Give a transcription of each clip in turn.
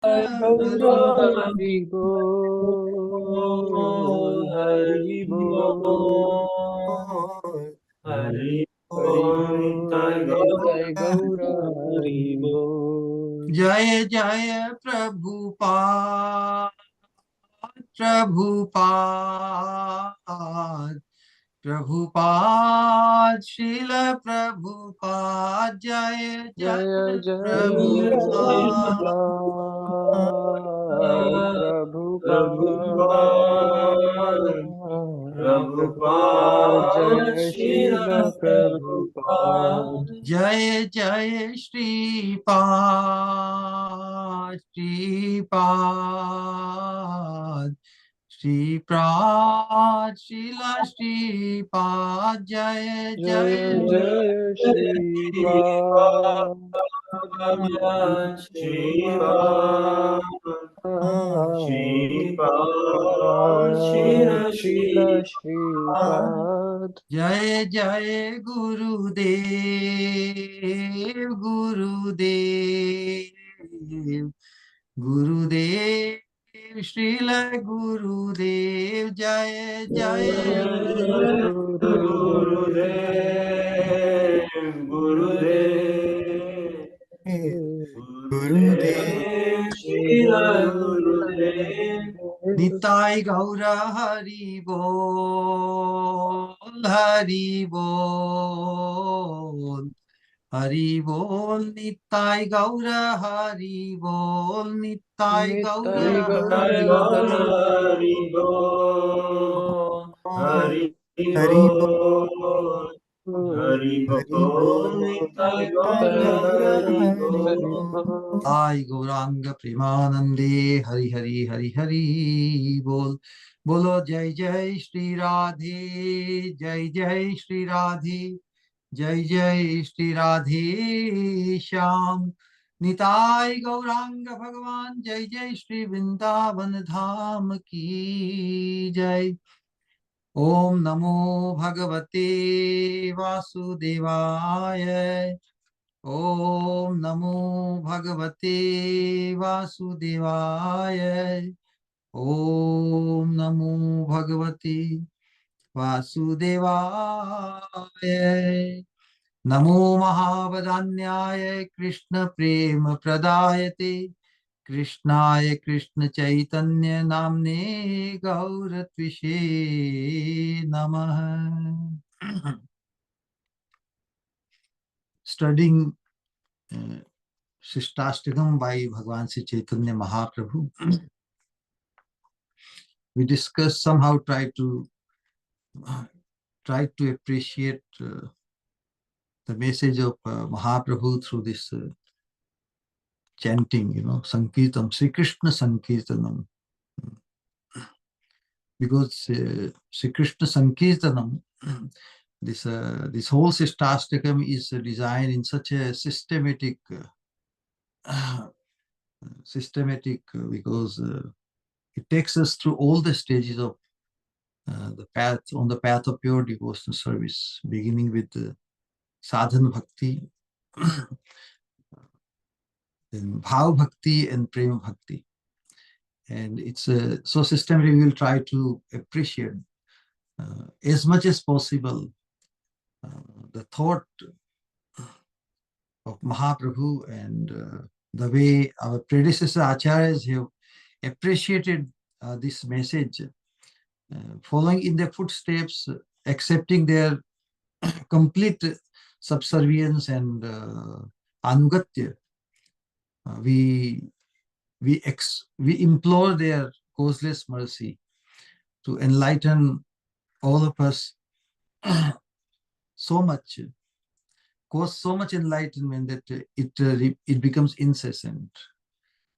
Hari Bol, Hari Bol, Hari Bol, Nitai Gaura Hari Bol. Jaya Jaya Prabhupada, Prabhupada, Prabhupada, Srila Prabhupada, Jaya Jaya Jaya Jaya Prabhupada. Prabhupada, Jaya Srila Prabhupada. Jaya Jaya Sripad, Sripad, Sripad, Srila Sripad, Jaya Jaya Jaya. Jaya Sripad, Srila Sripad. Jaya Jaya Gurudev, Gurudev, Gurudev, Srila Gurudev, Jaya Jaya Gurudev, Gurudev, Gurudev, Srila Gurudev, Nitai Gaura Hari Bol, Hari Bol, Hari Bol, Nitai Gaura Hari Bol, Nitai Nitai Gaura Gaura Hari Hari Bol. Hari Bol, Hari Hari Bol, Hari Bol, Nitai Nitai Gaura Gaura Hari Hari Bol. Ai Gauranga Premanande Hari Hari Hari Hari Bol. Bolo Jai Jai Shri Radhe, Jai Jai Shri Radhe, Jai Jai Shri Radhe Shyam. Nitai Gauranga Bhagavan, Jai Jai Shri Vrindavan Dham Ki Jai. Om Namo Bhagavate Vasudevaya. Om Namo Bhagavate Vasudevaya. Om Namo Bhagavate Vasudevaya. Namo Mahavadanyaya Krishna Prema Pradayate Krishnaya Krishna Chaitanya Namne Gauratvishe Namaha. Studying Sikshastakam by Bhagavan Sri Chaitanya Mahaprabhu. We discussed somehow try to appreciate the message of Mahaprabhu through this chanting, Sankirtanam, Sri Krishna Sankirtanam. Because Sri Krishna Sankirtanam, this whole Sikshastakam is designed in such a systematic, because it takes us through all the stages of the path of pure devotional service, beginning with sadhana bhakti, then bhav bhakti and prema bhakti. And it's so systematic. We will try to appreciate as much as possible the thought of Mahaprabhu and the way our predecessor acharyas have appreciated this message, following in their footsteps, accepting their complete subservience and anugatya. We implore their causeless mercy to enlighten all of us so much, cause so much enlightenment that it becomes incessant.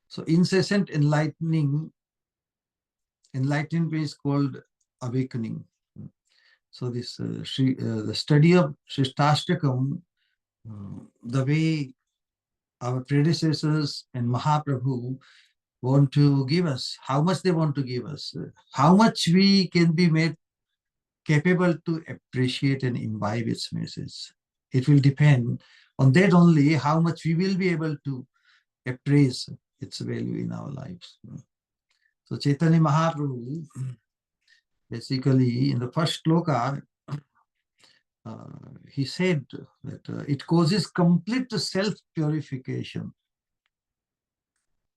So incessant enlightenment is called awakening. So this the study of Sikshastakam, the way our predecessors and Mahaprabhu want to give us, how much they want to give us, how much we can be made capable to appreciate and imbibe its message. It will depend on that only, how much we will be able to appraise its value in our lives. So Chaitanya Mahaprabhu, basically in the first sloka, he said that it causes complete self-purification.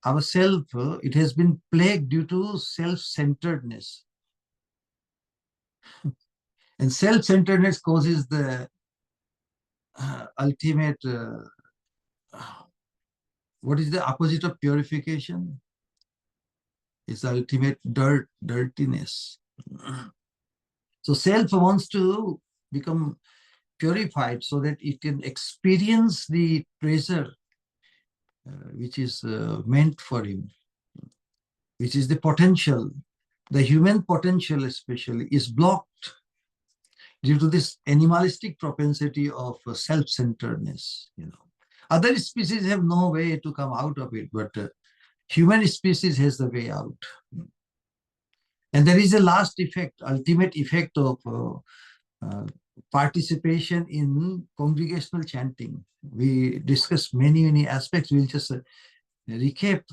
Our self, it has been plagued due to self-centeredness. And self-centeredness causes the ultimate, what is the opposite of purification? It's the ultimate dirtiness. So self wants to become purified so that it can experience the treasure which is meant for him, which is the potential. The human potential especially is blocked due to this animalistic propensity of self-centeredness. Other species have no way to come out of it, but human species has the way out. And there is a last effect, ultimate effect of participation in congregational chanting. We discussed many aspects. We'll just recap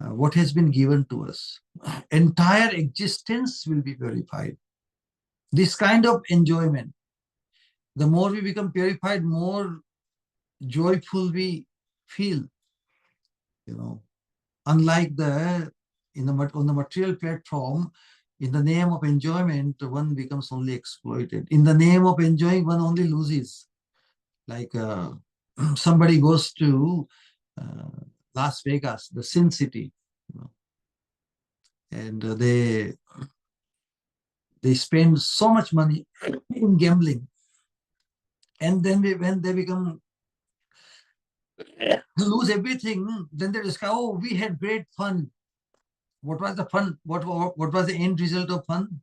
what has been given to us. Entire existence will be purified. This kind of enjoyment, the more we become purified, more joyful we feel. Unlike on the material platform, in the name of enjoyment, one becomes only exploited. In the name of enjoying, one only loses. Like somebody goes to Las Vegas, the Sin City, and they spend so much money in gambling, and then when they become lose everything, then they discover, oh, we had great fun. What was the fun? What was the end result of fun?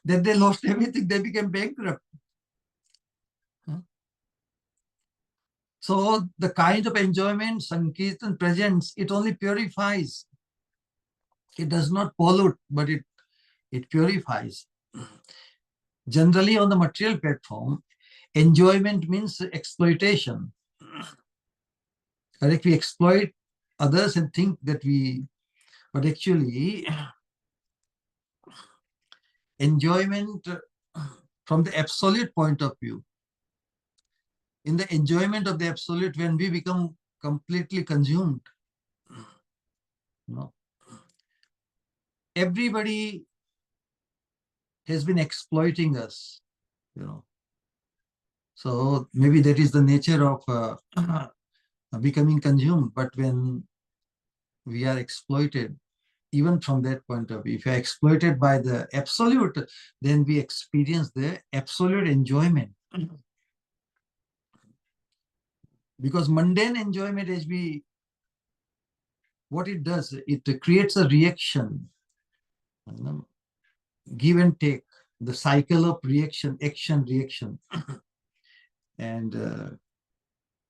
Then they lost everything. They became bankrupt. So the kind of enjoyment Sankirtan presents, it only purifies. It does not pollute, but it purifies. Generally, on the material platform, enjoyment means exploitation. Correct? We exploit others and think that but actually, enjoyment from the absolute point of view, in the enjoyment of the absolute, when we become completely consumed, everybody has been exploiting us, So maybe that is the nature of becoming consumed. But when we are exploited, even from that point of view, if you are exploited by the absolute, then we experience the absolute enjoyment. Because mundane enjoyment, what it does, it creates a reaction, give and take, the cycle of reaction, action, reaction. And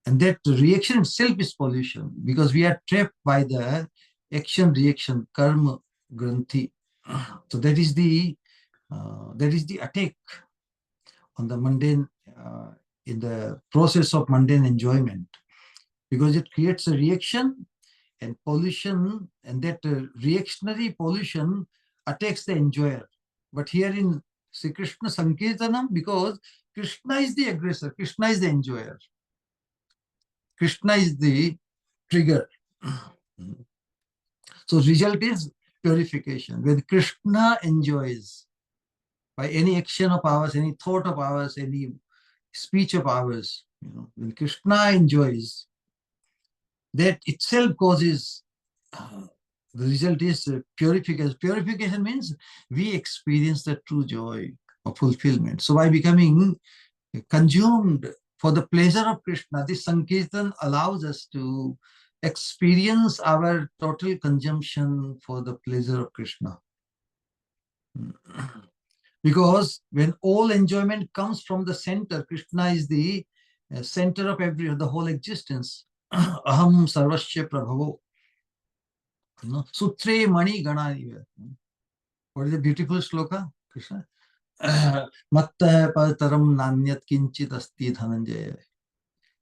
that reaction itself is pollution, because we are trapped by the action, reaction, karma, granthi. So that is the attack on the mundane, in the process of mundane enjoyment, because it creates a reaction and pollution, and that reactionary pollution attacks the enjoyer. But here in Sri Krishna Sankirtanam, because Krishna is the aggressor, Krishna is the enjoyer, Krishna is the trigger. So result is purification. When Krishna enjoys, by any action of ours, any thought of ours, any speech of ours, when Krishna enjoys, that itself causes, the result is purification. Purification means we experience the true joy of fulfillment. So by becoming consumed for the pleasure of Krishna, this Sankirtan allows us to experience our total consumption for the pleasure of Krishna. Because when all enjoyment comes from the center, Krishna is the center of the whole existence. Aham sarvasya prabhavo. Sutre mani gananiva. What is the beautiful sloka? Krishna. Matta pataram nanyat kinchit asti dhananjaya.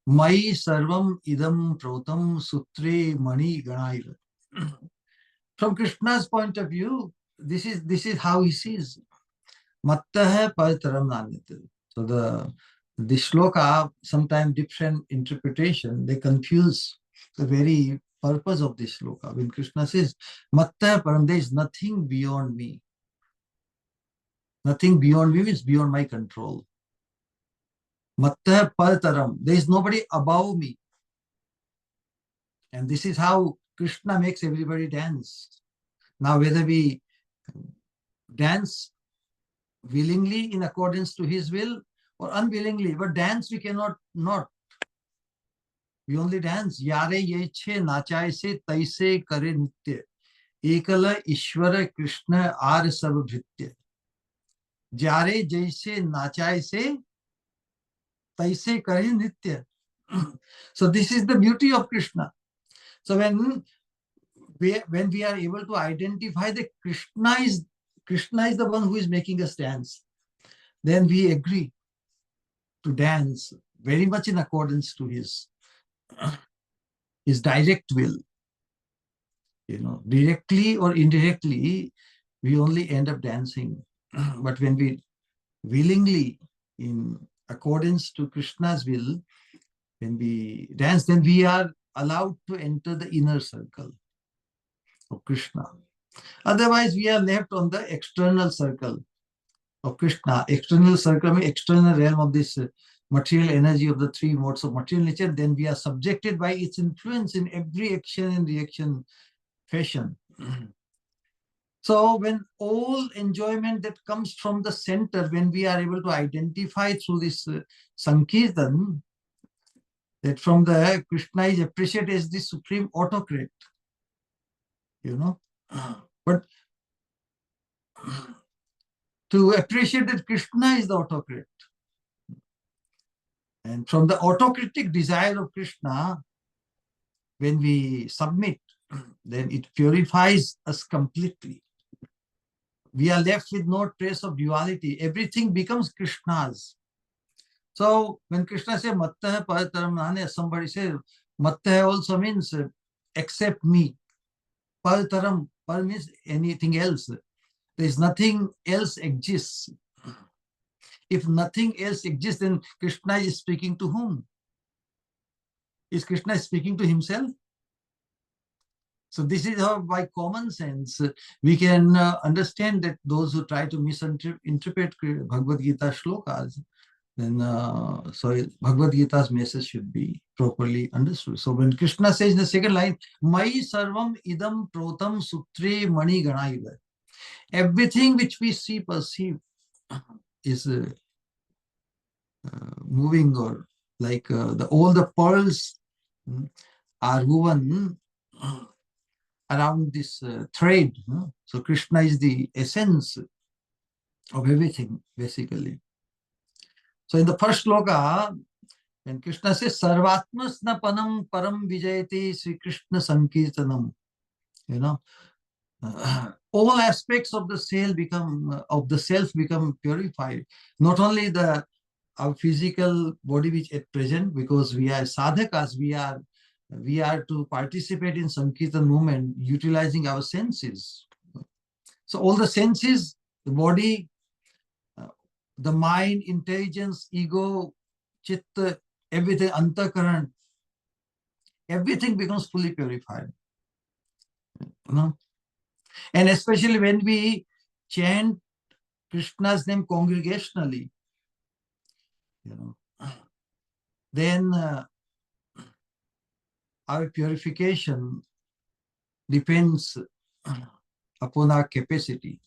Mai sarvam idam protam sutre mani ganaiva. From Krishna's point of view, this is how he sees. Mattah partaram nanyate. So the shloka, sometimes different interpretation, they confuse the very purpose of this shloka. When Krishna says, Mattah param, there is nothing beyond me. Nothing beyond me means beyond my control. Mattah partaram, there is nobody above me. And this is how Krishna makes everybody dance. Now, whether we dance willingly in accordance to his will or unwillingly, but dance we cannot not. We only dance. Yare yeche nachai se taise kare nitya. Ekala Ishvara Krishna ar sabhritya. Jare jaise nachai se taise kare nitya. So this is the beauty of Krishna. So when we are able to identify that Krishna is the one who is making us dance, then we agree to dance very much in accordance to his direct will. Directly or indirectly, we only end up dancing. But when we willingly, in accordance to Krishna's will, when we dance, then we are allowed to enter the inner circle of Krishna. Otherwise, we are left on the external circle of Krishna. External circle means external realm of this material energy of the three modes of material nature. Then we are subjected by its influence in every action and reaction fashion. So when all enjoyment that comes from the center, when we are able to identify through this Sankirtan, that from the Krishna is appreciated as the supreme autocrat, But to appreciate that Krishna is the autocrat, and from the autocratic desire of Krishna, when we submit, then it purifies us completely. We are left with no trace of duality. Everything becomes Krishna's. So when Krishna says Mattah parataram nane, somebody says Mattah also means accept me. Parataram, par means anything else. There is nothing else exists. If nothing else exists, then Krishna is speaking to whom? Is Krishna speaking to himself? So this is how, by common sense, we can understand that those who try to misinterpret Bhagavad Gita shlokas, then Bhagavad Gita's message should be properly understood. So when Krishna says in the second line, Mai sarvam idam protam sutre mani ganaiva, everything which we see, perceive, is moving, or like all the pearls are woven around this thread. So Krishna is the essence of everything, basically. So in the first sloka, when Krishna says Sarvatmasnapanam param vijayati Sri Krishna Sankirtanam, all aspects of the self become purified. Not only our physical body, which at present, because we are sadhakas, we are to participate in Sankirtan movement utilizing our senses. So all the senses, the body, the mind, intelligence, ego, chitta, everything, antakaran, everything becomes fully purified. And especially when we chant Krishna's name congregationally, then our purification depends upon our capacity.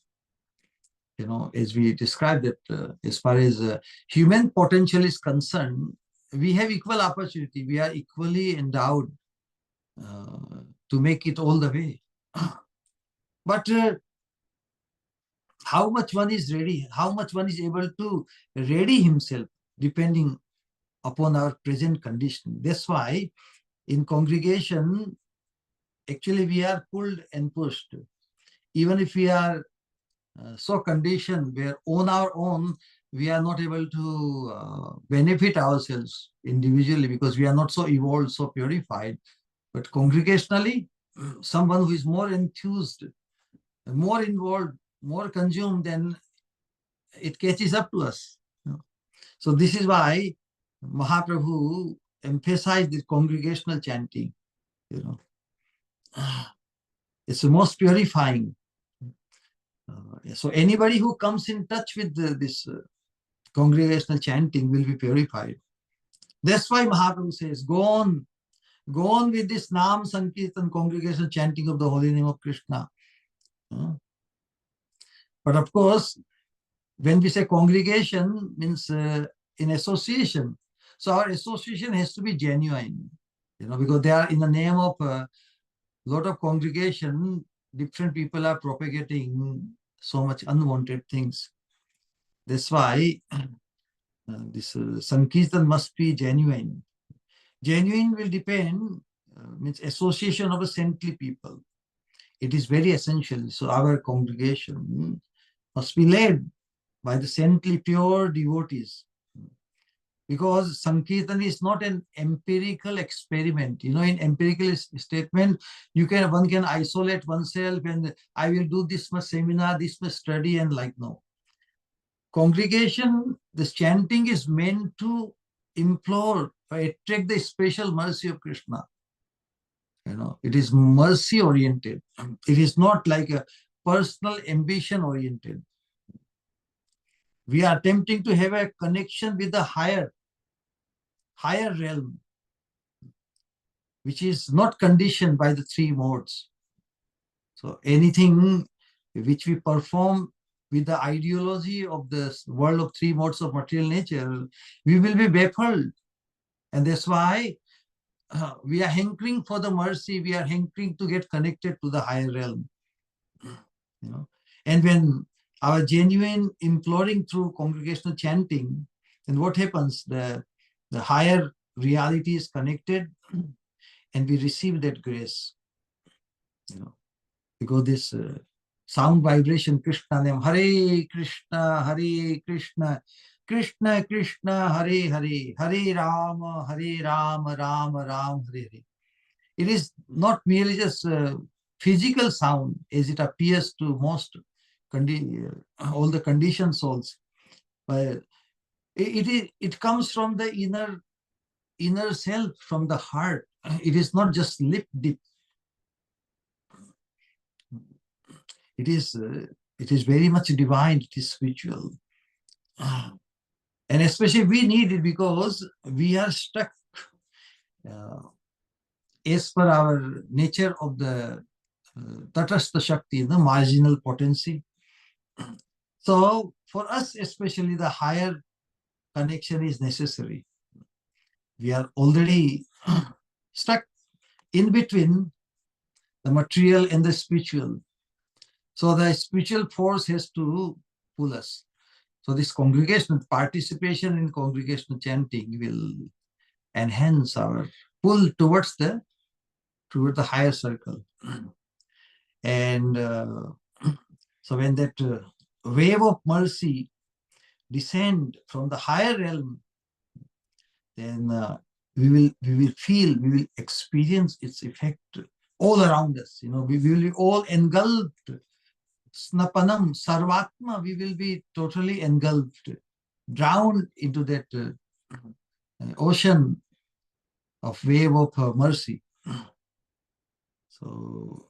As we described that as far as human potential is concerned, we have equal opportunity. We are equally endowed to make it all the way. But how much one is ready, how much one is able to ready himself, depending upon our present condition. That's why in congregation, actually we are pulled and pushed. Even if we are so conditioned where on our own, we are not able to benefit ourselves individually because we are not so evolved, so purified. But congregationally, someone who is more enthused, more involved, more consumed, then it catches up to us. So this is why Mahaprabhu emphasized the congregational chanting. It's the most purifying. So anybody who comes in touch with this congregational chanting will be purified. That's why Mahaprabhu says, go on with this Nam Sankirtan congregational chanting of the holy name of Krishna. But of course, when we say congregation, means in association. So our association has to be genuine, because they are in the name of a lot of congregation, different people are propagating so much unwanted things. That's why this Sankirtan must be genuine. Genuine will depend, means association of a saintly people. It is very essential. So our congregation must be led by the saintly pure devotees. Because Sankirtan is not an empirical experiment. In empirical statement, one can isolate oneself and I will do this much seminar, this much study, and no. Congregation, this chanting is meant to implore or attract the special mercy of Krishna. It is mercy oriented. It is not like a personal ambition oriented. We are attempting to have a connection with the higher realm, which is not conditioned by the three modes. So anything which we perform with the ideology of the world of three modes of material nature, we will be baffled. And that's why we are hankering for the mercy, we are hankering to get connected to the higher realm. And when our genuine imploring through congregational chanting, then what happens? The higher reality is connected and we receive that grace. Because this sound vibration, Krishna name, Hare Krishna, Krishna Krishna, Hare Hare, Hare Rama, Rama Rama, Hare Hare. It is not merely just physical sound as it appears to most all the conditioned souls. But it comes from the inner self, from the heart. It is not just lip dip. It is very much divine. It is spiritual, and especially we need it because we are stuck as per our nature of the Tatastha Shakti, the marginal potency. So for us, especially, the higher connection is necessary. We are already stuck in between the material and the spiritual. So the spiritual force has to pull us. So this congregational participation in congregational chanting will enhance our pull towards the higher circle. And so when that wave of mercy descend from the higher realm, then we will experience its effect all around us. We will be all engulfed. Snapanam, sarvatma, we will be totally engulfed, drowned into that ocean of wave of mercy. So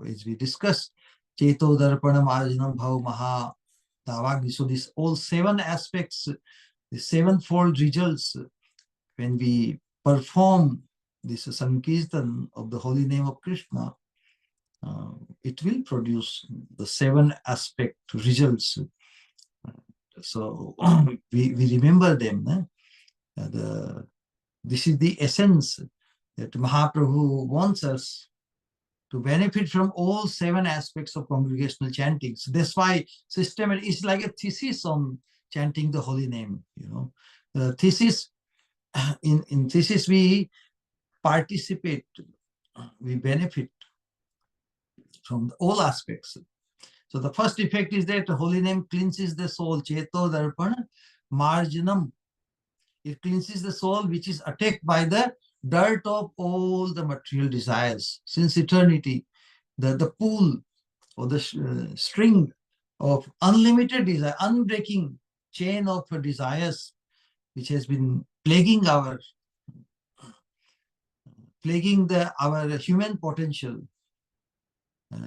as we discussed, Cheto Darpanam Arjanam Bhav Maha Davagni. So these all 7 aspects, the sevenfold results when we perform this Sankirtan of the holy name of Krishna, it will produce the 7 aspect results. So we remember them. This is the essence that Mahaprabhu wants us to benefit from all 7 aspects of congregational chanting. So that's why systematic is like a thesis on chanting the holy name. The thesis, in thesis we participate, we benefit from all aspects. So the first effect is that the holy name cleanses the soul. Cheto Darpana Marjanam. It cleanses the soul which is attacked by the dirt of all the material desires. Since eternity, the pool or the string of unlimited desire, unbreaking chain of desires, which has been plaguing our human potential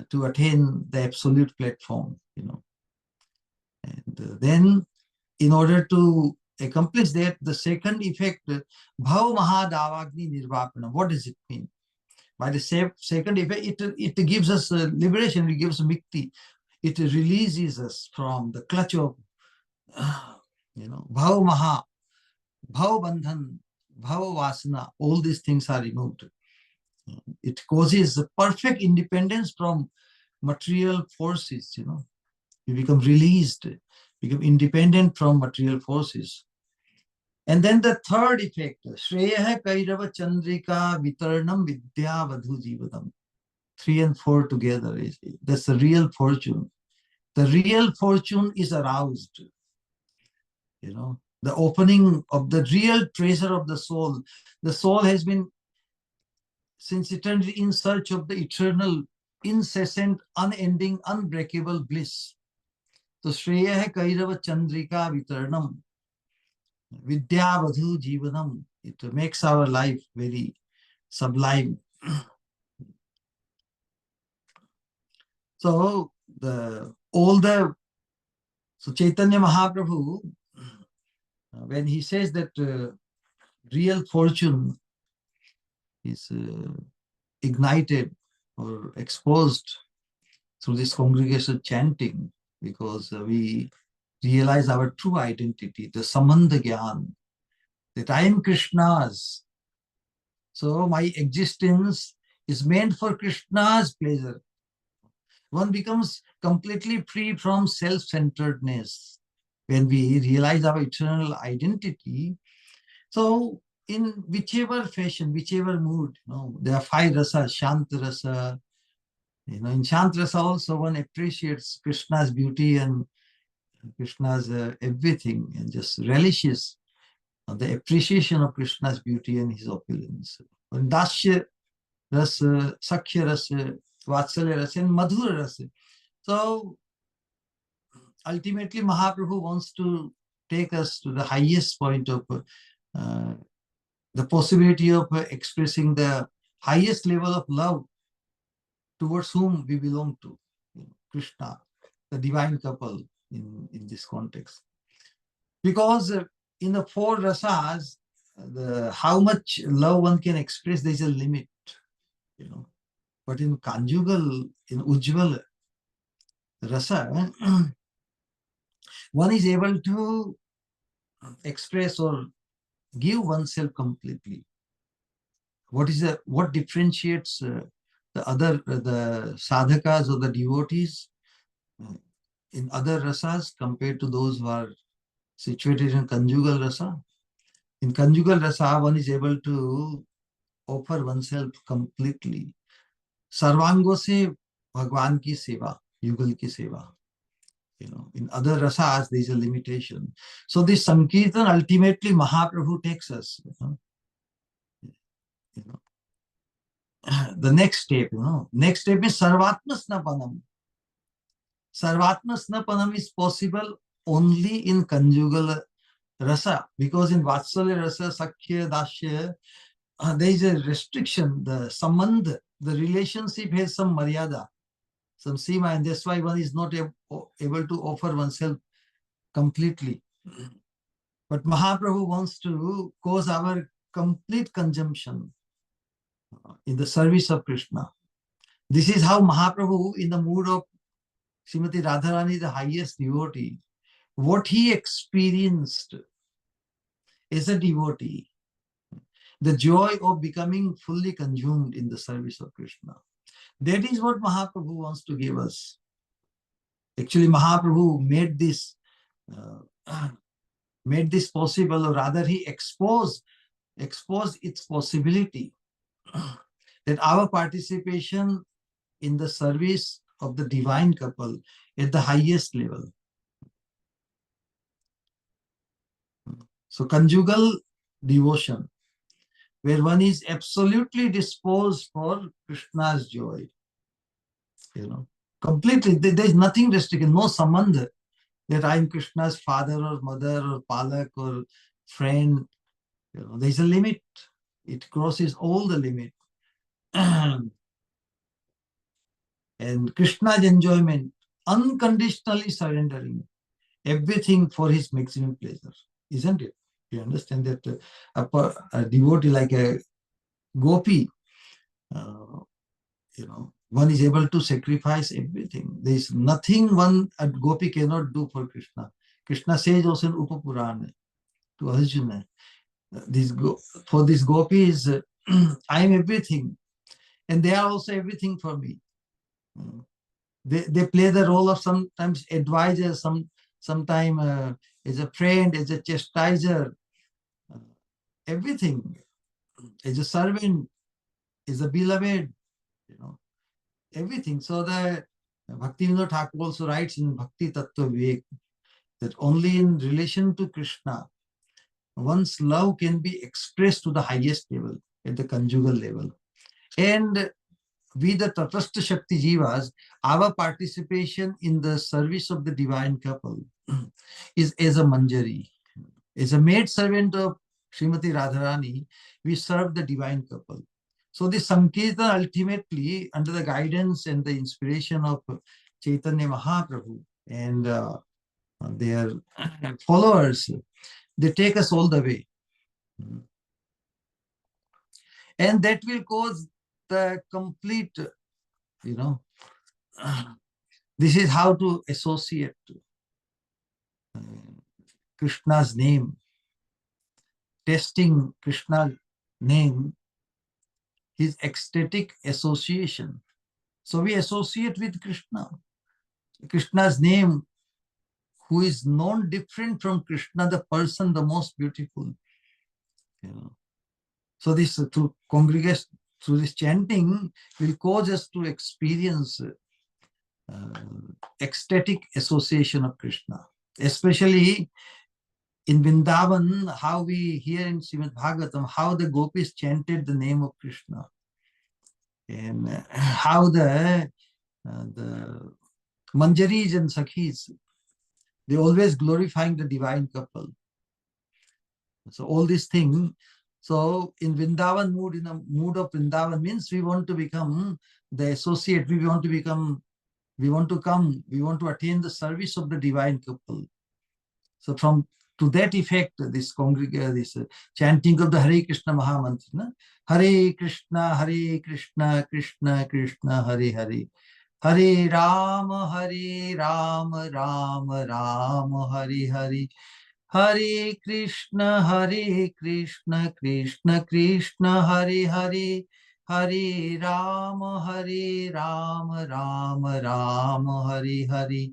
to attain the absolute platform, And then, in order to accomplish that, the second effect, Bhav Mahadavagni Nirvapana. What does it mean? By the second effect, it gives us liberation, it gives mukti. It releases us from the clutch of, Bhav Maha, Bhav Bandhan, Bhav Vasana. All these things are removed. It causes perfect independence from material forces, You become released, become independent from material forces. And then the third effect, Shreya Kairava Chandrika Vitarnam Vidya Vadhu Jivadam. 3 and 4 together. That's the real fortune. The real fortune is aroused. The opening of the real treasure of the soul. The soul has been since eternity in search of the eternal, incessant, unending, unbreakable bliss. So Shreya Kairava Chandrika Vitarnam Vidya Vadhu Jivanam. It makes our life very sublime. So Chaitanya Mahaprabhu, when he says that real fortune is ignited or exposed through this congregational chanting, because we realize our true identity, the Sambandha Gyan, that I am Krishna's. So my existence is meant for Krishna's pleasure. One becomes completely free from self-centeredness when we realize our eternal identity. So in whichever fashion, whichever mood, there are 5 rasas, Shanta rasa. In Shanta rasa also one appreciates Krishna's beauty and Krishna's everything, and just relishes the appreciation of Krishna's beauty and his opulence. In Dasya rasa, Sakhya rasa, Vatsalya rasa, and Madhura rasa. So ultimately Mahaprabhu wants to take us to the highest point of the possibility of expressing the highest level of love towards whom we belong to, Krishna, the divine couple in this context. Because in the 4 rasas, how much love one can express, there is a limit, But in conjugal, in Ujjval rasa, one is able to express or give oneself completely. What differentiates the sadhakas or the devotees in other rasas compared to those who are situated in conjugal rasa? In conjugal rasa, one is able to offer oneself completely. Sarvango se Bhagwan ki seva, yugal ki seva. In other rasas, there is a limitation. So this Sankirtan, ultimately Mahaprabhu takes us. The next step, next step is Sarvatma Snapanam. Sarvatma Snapanam is possible only in conjugal rasa, because in Vatsalya rasa, Sakhya, Dasya, there is a restriction. The sambandh, the relationship has some maryada, some sima, and that's why one is not able to offer oneself completely. But Mahaprabhu wants to cause our complete consumption in the service of Krishna. This is how Mahaprabhu, in the mood of Srimati Radharani, the highest devotee, what he experienced as a devotee, the joy of becoming fully consumed in the service of Krishna. That is what Mahaprabhu wants to give us. Actually, Mahaprabhu made this possible, or rather he exposed its possibility, that our participation in the service of the divine couple at the highest level. So conjugal devotion, where one is absolutely disposed for Krishna's joy. Completely. There is nothing restricted, no sambandha that I am Krishna's father or mother or palak or friend. There is a limit. It crosses all the limit. And Krishna's enjoyment, unconditionally surrendering everything for his maximum pleasure, isn't it? You understand that a devotee like a gopi, uh, one is able to sacrifice everything. There is nothing a gopi cannot do for Krishna. Krishna says also in Upapurana to Arjuna, for these gopis, I am everything, and they are also everything for me. They play the role of sometimes advisor, sometime as a friend, as a chastiser, uh, everything, as a servant, as a beloved, everything. So the Bhaktivinoda Thakur also writes in Bhakti Tattva Vivek that only in relation to Krishna, one's love can be expressed to the highest level, at the conjugal level. And we, the Tatastha Shakti Jivas, our participation in the service of the divine couple is as a manjari. As a maid servant of Srimati Radharani, we serve the divine couple. So the Sankirtan ultimately, under the guidance and the inspiration of Chaitanya Mahaprabhu and their followers, they take us all the way. And that will cause the complete, this is how to associate Krishna's name, testing Krishna's name, his ecstatic association. So we associate with Krishna's name, who is known different from Krishna, the person, the most beautiful. So this through congregation, through this chanting, will cause us to experience ecstatic association of Krishna, especially in Vrindavan, how we hear in Srimad Bhagavatam, how the gopis chanted the name of Krishna, and how the manjaris and sakhis, they always glorifying the divine couple. So all these things. So in Vrindavan mood, in a mood of Vrindavan means we want to become the associate, we want to attain the service of the divine couple. So to that effect, this chanting of the Hare Krishna Mahamantra, Hare Krishna, Krishna Krishna, Hare Hare, Hare Rama, Rama Rama, Hare Hare, Hare Krishna, Krishna Krishna, Hare Hare, Hare Rama, Rama Rama, Hare Hare,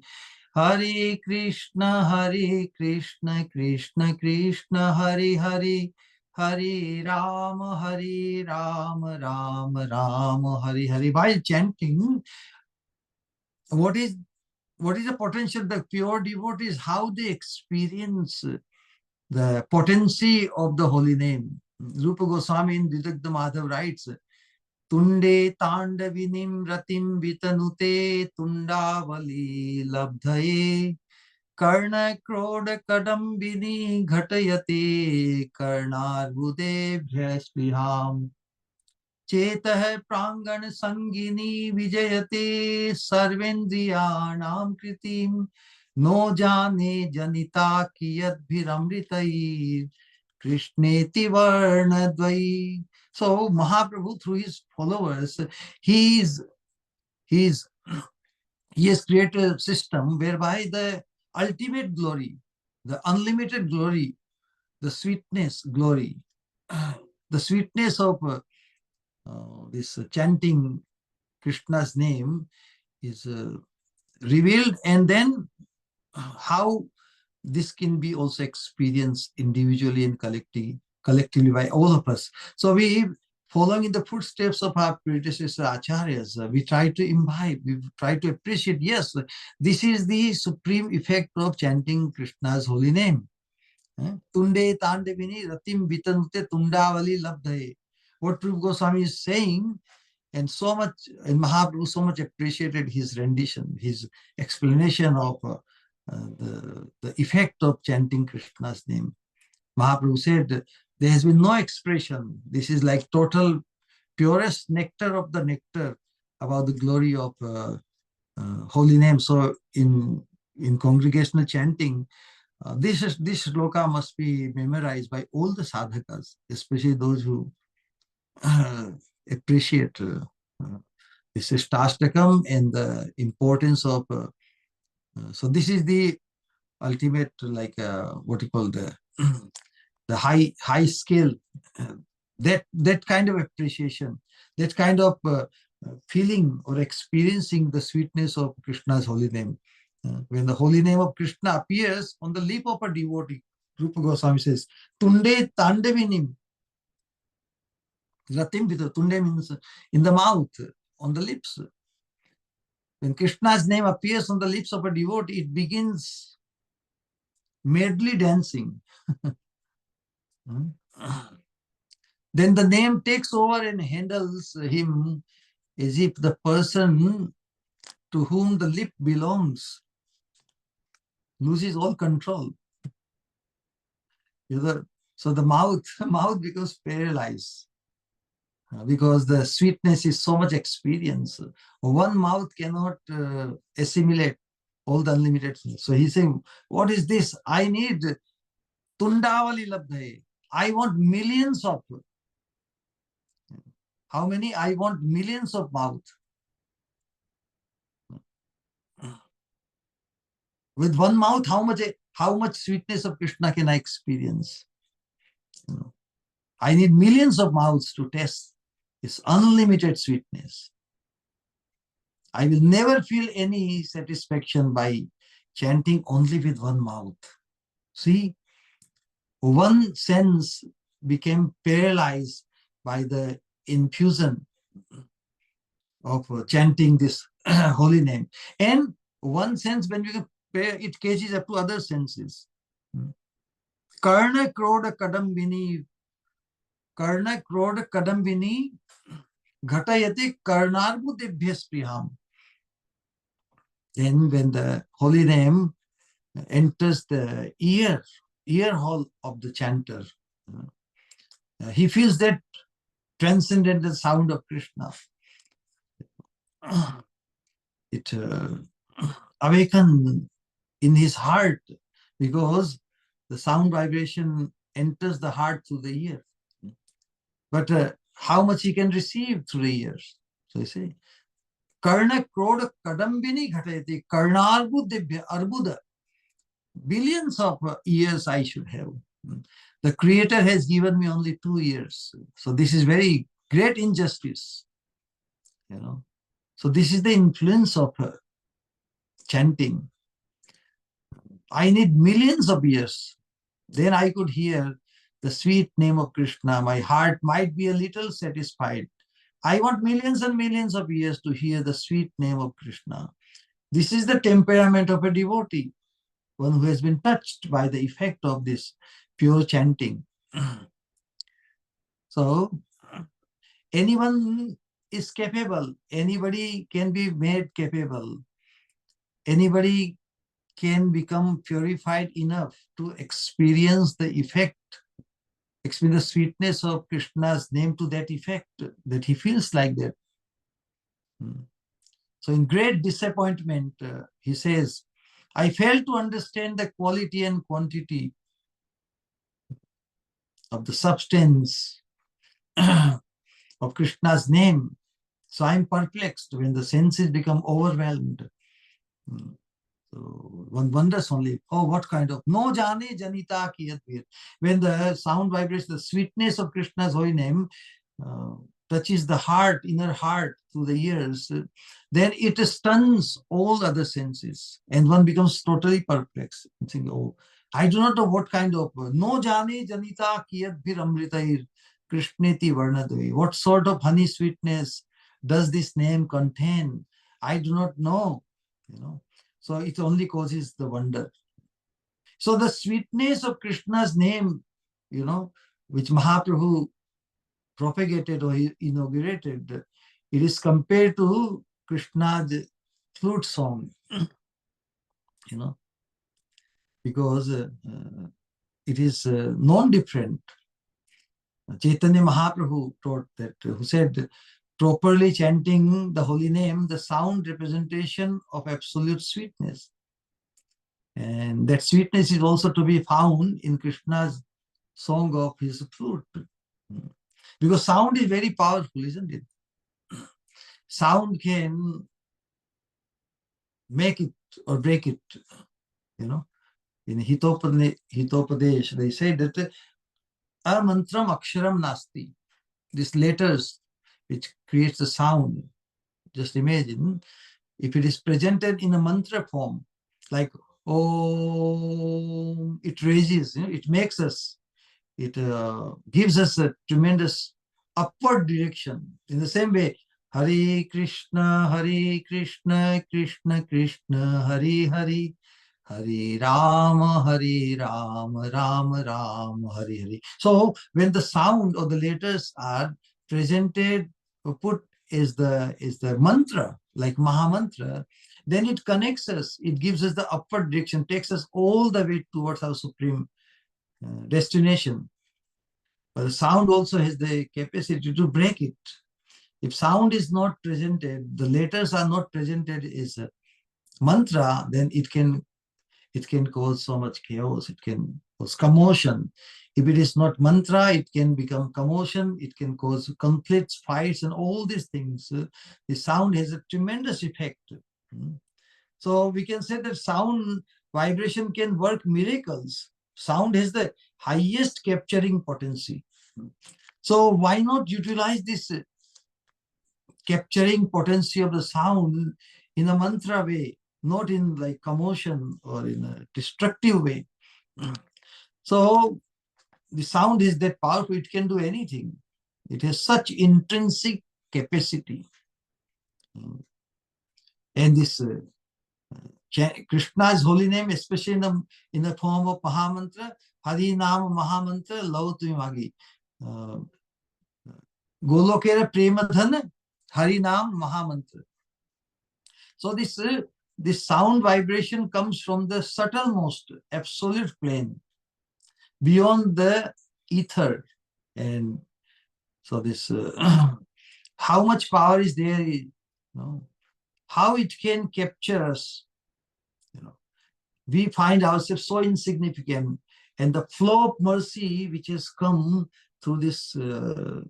Hare Krishna, Krishna Krishna, Hare Hare, Hare Rama, Rama Rama, Hare Hare. While chanting, what is the potential? The pure devotees, how they experience the potency of the holy name. Rupa Goswami in Vidagdha Madhav writes, Tunde Tandavinim Ratim Vitanute Tundavali Labdhaye Karna Kroda Kadambini Ghatayate Karnarbude Bhyasviham Chetah Prangan Sangini Vijayate Sarvendriyanam Kritim No Jane Janita Kiyad Bhiramritai Krishneti Varnadvai. So Mahaprabhu, through his followers, he has created a system whereby the ultimate glory, the unlimited glory, the sweetness glory, the sweetness of this chanting Krishna's name is revealed, and then how this can be also experienced individually and collectively by all of us. So we, following in the footsteps of our predecessor acharyas, we try to imbibe, we try to appreciate, yes, this is the supreme effect of chanting Krishna's holy name. Tunde Tandevini Ratim Vitanute Tundavali Labdhaye. What Rupa Goswami is saying, and so much, and Mahaprabhu so much appreciated his rendition, his explanation of the effect of chanting Krishna's name. Mahaprabhu said, there has been no expression. This is like total purest nectar of the nectar about the glory of holy name. So in congregational chanting, this sloka must be memorized by all the sadhakas, especially those who appreciate this Shastakam and the importance of. So this is the ultimate, like what you call the high scale. That kind of appreciation, that kind of feeling or experiencing the sweetness of Krishna's holy name. When the holy name of Krishna appears on the lip of a devotee, Rupa Goswami says, Tunde Tandavinim. Ratim Vita. Tunde means in the mouth, on the lips. When Krishna's name appears on the lips of a devotee, it begins madly dancing. Then the name takes over and handles him as if the person to whom the lip belongs loses all control. So the mouth becomes paralyzed because the sweetness is so much experience. One mouth cannot assimilate all the unlimited things. So he's saying, what is this? I need Tundavali Labdhaye. I want millions of. How many? I want millions of mouth. With one mouth, how much sweetness of Krishna can I experience? I need millions of mouths to taste this unlimited sweetness. I will never feel any satisfaction by chanting only with one mouth. See, one sense became paralyzed by the infusion of chanting this holy name. And one sense, when we compare, it catches up to other senses. Karna Kroda Kadambini Ghatayati Karnarbudebhyas Priham. Then when the holy name enters the ear hole of the chanter, he feels that transcendental sound of Krishna. It awakens in his heart because the sound vibration enters the heart through the ear. But how much he can receive through the ears? So you say, Karna Kroda Kadambini Ghatayati Karnarbudebhya Arbuda. Billions of years I should have. The Creator has given me only 2 years. So this is very great injustice. So this is the influence of chanting. I need millions of years. Then I could hear the sweet name of Krishna. My heart might be a little satisfied. I want millions and millions of years to hear the sweet name of Krishna. This is the temperament of a devotee, one who has been touched by the effect of this pure chanting. So anyone is capable. Anybody can be made capable. Anybody can become purified enough to experience the effect, experience the sweetness of Krishna's name to that effect, that he feels like that. So in great disappointment, he says, I failed to understand the quality and quantity of the substance of Krishna's name. So I'm perplexed when the senses become overwhelmed. So one wonders only, oh, what kind of no jane janita kiyat vir. When the sound vibrates, the sweetness of Krishna's holy name touches the heart, inner heart through the ears, then it stuns all other senses, and one becomes totally perplexed. Thinking, oh, I do not know what kind of no jane janita kiyat vir amritair krishneti varnadvi. What sort of honey sweetness does this name contain? I do not know. So it only causes the wonder. So the sweetness of Krishna's name, which Mahaprabhu propagated or inaugurated, it is compared to Krishna's flute song, because it is non-different. Chaitanya Mahaprabhu taught that, who said, properly chanting the holy name, the sound representation of absolute sweetness. And that sweetness is also to be found in Krishna's song of his flute. Because sound is very powerful, isn't it? Sound can make it or break it. In Hitopadesh, they say that amantram aksharam nasti. These letters which creates the sound. Just imagine if it is presented in a mantra form, like oh, it raises, it makes us, it gives us a tremendous upward direction. In the same way, Hare Krishna, Krishna Krishna, Hare Hare, Hare Rama, Rama Rama, Hare Hare. So when the sound or the letters are presented or put is the mantra, like Maha Mantra, then it connects us, it gives us the upward direction, takes us all the way towards our supreme destination. But the sound also has the capacity to break it. If sound is not presented, the letters are not presented as a mantra, then it can cause so much chaos. It can cause commotion. If it is not mantra, it can become commotion. It can cause conflicts, fights, and all these things. The sound has a tremendous effect. So we can say that sound vibration can work miracles. Sound has the highest capturing potency. So why not utilize this capturing potency of the sound in a mantra way, not in like commotion or in a destructive way? So the sound is that powerful, it can do anything. It has such intrinsic capacity. And this Krishna's holy name, especially in the form of Mahamantra, Hari Nam Mahamantra, Lautumi Magi. Golokera Premadhan, Hari Nam Mahamantra. So this sound vibration comes from the subtlemost absolute plane, beyond the ether. And so this, how much power is there, how it can capture us. We find ourselves so insignificant, and the flow of mercy which has come through this Harinam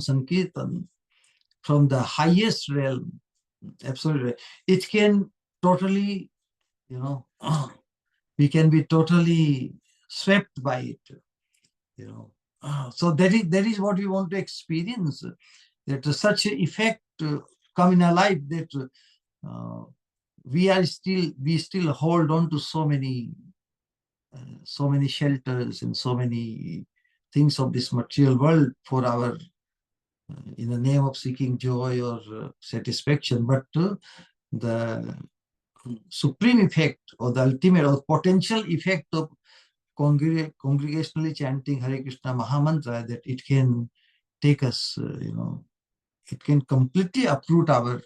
Sankirtan from the highest realm, absolutely, it can totally, we can be totally swept by it. So that is what we want to experience. That such an effect come in our life that we still hold on to so many shelters and so many things of this material world for our in the name of seeking joy or satisfaction. But the supreme effect or the ultimate or potential effect of congregationally chanting Hare Krishna Mahamantra, that it can take us, it can completely uproot our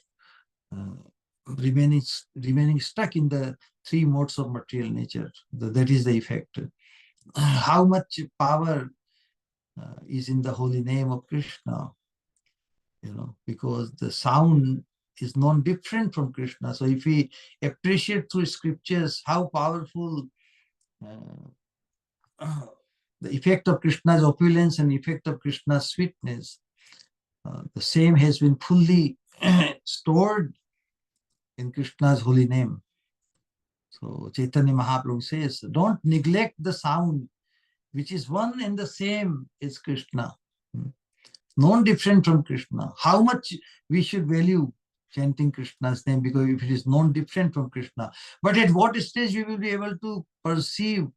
remaining stuck in the three modes of material nature. That is the effect. How much power is in the holy name of Krishna, because the sound is non-different from Krishna. So if we appreciate through scriptures how powerful the effect of Krishna's opulence and effect of Krishna's sweetness, the same has been fully stored in Krishna's holy name. So Chaitanya Mahaprabhu says, don't neglect the sound which is one and the same as Krishna, non-different from Krishna. How much we should value chanting Krishna's name, because if it is non-different from Krishna. But at what stage we will be able to perceive?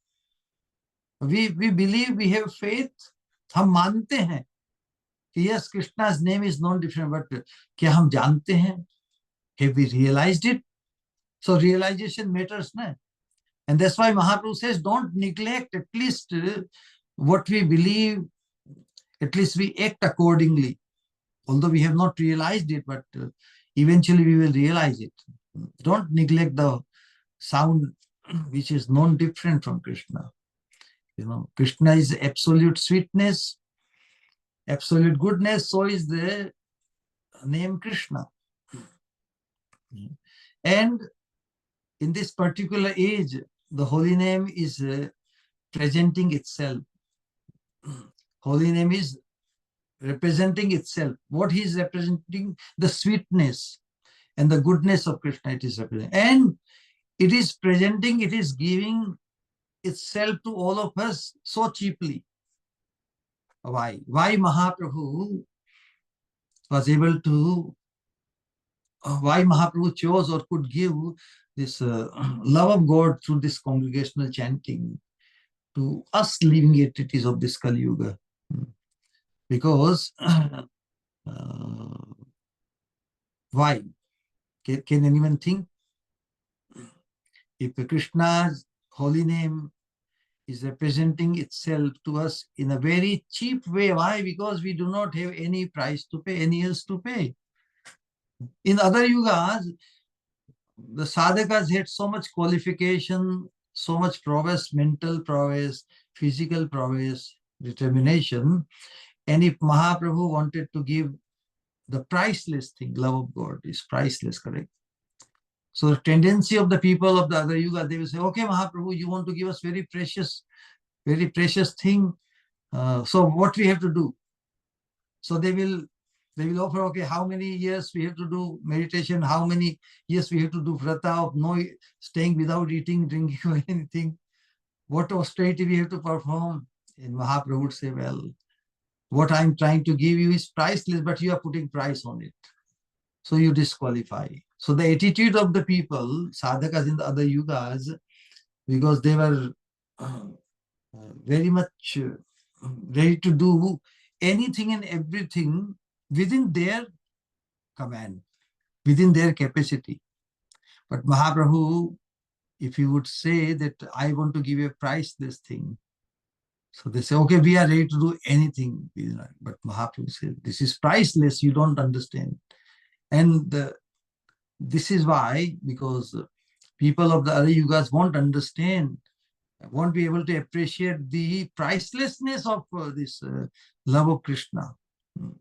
We believe, we have faith. हम मानते हैं कि yes, Krishna's name is non-different, but क्या हम जानते हैं? Have we realized it? So realization matters, na? And that's why Mahaprabhu says, don't neglect at least what we believe, at least we act accordingly. Although we have not realized it, but eventually we will realize it. Don't neglect the sound which is non different from Krishna. Krishna is absolute sweetness, absolute goodness, so is the name Krishna. And in this particular age, the holy name is presenting itself. Holy name is representing itself. What he is representing? The sweetness and the goodness of Krishna it is representing. And it is presenting, it is giving itself to all of us so cheaply. Why? Why Mahaprabhu was able to, why Mahaprabhu chose or could give this love of God through this congregational chanting to us living entities of this Kali Yuga. Because why? Can anyone think? If Krishna's holy name is representing itself to us in a very cheap way. Why? Because we do not have any price to pay, any else to pay. In other yugas, the sadhakas had so much qualification, so much prowess, mental prowess, physical prowess, determination. And if Mahaprabhu wanted to give the priceless thing, love of God is priceless, correct? So the tendency of the people of the other yuga, they will say, okay, Mahaprabhu, you want to give us very precious thing. So what we have to do? So they will offer, okay, how many years we have to do meditation, how many years we have to do vrata of no staying without eating, drinking, or anything, what austerity we have to perform. And Mahaprabhu would say, well, what I'm trying to give you is priceless, but you are putting price on it. So you disqualify. So the attitude of the people, sadhakas in the other yugas, because they were very much ready to do anything and everything within their command, within their capacity. But Mahaprabhu, if you would say that I want to give you a priceless thing, so they say, okay, we are ready to do anything. But Mahaprabhu said, this is priceless, you don't understand. And this is why, because people of the other yugas won't understand, won't be able to appreciate the pricelessness of this love of Krishna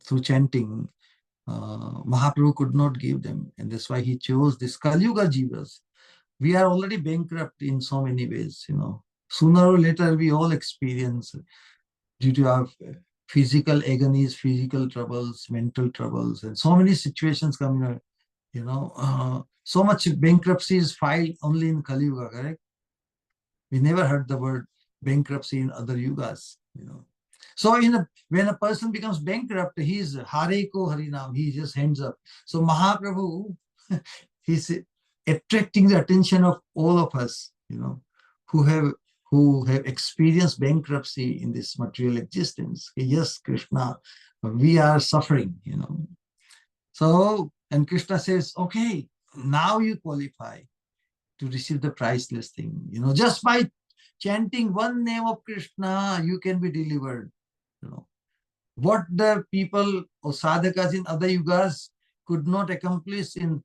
through chanting. Mahaprabhu could not give them, and that's why he chose this Kali Yuga Jivas. We are already bankrupt in so many ways, Sooner or later, we all experience, due to our physical agonies, physical troubles, mental troubles, and so many situations coming, so much bankruptcy is filed only in Kali Yuga, correct? We never heard the word bankruptcy in other yugas, So when a person becomes bankrupt, he's Hare Ko Harinam, he just hands up. So Mahaprabhu, he's attracting the attention of all of us, who have experienced bankruptcy in this material existence. Yes, Krishna, we are suffering, So, and Krishna says, okay, now you qualify to receive the priceless thing. Just by chanting one name of Krishna, you can be delivered. What the people or sadhakas in other yugas could not accomplish through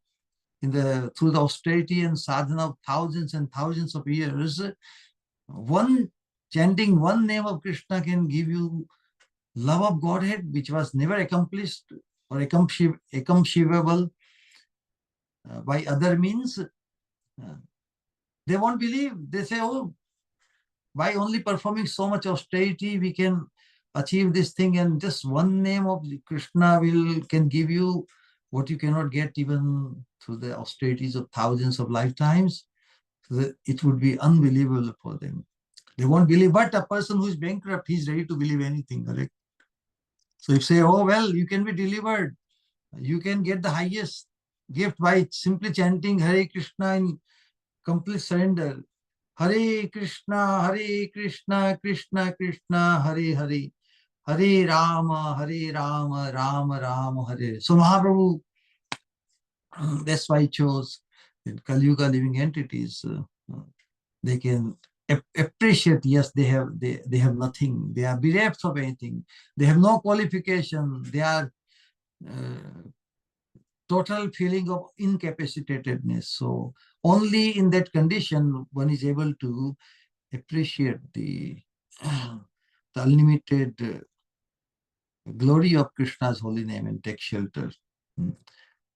the austerity and sadhana of thousands and thousands of years, chanting one name of Krishna can give you love of Godhead, which was never accomplished or accomplishable by other means. They won't believe. They say, oh, by only performing so much austerity, we can achieve this thing, and just one name of Krishna can give you what you cannot get even through the austerities of thousands of lifetimes. So that it would be unbelievable for them. They won't believe, but a person who is bankrupt, he's ready to believe anything, correct? So if you say, oh, well, you can be delivered, you can get the highest gift by simply chanting Hare Krishna in complete surrender. Hare Krishna, Krishna Krishna, Hare Hare, Hare Rama, Rama Rama, Hare. So Mahaprabhu, that's why he chose Kali Yuga living entities. They can appreciate, yes, they have nothing. They are bereft of anything. They have no qualification. They are total feeling of incapacitatedness. So only in that condition one is able to appreciate the unlimited glory of Krishna's holy name and take shelter.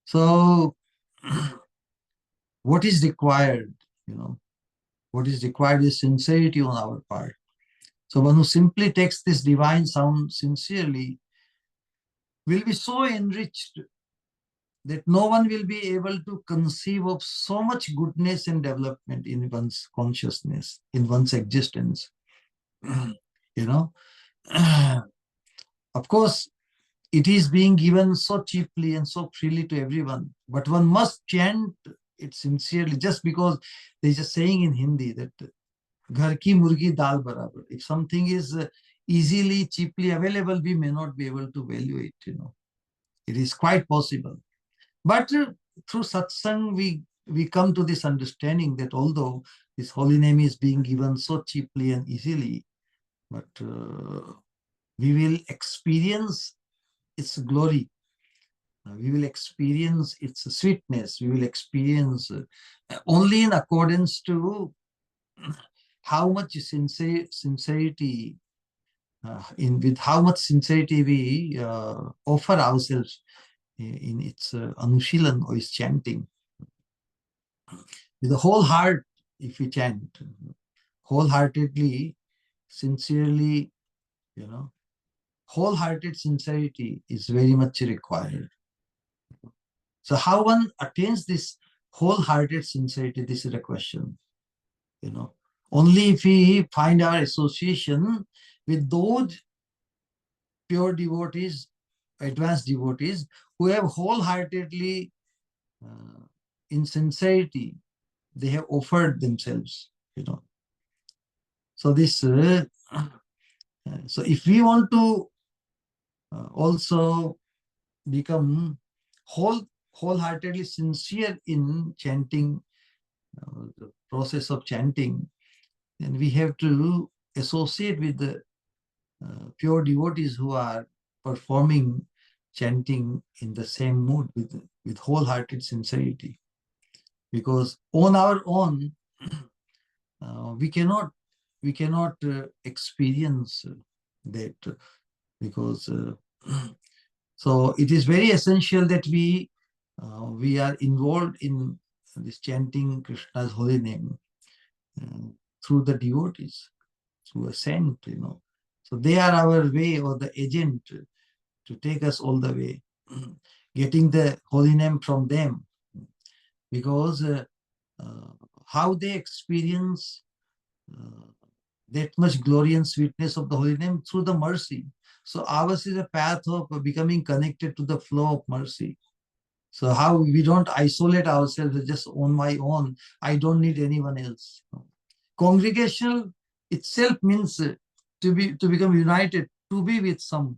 So what is required, what is required is sincerity on our part. So one who simply takes this divine sound sincerely will be so enriched that no one will be able to conceive of so much goodness and development in one's consciousness, in one's existence. you know, of course, it is being given so cheaply and so freely to everyone, but one must chant it sincerely, just because there's a saying in Hindi that Ghar ki murgi dal barabar. If something is easily, cheaply available, we may not be able to value it. It is quite possible. But through satsang, we come to this understanding that although this holy name is being given so cheaply and easily, but we will experience its glory. We will experience its sweetness. We will experience only in accordance to how much sincerity, with how much sincerity we offer ourselves in its anushilan or its chanting. With the whole heart, if we chant wholeheartedly, sincerely, wholehearted sincerity is very much required. So how one attains this wholehearted sincerity, this is a question. Only if we find our association with those pure devotees, advanced devotees, who have wholeheartedly, in sincerity, they have offered themselves. So this, so if we want to also become wholeheartedly sincere in chanting, the process of chanting, then we have to associate with the pure devotees who are performing chanting in the same mood with wholehearted sincerity. Because on our own, we cannot experience that, because so it is very essential that we are involved in this chanting Krishna's holy name through the devotees, through a saint, So they are our way, or the agent to take us all the way, getting the holy name from them. Because how they experience that much glory and sweetness of the holy name through the mercy. So ours is a path of becoming connected to the flow of mercy. So how we don't isolate ourselves just on my own. I don't need anyone else. Congregational itself means to become united, to be with some.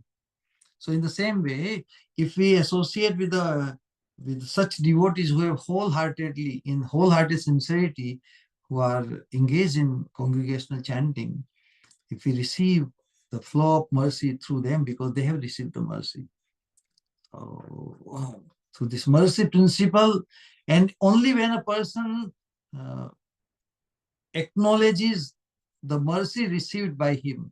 So in the same way, if we associate with such devotees who have wholeheartedly, in wholehearted sincerity, who are engaged in congregational chanting, if we receive the flow of mercy through them, because they have received the mercy. So this mercy principle, and only when a person acknowledges the mercy received by him,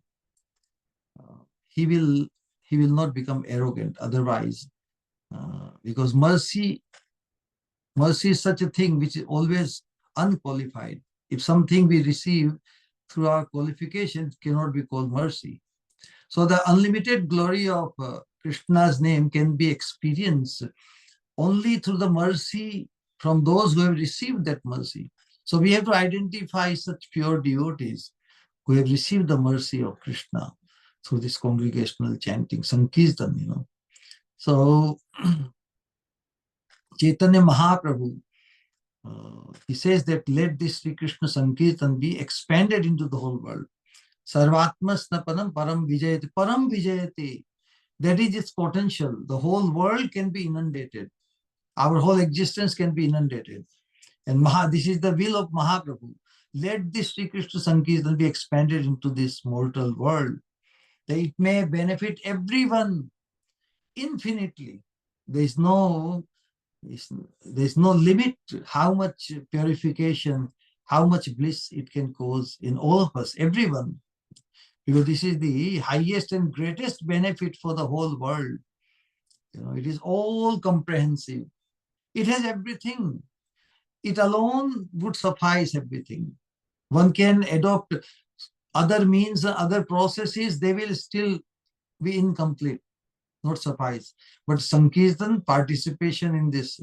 he will not become arrogant. Otherwise, because mercy is such a thing which is always unqualified. If something we receive through our qualifications, cannot be called mercy. So the unlimited glory of Krishna's name can be experienced only through the mercy from those who have received that mercy. So we have to identify such pure devotees who have received the mercy of Krishna through this congregational chanting, Sankirtan, So Caitanya Mahaprabhu, he says that let this Sri Krishna Sankirtan be expanded into the whole world. Sarvatma Snapanam Param Vijayate. Param Vijayate. That is its potential. The whole world can be inundated. Our whole existence can be inundated. And this is the will of Mahaprabhu, let this Sri Krishna Sankirtan be expanded into this mortal world, that it may benefit everyone infinitely. There's no limit to how much purification, how much bliss it can cause in all of us, everyone. Because this is the highest and greatest benefit for the whole world. It is all comprehensive. It has everything. It alone would suffice everything. One can adopt other means, other processes, they will still be incomplete, not suffice. But Sankirtan, participation in this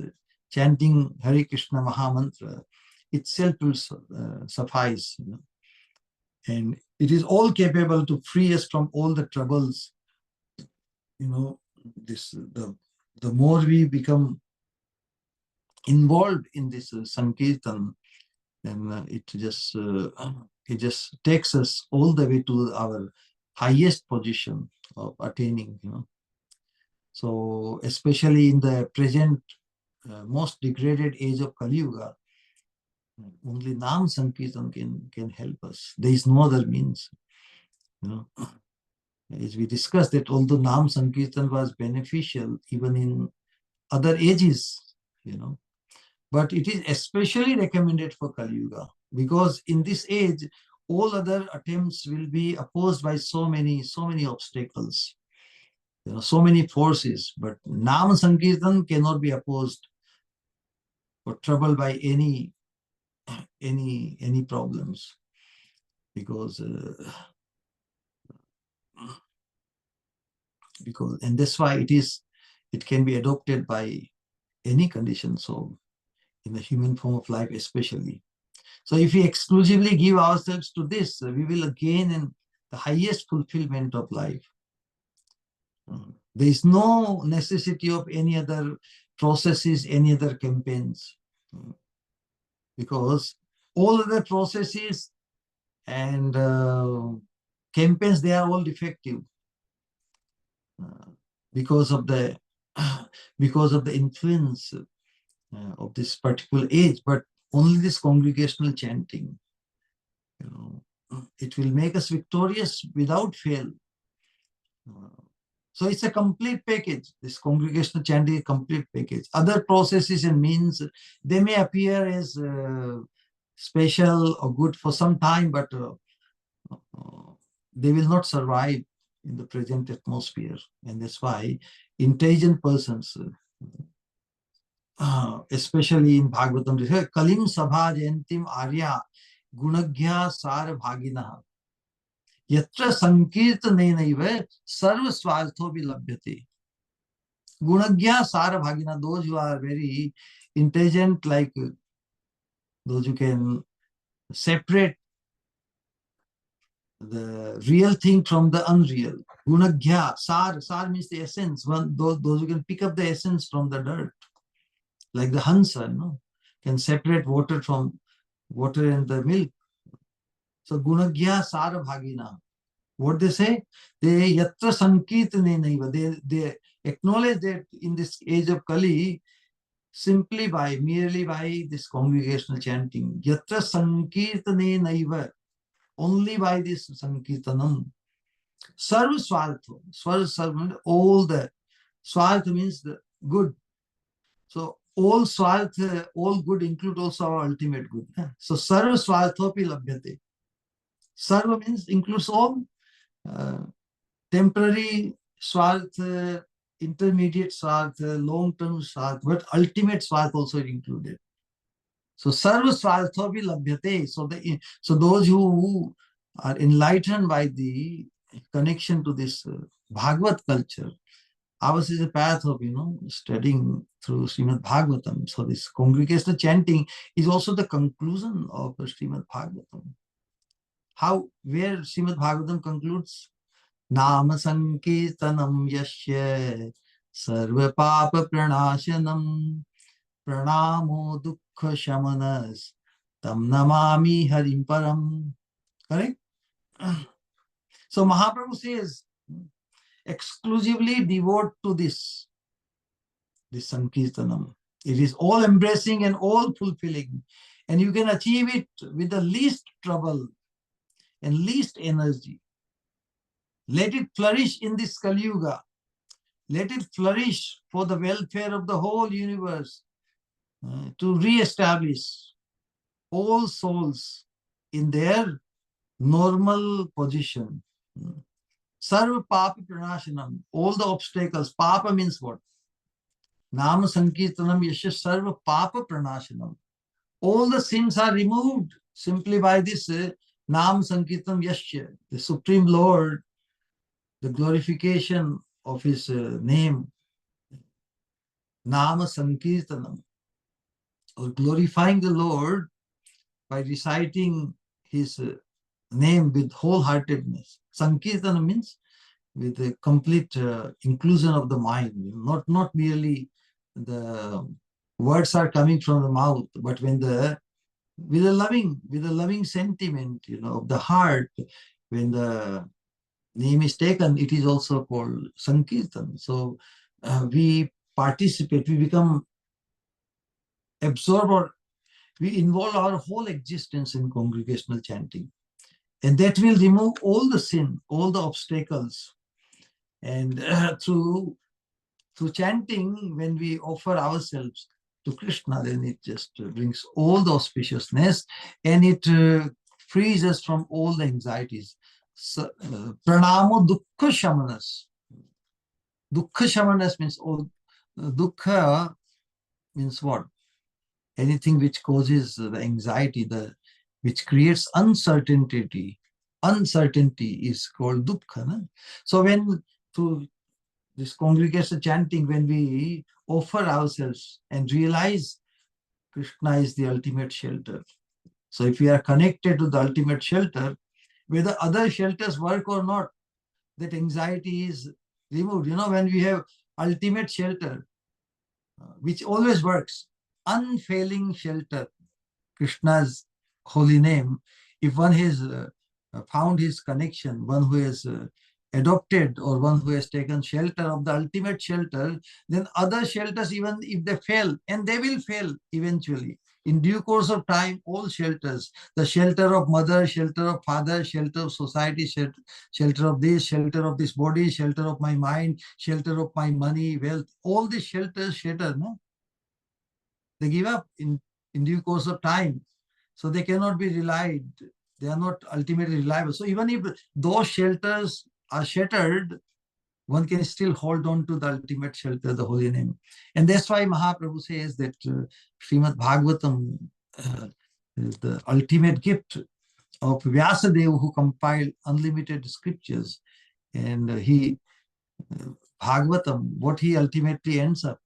chanting Hare Krishna Mahamantra itself will suffice. And it is all capable to free us from all the troubles. The more we become involved in this Sankirtan, then it just takes us all the way to our highest position of attaining. So especially in the present most degraded age of Kali Yuga, only Nam Sankirtan can help us. There is no other means. As we discussed, that although Nam Sankirtan was beneficial even in other ages, but it is especially recommended for Kali Yuga, because in this age, all other attempts will be opposed by so many obstacles, so many forces. But Nam Sankirtan cannot be opposed or troubled by any problems, because and that's why it can be adopted by any condition. So in the human form of life especially. So if we exclusively give ourselves to this, we will gain in the highest fulfillment of life. There is no necessity of any other processes, any other campaigns, because all other processes and campaigns, they are all defective because of the influence of this particular age. But only this congregational chanting, it will make us victorious without fail. So it's a complete package. This congregational chanting is a complete package. Other processes and means, they may appear as special or good for some time, but they will not survive in the present atmosphere. And that's why intelligent persons, especially in Bhagavatam, they say, Kalim Sabha Jayantim Arya Gunagya Sar Bhaginaha Yatra Sankirtanenaiva Sarva Swartho Vilabhyate. Gunagya Sara Bhagina, those who are very intelligent, like those who can separate the real thing from the unreal. Gunagya, sar means the essence. Those who can pick up the essence from the dirt, like the Hansa, can separate water from water and the milk. So Gunagya Sara Bhagina. What they say? They yatra sankirtanenaiva. They acknowledge that in this age of Kali, merely by this congregational chanting, yatra sankirtanenaiva, only by this sankirtanam, sarva swartha, sarva, all the swartha means the good. So all swartha, all good include also our ultimate good. So sarva swarthopi labhyate. Sarva means includes all temporary swartha, intermediate swartha, long-term swartha, but ultimate swartha also included. So sarva swarthopi labhyate. So those who are enlightened by the connection to this Bhagavad culture, ours is a path of studying through Srimad Bhagavatam. So this congregational chanting is also the conclusion of Srimad Bhagavatam. Where Srimad Bhagavatam concludes, Nama Sankirtanam Yashya Sarva Papa Pranashanam Pranamo Dukkha Shamanas Tam Namami Harim Param. Correct? So Mahaprabhu says, exclusively devote to this Sankirtanam. It is all embracing and all fulfilling. And you can achieve it with the least trouble and least energy. Let it flourish in this Kali Yuga. Let it flourish for the welfare of the whole universe, to re-establish all souls in their normal position. Sarva papa pranashanam, all the obstacles. Papa means what? Nama sankirtanam yasya sarva papa pranashanam. All the sins are removed simply by this Nam Sankirtanam Yasya, the Supreme Lord, the glorification of his name, Nama Sankirtanam, or glorifying the Lord by reciting his name with wholeheartedness. Sankirtanam means with a complete inclusion of the mind, not merely the words are coming from the mouth, but when with a loving sentiment, of the heart, when the name is taken, it is also called Sankirtan. So we participate, we become absorbed, or we involve our whole existence in congregational chanting. And that will remove all the sin, all the obstacles. And through chanting, when we offer ourselves to Krishna, then it just brings all the auspiciousness, and it frees us from all the anxieties. So, pranamo dukkha shamanas. Dukkha shamanas means dukkha means what? Anything which causes the anxiety, which creates uncertainty. Uncertainty is called dukkha. No? So when through this congregation chanting, when we offer ourselves and realize Krishna is the ultimate shelter. So if we are connected to the ultimate shelter, whether other shelters work or not, that anxiety is removed. When we have ultimate shelter, which always works, unfailing shelter, Krishna's holy name, if one has found his connection, one who has adopted or one who has taken shelter of the ultimate shelter, then other shelters, even if they fail, and they will fail eventually, in due course of time, all shelters, the shelter of mother, shelter of father, shelter of society, shelter of this body, shelter of my mind, shelter of my money, wealth, all these shelters shatter, no? They give up in due course of time. So they cannot be relied. They are not ultimately reliable. So even if those shelters are shattered, one can still hold on to the ultimate shelter, the holy name. And that's why Mahaprabhu says that Srimad Bhagavatam is the ultimate gift of Vyasadeva, who compiled unlimited scriptures. And Bhagavatam, what he ultimately ends up,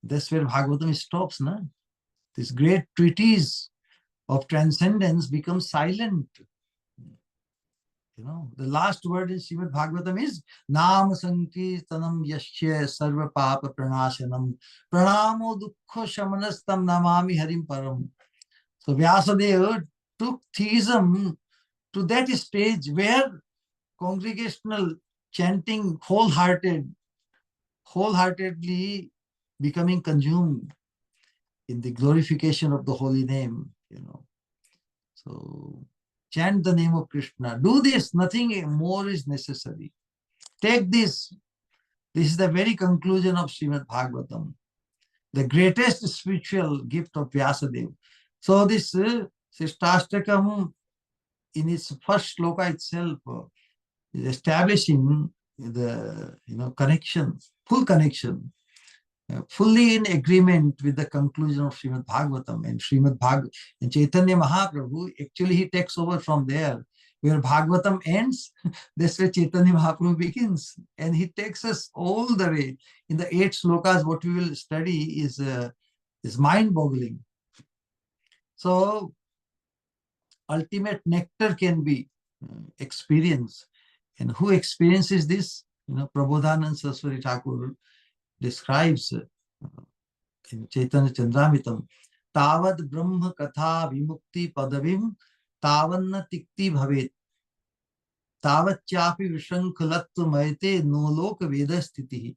that's where Bhagavatam stops, no? This great treatise of transcendence becomes silent. The last word in Srimad Bhagavatam is Nam Sankirtanam Yashya Sarva Papa Pranashanam Pranamo Dukkha Shamanastam Namami Harim Param. So Vyasadeva took theism to that stage where congregational chanting wholeheartedly becoming consumed in the glorification of the holy name, So chant the name of Krishna. Do this, nothing more is necessary. Take this. This is the very conclusion of Srimad Bhagavatam, the greatest spiritual gift of Vyasadeva. So this Sikshastakam, in its first sloka itself, is establishing the connection, full connection, fully in agreement with the conclusion of Srimad Bhagavatam. And Chaitanya Mahaprabhu, actually he takes over from there. Where Bhagavatam ends, that's where Chaitanya Mahaprabhu begins. And he takes us all the way. In the 8 slokas, what we will study is mind-boggling. So, ultimate nectar can be experienced. And who experiences this? Prabodhananda Saraswati Thakur describes in Chaitanya Chandramritam, Tavad Brahma Katha Vimukti Padavim Tavanna Tikti Bhavet Tavat Chapi Vishankhalatva Maite No Loka Veda Sthiti.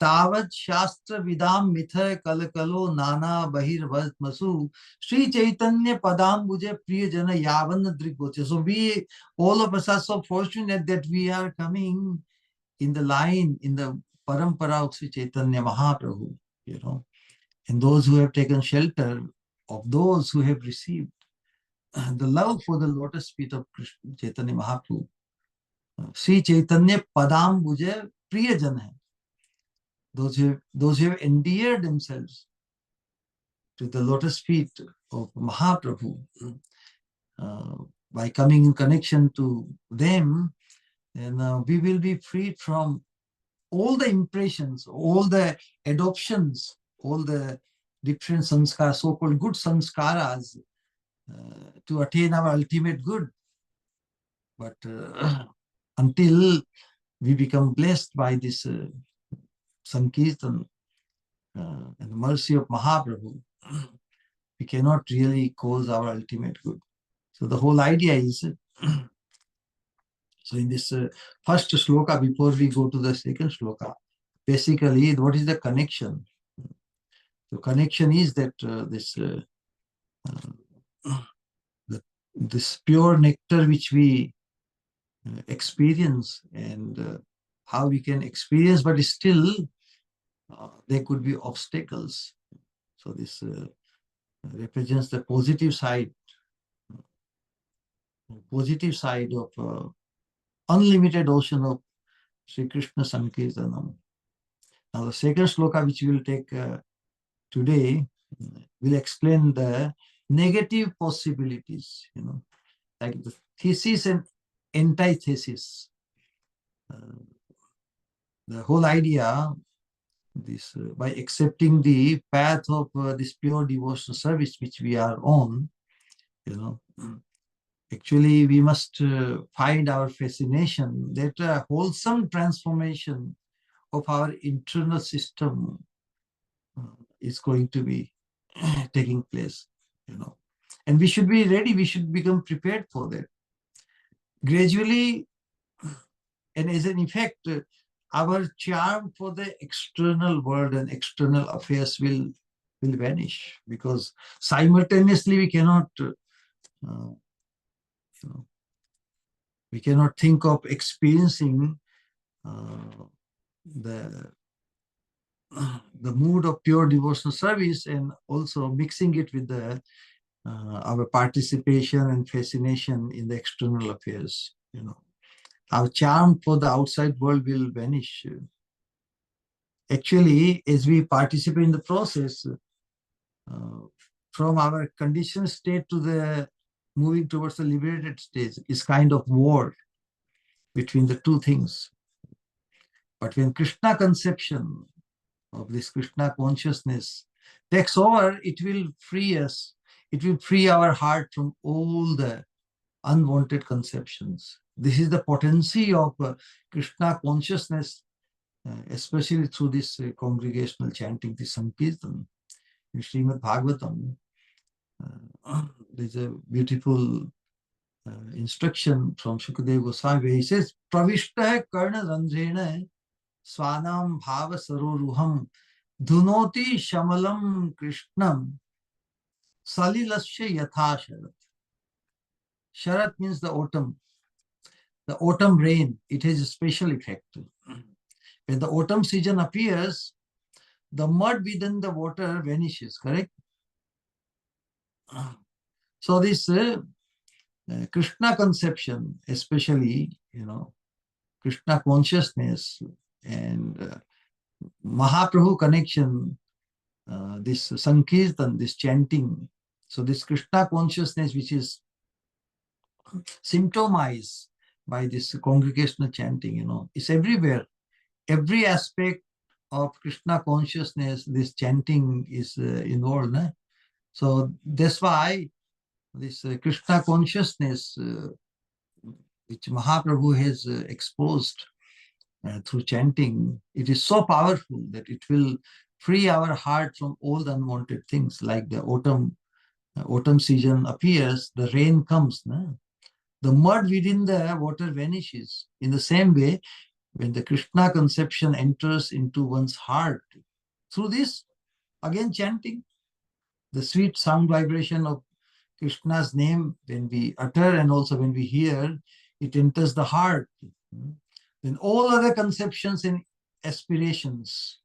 Tavad Shastra Vidam Mitha Kalakalo Nana Bahir Masu Sri Chaitanya Padam Buje Priya Jana Yavan Drikboche. So we, all of us are so fortunate that we are coming in the line, in the parampara of Sri Chaitanya Mahaprabhu, you know, and those who have taken shelter of those who have received the love for the lotus feet of Krishna, Chaitanya Mahaprabhu. Sri Chaitanya Padam Buje Priya Jana. Those who have endeared themselves to the lotus feet of Mahaprabhu, by coming in connection to them, then we will be freed from all the impressions, all the adoptions, all the different sanskaras, so-called good sanskaras, to attain our ultimate good. But until we become blessed by this Sankirtan and the mercy of Mahaprabhu, we cannot really cause our ultimate good. So the whole idea is, so in this first sloka, before we go to the second sloka, basically, what is the connection? The connection is that this pure nectar which we experience, and how we can experience, but still there could be obstacles. So this represents the positive side of unlimited ocean of Sri Krishna Sankirtanam. Now the second sloka which we will take today will explain the negative possibilities, like the thesis and antithesis. The whole idea, this by accepting the path of this pure devotional service which we are on, actually we must find our fascination that a wholesome transformation of our internal system is going to be taking place, and we should be ready, we should become prepared for that. Gradually, and as an effect, our charm for the external world and external affairs will vanish, because simultaneously we cannot think of experiencing the mood of pure devotional service and also mixing it with the our participation and fascination in the external affairs. Our charm for the outside world will vanish. Actually, as we participate in the process, from our conditioned state to the moving towards the liberated stage is kind of war between the two things. But when Krishna conception of this Krishna consciousness takes over, it will free us. It will free our heart from all the unwanted conceptions. This is the potency of Krishna consciousness, especially through this congregational chanting, this Sankirtan. In Srimad Bhagavatam, there's a beautiful instruction from Shukadeva Goswami where he says, Pravishta karna randrena swanam bhava saroruham dhunoti shamalam krishnam salilasya yatha sharat. Sharat means the autumn. The autumn rain, it has a special effect. When the autumn season appears, the mud within the water vanishes, correct? So this Krishna conception, especially, Krishna consciousness and Mahaprabhu connection, this Sankirtan, this chanting. So this Krishna consciousness, which is symptomized by this congregational chanting, is everywhere. Every aspect of Krishna consciousness, this chanting is involved. So that's why this Krishna consciousness, which Mahaprabhu has exposed through chanting, it is so powerful that it will free our heart from all the unwanted things. Like the autumn season appears, the rain comes, the mud within the water vanishes. In the same way, when the Krishna conception enters into one's heart, through this, again chanting, the sweet sound vibration of Krishna's name, when we utter and also when we hear, it enters the heart. Then all other conceptions and aspirations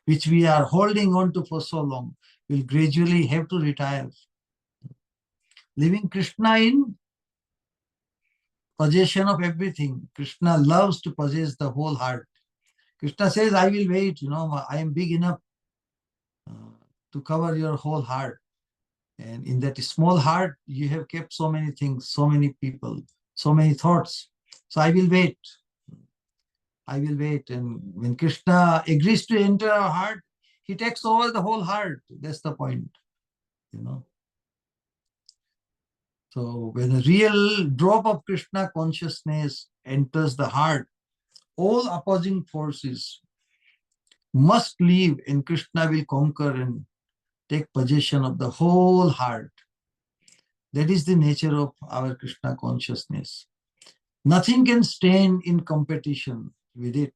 which we are holding on to for so long will gradually have to retire. Leaving Krishna in possession of everything. Krishna loves to possess the whole heart. Krishna says, I will wait, I am big enough to cover your whole heart. And in that small heart, you have kept so many things, so many people, so many thoughts. So I will wait. I will wait. And when Krishna agrees to enter our heart, he takes over the whole heart. That's the point, So when a real drop of Krishna consciousness enters the heart, all opposing forces must leave and Krishna will conquer and take possession of the whole heart. That is the nature of our Krishna consciousness. Nothing can stand in competition with it.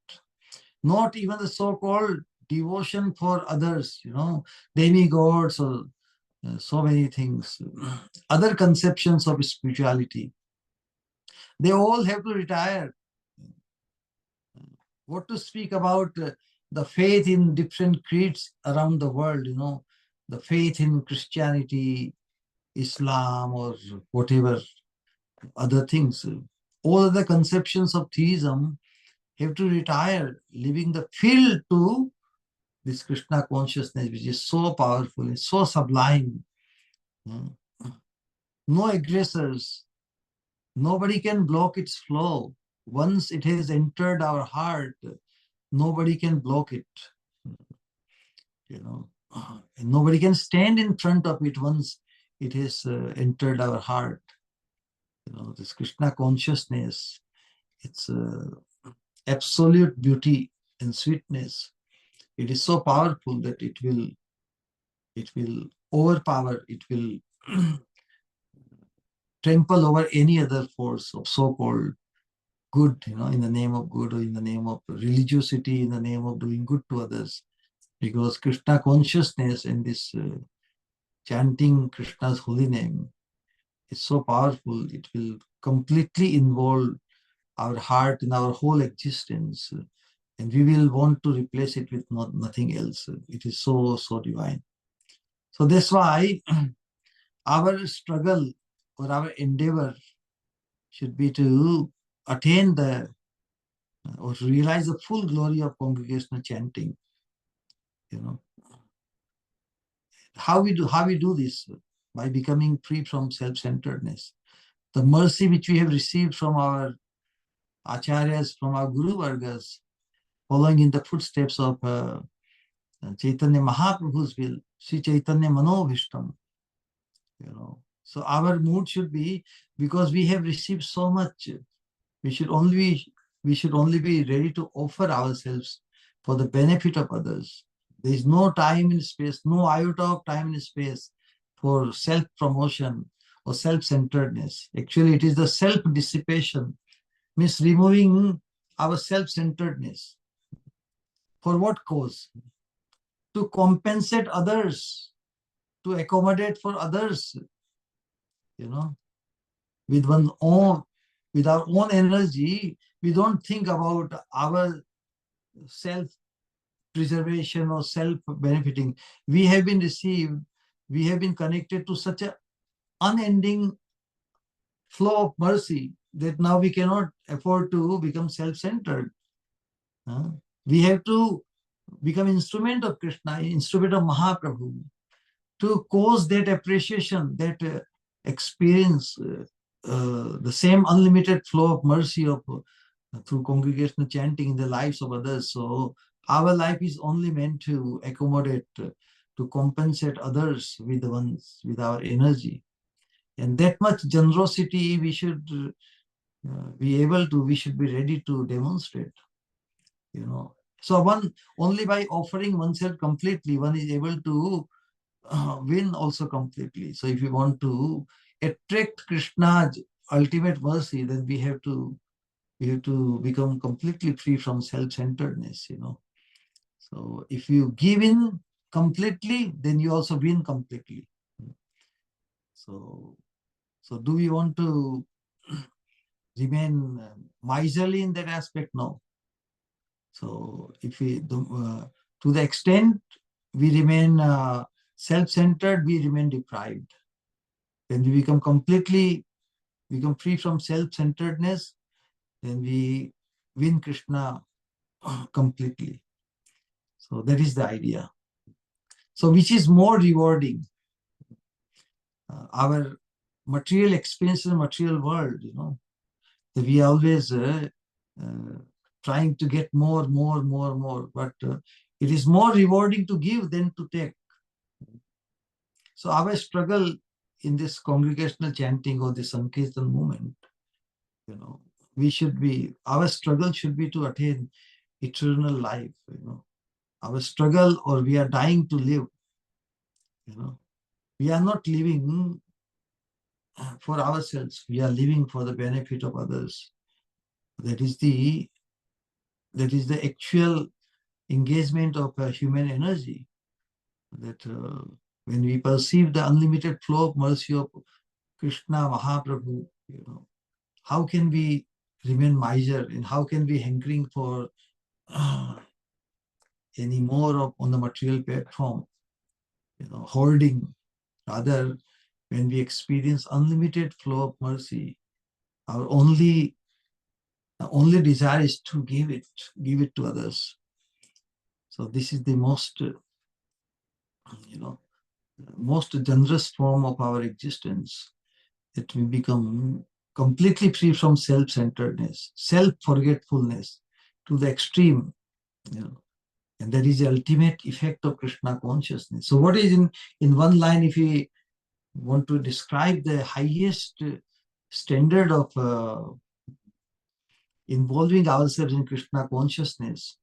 Not even the so-called devotion for others, demigods or so many things, other conceptions of spirituality. They all have to retire. What to speak about the faith in different creeds around the world, the faith in Christianity, Islam, or whatever other things. All other conceptions of theism have to retire, leaving the field to this Krishna consciousness, which is so powerful and so sublime. No aggressors. Nobody can block its flow. Once it has entered our heart, nobody can block it. And nobody can stand in front of it once it has entered our heart. This Krishna consciousness, it's absolute beauty and sweetness. It is so powerful that it will overpower, it will trample over any other force of so-called good, in the name of good or in the name of religiosity, in the name of doing good to others. Because Krishna consciousness and this chanting Krishna's holy name is so powerful, it will completely involve our heart and our whole existence. And we will want to replace it with nothing else. It is so, so divine. So that's why our struggle or our endeavor should be to attain or to realize the full glory of congregational chanting. How we do this? By becoming free from self-centeredness. The mercy which we have received from our acharyas, from our Guru Vargas, following in the footsteps of Chaitanya Mahaprabhu's will, Sri Chaitanya Manobhishtam. So our mood should be, because we have received so much, we should only be ready to offer ourselves for the benefit of others. There is no time and space, no iota of time and space for self-promotion or self-centeredness. Actually, it is the self-dissipation, means removing our self-centeredness. For what cause? To compensate others, to accommodate for others, with our own energy. We don't think about our self-preservation or self-benefiting. We have been connected to such an unending flow of mercy that now we cannot afford to become self-centered. We have to become instrument of Krishna, instrument of Mahaprabhu, to cause that appreciation, that experience, the same unlimited flow of mercy through congregational chanting in the lives of others. So our life is only meant to accommodate, to compensate others with our energy. And that much generosity we should we should be ready to demonstrate. So only by offering oneself completely, one is able to win also completely. So if you want to attract Krishna's ultimate mercy, then we have to We have to become completely free from self-centeredness, So if you give in completely, then you also win completely. So do we want to remain miserly in that aspect? No. So if we, to the extent we remain self-centered, we remain deprived. When we become free from self-centeredness, then we win Krishna completely. So that is the idea. So which is more rewarding? Our material experience in the material world, that we always trying to get more. But it is more rewarding to give than to take. So our struggle in this congregational chanting or the Sankirtan movement, our struggle should be to attain eternal life, Our struggle, or we are dying to live, We are not living for ourselves. We are living for the benefit of others. That is the actual engagement of human energy. That when we perceive the unlimited flow of mercy of Krishna Mahaprabhu, how can we remain miser, and how can we hankering for any more on the material platform, hoarding? Rather, when we experience unlimited flow of mercy, our only desire is to give it to others. So this is the most generous form of our existence, that we become completely free from self-centeredness, self-forgetfulness to the extreme, and that is the ultimate effect of Krishna consciousness. So what is in one line, if we want to describe the highest standard of involving ourselves in Krishna consciousness,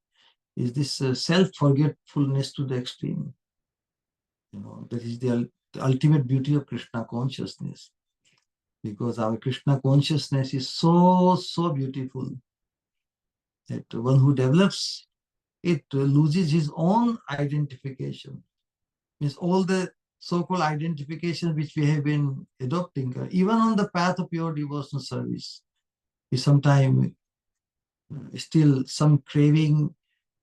is this self-forgetfulness to the extreme. That is the ultimate beauty of Krishna consciousness, because our Krishna consciousness is so beautiful that one who develops it loses his own identification. Means all the so-called identification which we have been adopting, even on the path of pure devotional service, we sometimes still some craving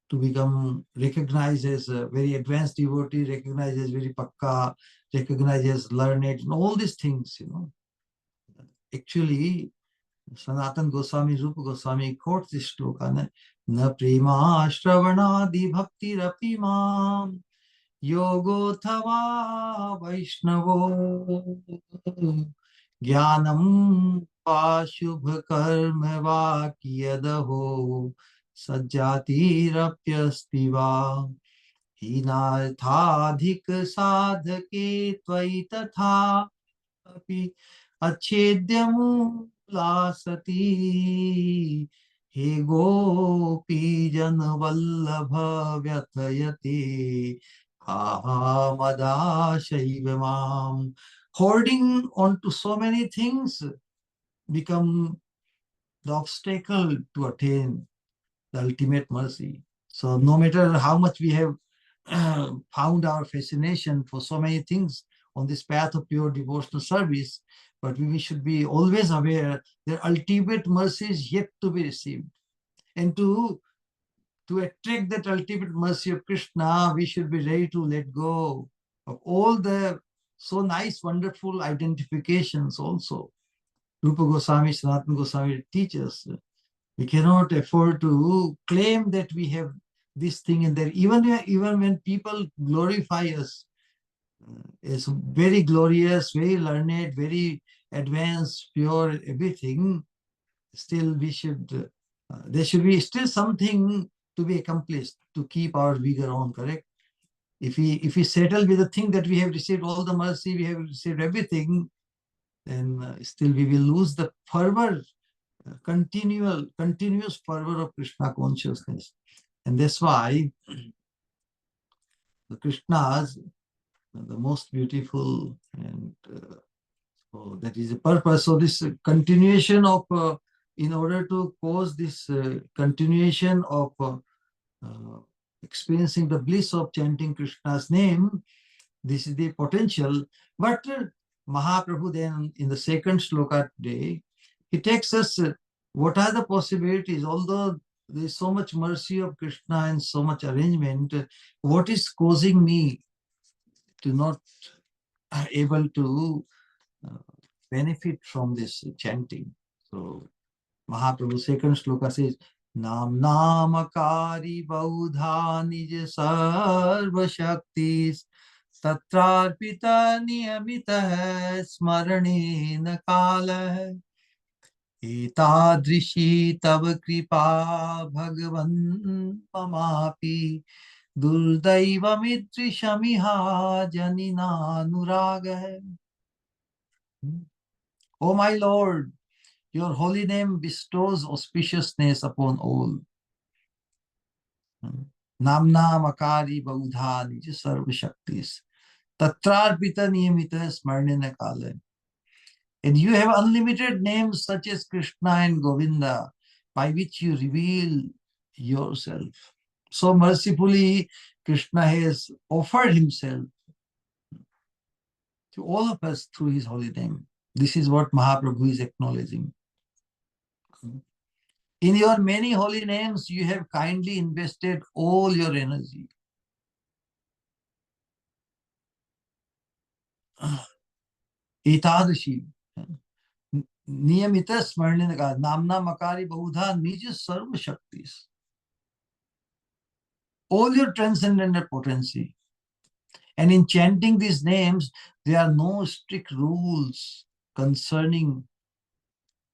to become recognized as a very advanced devotee, recognized as very pakka, recognized as learned, and all these things, Actually, Sanatan Goswami, Rupa Goswami quotes this sloka, na prema shravanadi bhakti rapimam yogo thava vaishnavo jnanam pashubh karma va kiyadaho sajjatirapyastiva हीनार्थाधिक साधके त्वयि तथा अपि अच्छेद्यमूला सती हे गोपी जन वल्लभ व्यथयते मदाशैव माम. Hoarding on to so many things become the obstacle to attain the ultimate mercy. So no matter how much we have found our fascination for so many things on this path of pure devotional service, but we should be always aware that ultimate mercy is yet to be received. And to attract that ultimate mercy of Krishna, we should be ready to let go of all the so nice, wonderful identifications also. Rupa Goswami, Sanatana Goswami teach us we cannot afford to claim that we have this thing and that. Even when people glorify us as very glorious, very learned, very advanced, pure, everything, still there should be still something to be accomplished to keep our vigor on, correct? If we settle with the thing that we have received all the mercy, we have received everything, then still we will lose the fervor, continuous fervor of Krishna consciousness. And that's why the Krishnas, the most beautiful, and so that is the purpose. So this continuation of in order to cause this continuation of experiencing the bliss of chanting Krishna's name, this is the potential. But Mahaprabhu then in the second sloka today, he takes us what are the possibilities, although there is so much mercy of Krishna and so much arrangement, what is causing me to not able to benefit from this chanting? So Mahaprabhu second sloka says, Nam namakari baudha nij sarva shaktis tatrarpita niyamita hai smarane na kala hai etadrishi tab kripa bhagavan mamapi durdaiva janina nuraga hai. Oh my Lord, your holy name bestows auspiciousness upon all. Namna makari baudha nij sarva shaktis. Tatrarpita niyamita smarnena kala. And you have unlimited names such as Krishna and Govinda, by which you reveal yourself. So mercifully, Krishna has offered himself to all of us through his holy name. This is what Mahaprabhu is acknowledging. In your many holy names, you have kindly invested all your energy. Etadashi. Niyamita smarnina namna makari bahudha nija sarva shaktis. All your transcendental potency. And in chanting these names, there are no strict rules concerning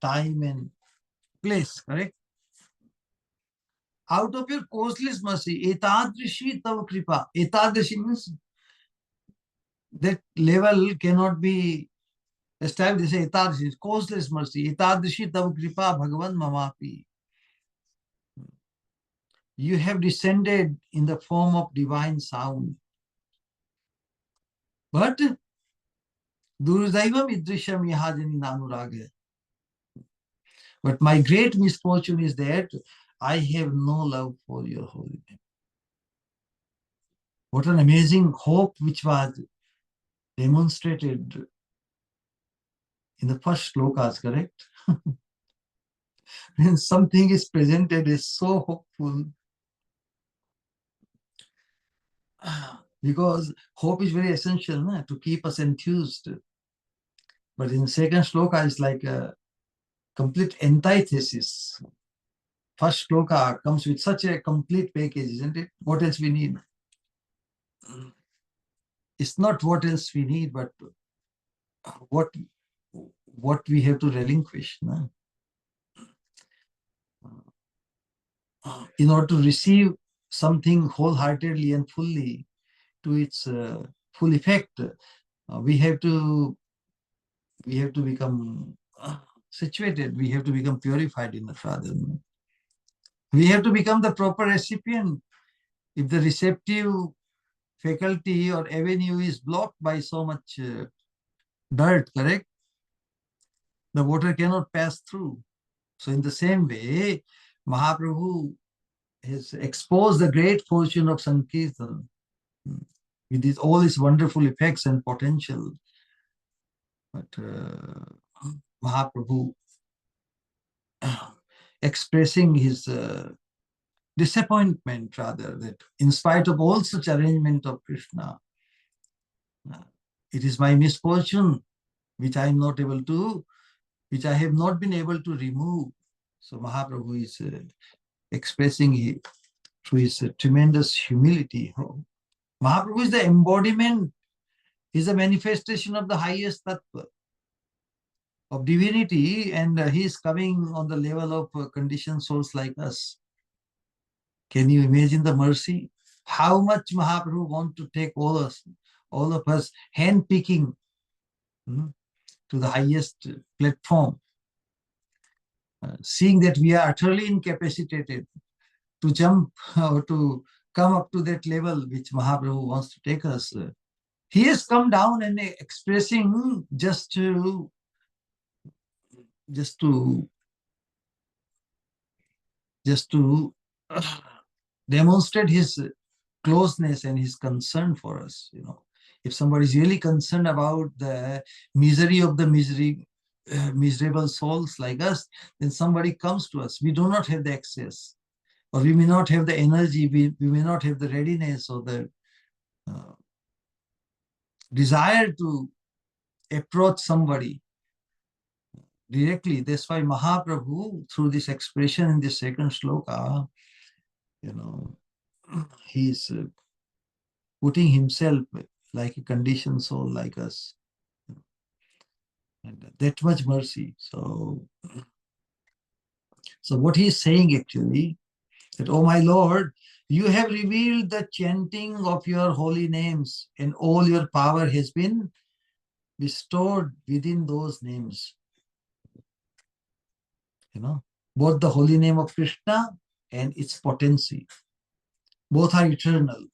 time and place, correct? Out of your causeless mercy, etadrishi tava kripa. Etadrishi means that level cannot be established. They say etadrishi, causeless mercy. Etadrishi tava kripa bhagavan mamapi. You have descended in the form of divine sound. But Durudaivam idrisham yahajani nanuraga. But my great misfortune is that I have no love for your holy name. What an amazing hope which was demonstrated in the first slokas, correct? When something is presented as so hopeful, because hope is very essential to keep us enthused. But in the second sloka, it's like a complete antithesis. First sloka comes with such a complete package, isn't it? What else we need? It's not what else we need, but what we have to relinquish. No? In order to receive something wholeheartedly and fully to its full effect, we have to become situated. We have to become purified in the Father. We have to become the proper recipient. If the receptive faculty or avenue is blocked by so much dirt, correct? The water cannot pass through. So in the same way, Mahaprabhu has exposed the great fortune of Sankirtan with all its wonderful effects and potential. But Mahaprabhu expressing his disappointment, rather, that in spite of all such arrangement of Krishna, it is my misfortune which I am not able to, which I have not been able to remove. So Mahaprabhu is expressing through his tremendous humility. Mahaprabhu is the embodiment, is a manifestation of the highest tattva of divinity, and he is coming on the level of conditioned souls like us. Can you imagine the mercy? How much Mahaprabhu wants to take all of us hand-picking to the highest platform, seeing that we are utterly incapacitated to jump or to come up to that level which Mahaprabhu wants to take us. He has come down and expressing just to just to demonstrate his closeness and his concern for us. If somebody is really concerned about the misery of the miserable souls like us, then somebody comes to us. We do not have the access, or we may not have the energy, we may not have the readiness or the desire to approach somebody directly. That's why Mahaprabhu, through this expression in the second sloka, he's putting himself like a conditioned soul like us, and that much mercy. So what he's saying actually, that, oh my Lord, you have revealed the chanting of your holy names, and all your power has been bestowed within those names. Both the holy name of Krishna and its potency, both are eternal.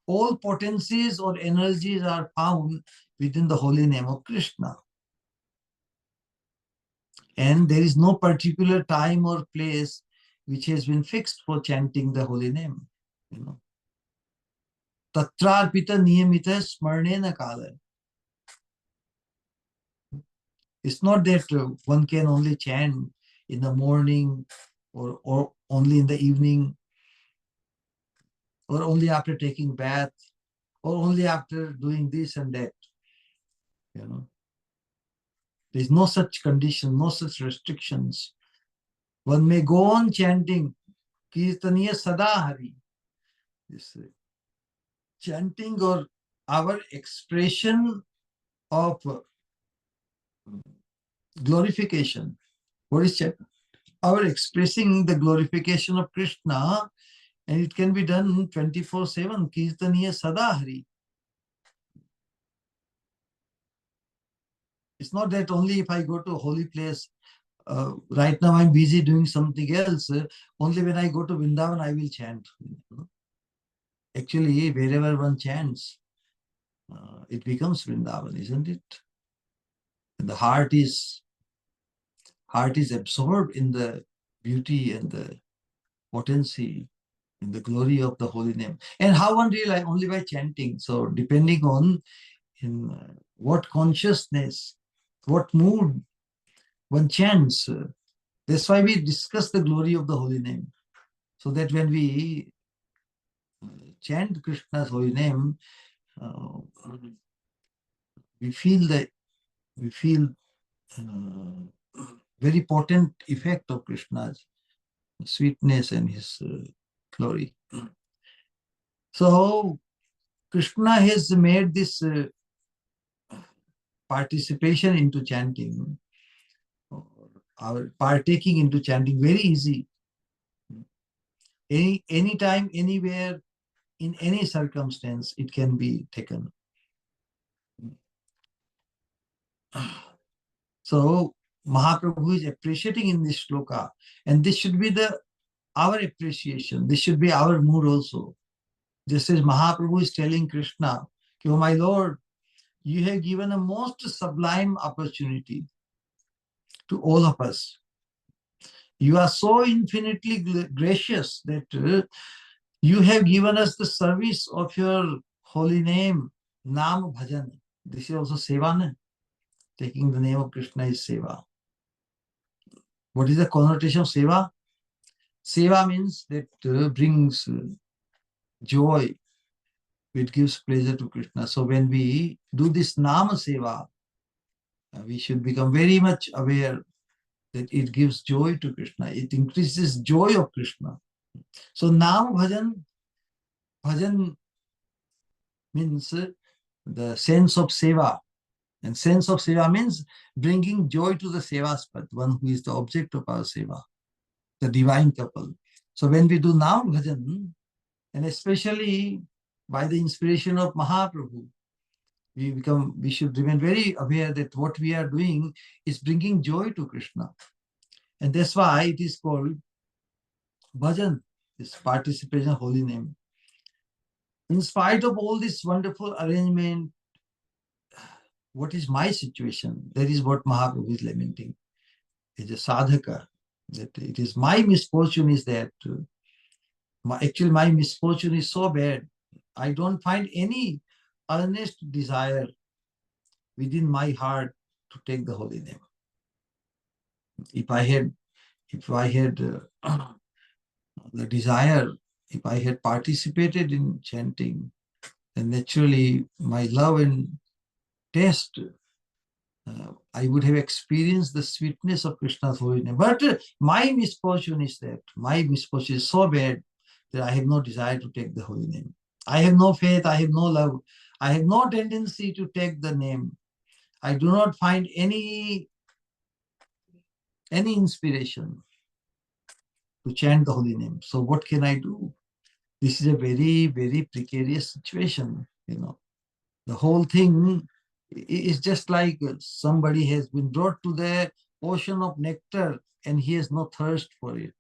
All potencies or energies are found within the holy name of Krishna. And there is no particular time or place which has been fixed for chanting the holy name. Tatrarpita niyamita smarnena kala. It's not that one can only chant in the morning, or only in the evening, or only after taking bath, or only after doing this and that. There's no such condition, no such restrictions. One may go on chanting Caitanya Sikshastakam. This chanting, or our expression of glorification. What is chanting? Our expressing the glorification of Krishna, and it can be done 24/7. Caitanya Sikshastakam. It's not that only if I go to a holy place, right now I'm busy doing something else, only when I go to Vrindavan I will chant. Actually, wherever one chants, it becomes Vrindavan, isn't it? And the heart is absorbed in the beauty and the potency, in the glory of the holy name. And how one realize? Only by chanting. So depending on in what consciousness, what mood one chants. That's why we discuss the glory of the holy name. So that when we chant Krishna's holy name, we feel very potent effect of Krishna's sweetness and his glory. So Krishna has made this participation into chanting, our partaking into chanting, very easy. Anytime, anywhere, in any circumstance, it can be taken. So Mahaprabhu is appreciating in this sloka, and this should be our appreciation. This should be our mood also. Just as Mahaprabhu is telling Krishna, oh my Lord, you have given a most sublime opportunity to all of us. You are so infinitely gracious that you have given us the service of your holy name, Nam Bhajan. This is also seva, ne? Taking the name of Krishna is seva. What is the connotation of seva? Seva means that brings joy, it gives pleasure to Krishna. So when we do this Nama seva, we should become very much aware that it gives joy to Krishna. It increases joy of Krishna. So Nama bhajan means the sense of seva. And sense of seva means bringing joy to the sevaspad, one who is the object of our seva, the divine couple. So when we do Nam bhajan, and especially by the inspiration of Mahaprabhu, we should remain very aware that what we are doing is bringing joy to Krishna. And that's why it is called bhajan, this participation of holy name. In spite of all this wonderful arrangement, what is my situation? That is what Mahaprabhu is lamenting. As a sadhaka, That it is my misfortune is that actually my misfortune is so bad. I don't find any earnest desire within my heart to take the holy name. If I had the desire, if I had participated in chanting, then naturally my love and taste, I would have experienced the sweetness of Krishna's holy name. But my misfortune is so bad that I have no desire to take the holy name. I have no faith, I have no love, I have no tendency to take the name. I do not find any inspiration to chant the holy name. So what can I do? This is a very, very precarious situation, The whole thing is just like somebody has been brought to the ocean of nectar and he has no thirst for it.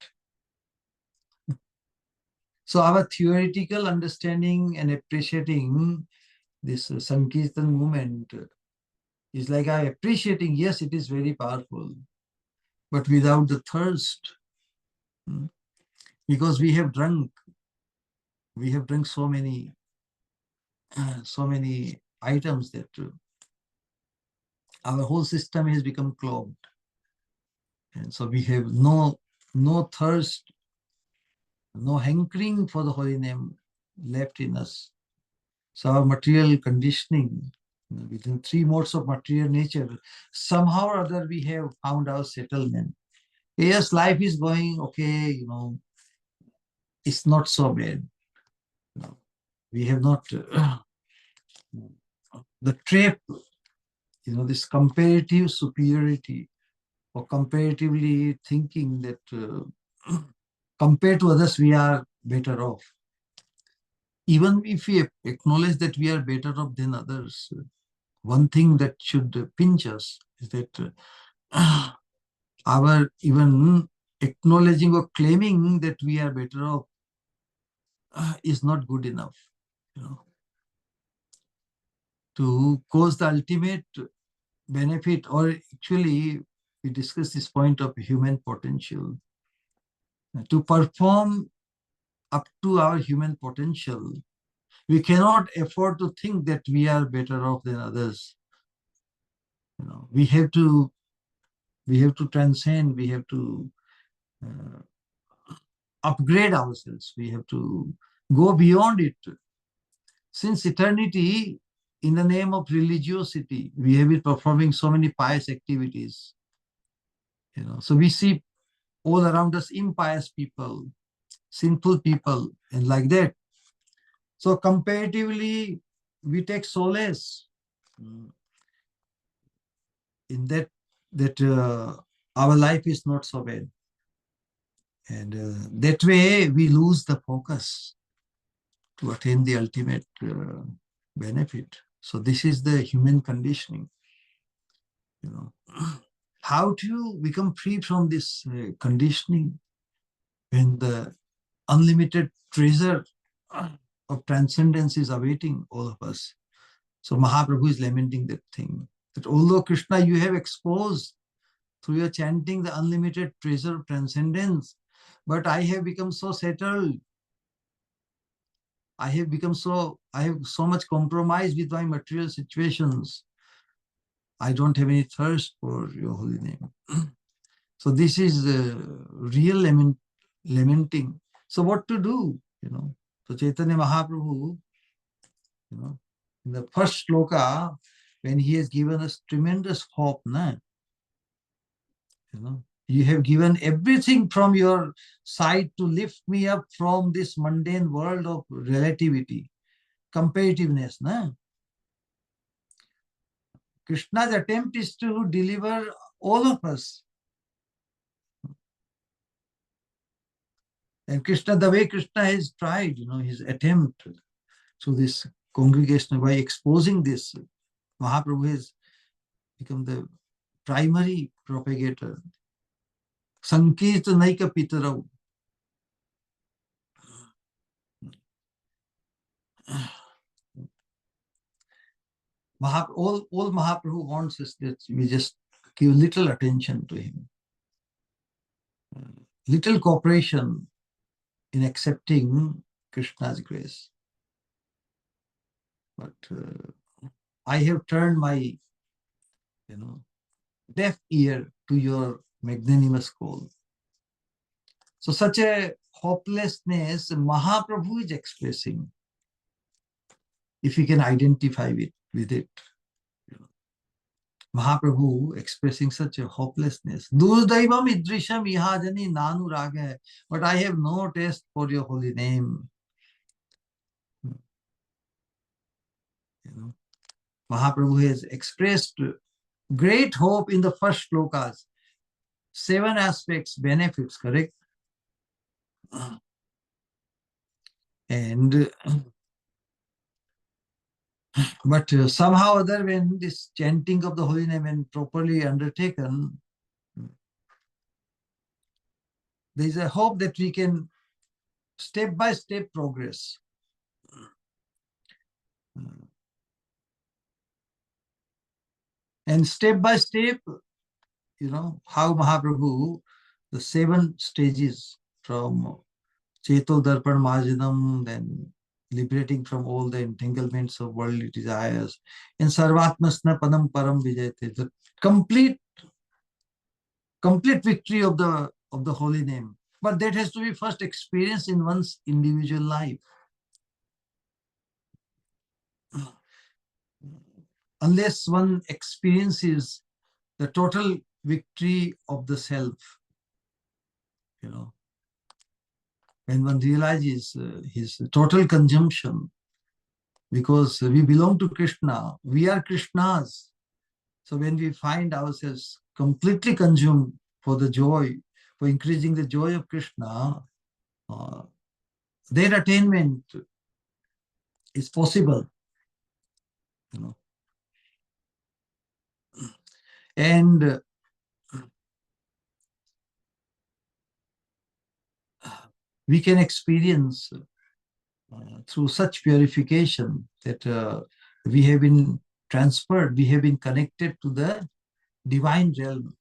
So our theoretical understanding and appreciating this Sankirtan movement is like I appreciating, yes, it is very powerful, but without the thirst. Because we have drunk so many items that our whole system has become clogged. And so we have no thirst, no hankering for the holy name left in us. So our material conditioning, within three modes of material nature, somehow or other we have found our settlement. Yes, life is going okay, it's not so bad. We have not the trap, this comparative superiority or comparatively thinking that compared to others we are better off. Even if we acknowledge that we are better off than others, one thing that should pinch us is that our even acknowledging or claiming that we are better off is not good enough, to cause the ultimate benefit, or actually we discuss this point of human potential, to perform up to our human potential. We cannot afford to think that we are better off than others. We have to transcend. We have to upgrade ourselves. We have to go beyond it. Since eternity, in the name of religiosity, we have been performing so many pious activities. So we see all around us impious people, sinful people, and like that. So comparatively, we take solace in that our life is not so bad. And that way we lose the focus to attain the ultimate benefit. So this is the human conditioning. How to become free from this conditioning when the unlimited treasure of transcendence is awaiting all of us? So Mahaprabhu is lamenting that thing, that although Krishna, you have exposed through your chanting the unlimited treasure of transcendence, but I have become so settled. I have so much compromised with my material situations. I don't have any thirst for your holy name. So this is real lamenting. So what to do? So Chaitanya Mahaprabhu, in the first sloka, when he has given us tremendous hope, you have given everything from your side to lift me up from this mundane world of relativity, comparativeness. Krishna's attempt is to deliver all of us. And Krishna, the way Krishna has tried, his attempt through this congregation by exposing this, Mahaprabhu has become the primary propagator. Sankirtanaika Pitarau. All Mahaprabhu wants is that we just give little attention to him. little cooperation in accepting Krishna's grace. But I have turned my, deaf ear to your magnanimous call. So such a hopelessness Mahaprabhu is expressing, if we can identify with it. Mahaprabhu expressing such a hopelessness. Durdaivam idrisham ihajani nanu raga. But I have no taste for your holy name. Mahaprabhu has expressed great hope in the first slokas. 7 aspects, benefits, correct? And but somehow or other, when this chanting of the holy name and properly undertaken, there is a hope that we can step by step progress. And step by step, how Mahaprabhu, the 7 stages from Cheto Darpan Marjanam, then liberating from all the entanglements of worldly desires, and Sarvatmasna Padam Param Vijayate, the complete victory of the holy name. But that has to be first experienced in one's individual life. Unless one experiences the total victory of the self, when one realizes his total consumption, because we belong to Krishna, we are Krishna's. So when we find ourselves completely consumed for the joy, for increasing the joy of Krishna, their attainment is possible. And we can experience through such purification that we have been transferred, we have been connected to the divine realm.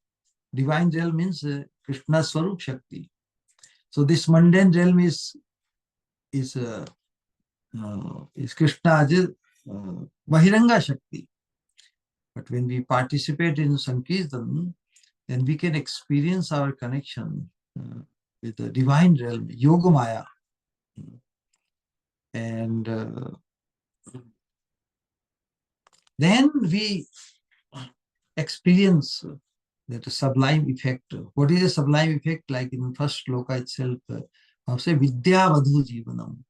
Divine realm means Krishna Swarup Shakti. So this mundane realm is Krishna's Bahiranga Shakti. But when we participate in Sankirtan, then we can experience our connection with the divine realm, Yogamaya. And then we experience that sublime effect. What is a sublime effect? Like in first sloka itself, I say Vidya Vadhu Jivanam.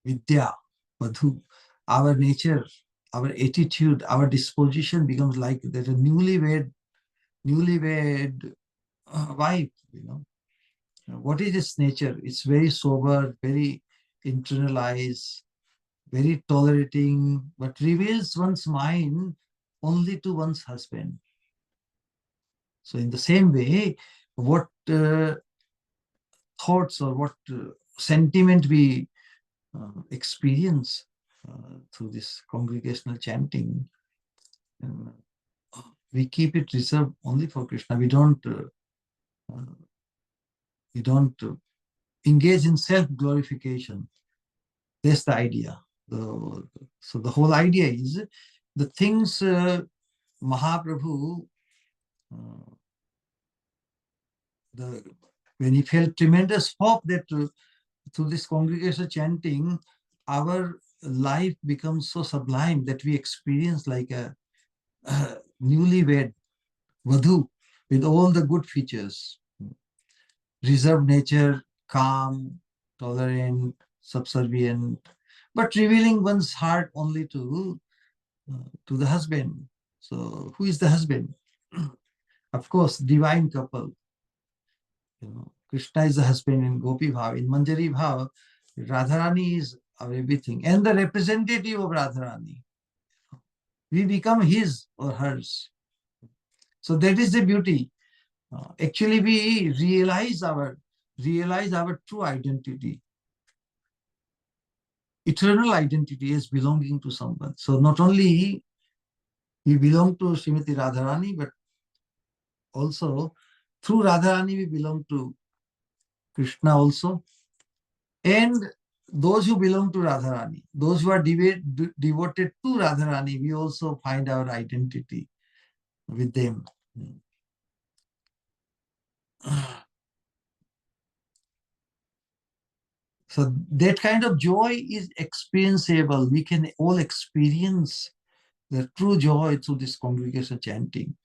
Vidya Vadhu. Our nature, our attitude, our disposition becomes like that a newlywed wife, What is its nature? It's very sober, very internalized, very tolerating, but reveals one's mind only to one's husband. So in the same way, what thoughts or what sentiment we experience through this congregational chanting, we keep it reserved only for Krishna. We don't engage in self-glorification. That's the idea. So the whole idea is the things Mahaprabhu, when he felt tremendous hope that through this congregational chanting, our life becomes so sublime that we experience like a newlywed Vadhu with all the good features. Reserved nature, calm, tolerant, subservient, but revealing one's heart only to the husband. So who is the husband? Of course, divine couple. Krishna is the husband in Gopi Bhav. In Manjari Bhav, Radharani is our everything and the representative of Radharani. We become his or hers. So that is the beauty. Actually, we realize our true identity, eternal identity as belonging to someone. So not only we belong to Srimati Radharani, but also Through Radharani, we belong to Krishna also. And those who belong to Radharani, those who are devoted to Radharani, we also find our identity with them. So that kind of joy is experienceable. We can all experience the true joy through this congregation chanting.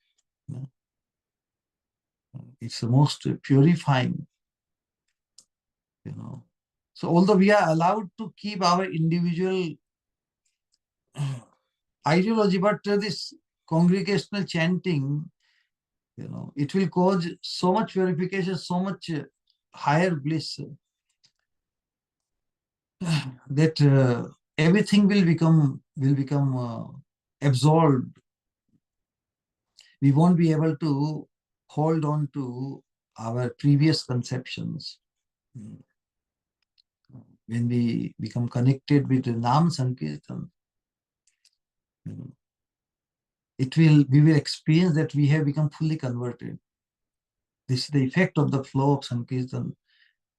It's the most purifying, So although we are allowed to keep our individual ideology, but this congregational chanting, it will cause so much purification, so much higher bliss that everything will become absorbed. We won't be able to hold on to our previous conceptions. When we become connected with the Nam Sankirtan, we will experience that we have become fully converted. This is the effect of the flow of Sankirtan,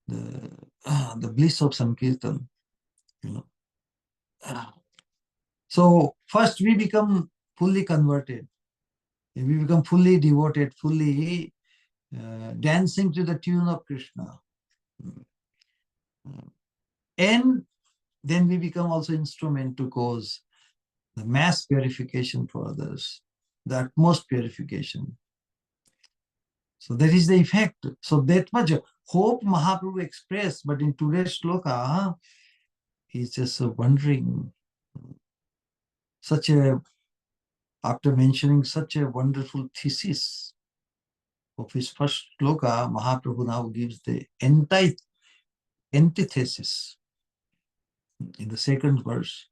the bliss of Sankirtan. So first we become fully converted. We become fully devoted, fully dancing to the tune of Krishna. And then we become also instrument to cause the mass purification for others, the utmost purification. So that is the effect. So that much hope Mahaprabhu expressed, but in today's sloka, he's just wondering after mentioning such a wonderful thesis of his first sloka, Mahaprabhu now gives the antithesis in the second verse.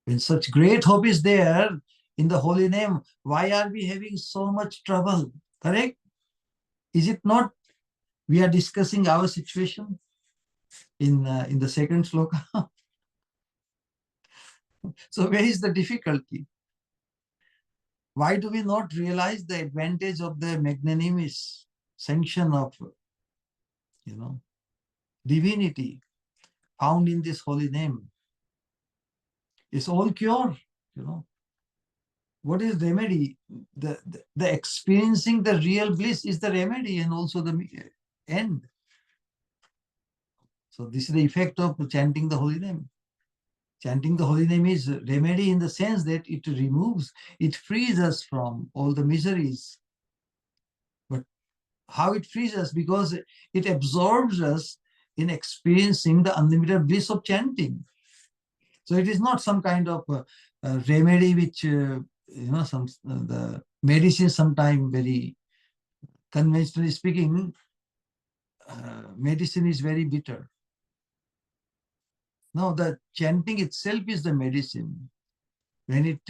When such great hope is there in the holy name, why are we having so much trouble? Correct? Is it not? We are discussing our situation in the second sloka. So where is the difficulty? Why do we not realize the advantage of the magnanimous sanction of, divinity found in this holy name? It's all cure, What is remedy? The experiencing the real bliss is the remedy and also the end. So this is the effect of chanting the holy name. Chanting the holy name is remedy in the sense that it frees us from all the miseries. But how it frees us? Because it absorbs us in experiencing the unlimited bliss of chanting. So it is not some kind of remedy which, the medicine sometimes very conventionally speaking, medicine is very bitter. No, the chanting itself is the medicine. When it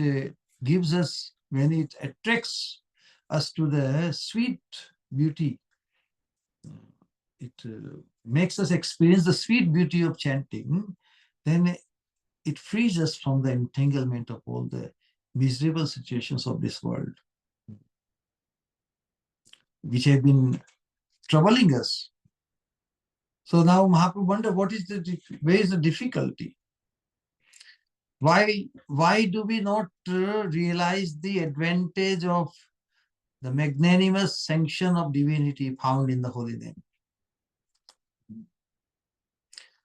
when it attracts us to the sweet beauty, it makes us experience the sweet beauty of chanting, then it frees us from the entanglement of all the miserable situations of this world, which have been troubling us. So now Mahaprabhu wonder where is the difficulty? Why do we not realize the advantage of the magnanimous sanction of divinity found in the holy name?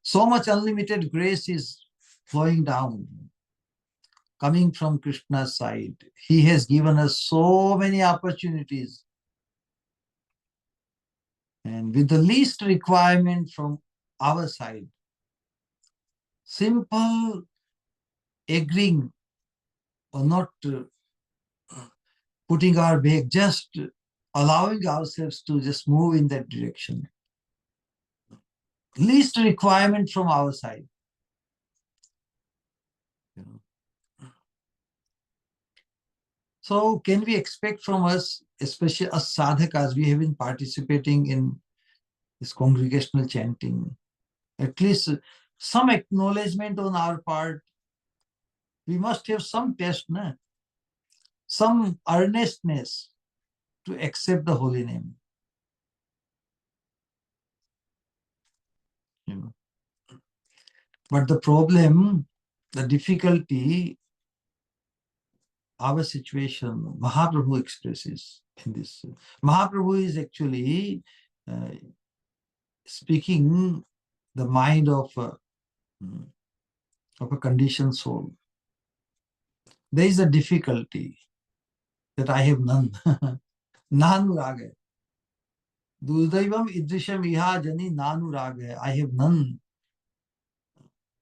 So much unlimited grace is flowing down, coming from Krishna's side. He has given us so many opportunities, and with the least requirement from our side, simple agreeing or not putting our back, just allowing ourselves to just move in that direction. Least requirement from our side. So can we expect from us, especially as sadhakas, we have been participating in this congregational chanting, at least some acknowledgement on our part? We must have some test, na? Some earnestness to accept the holy name. But the problem, the difficulty, our situation, Mahaprabhu expresses in this. Mahaprabhu is actually speaking the mind of a conditioned soul. There is a difficulty that I have none. Nanurage. Durdaivam idrisham iha jani nanurage. I have none.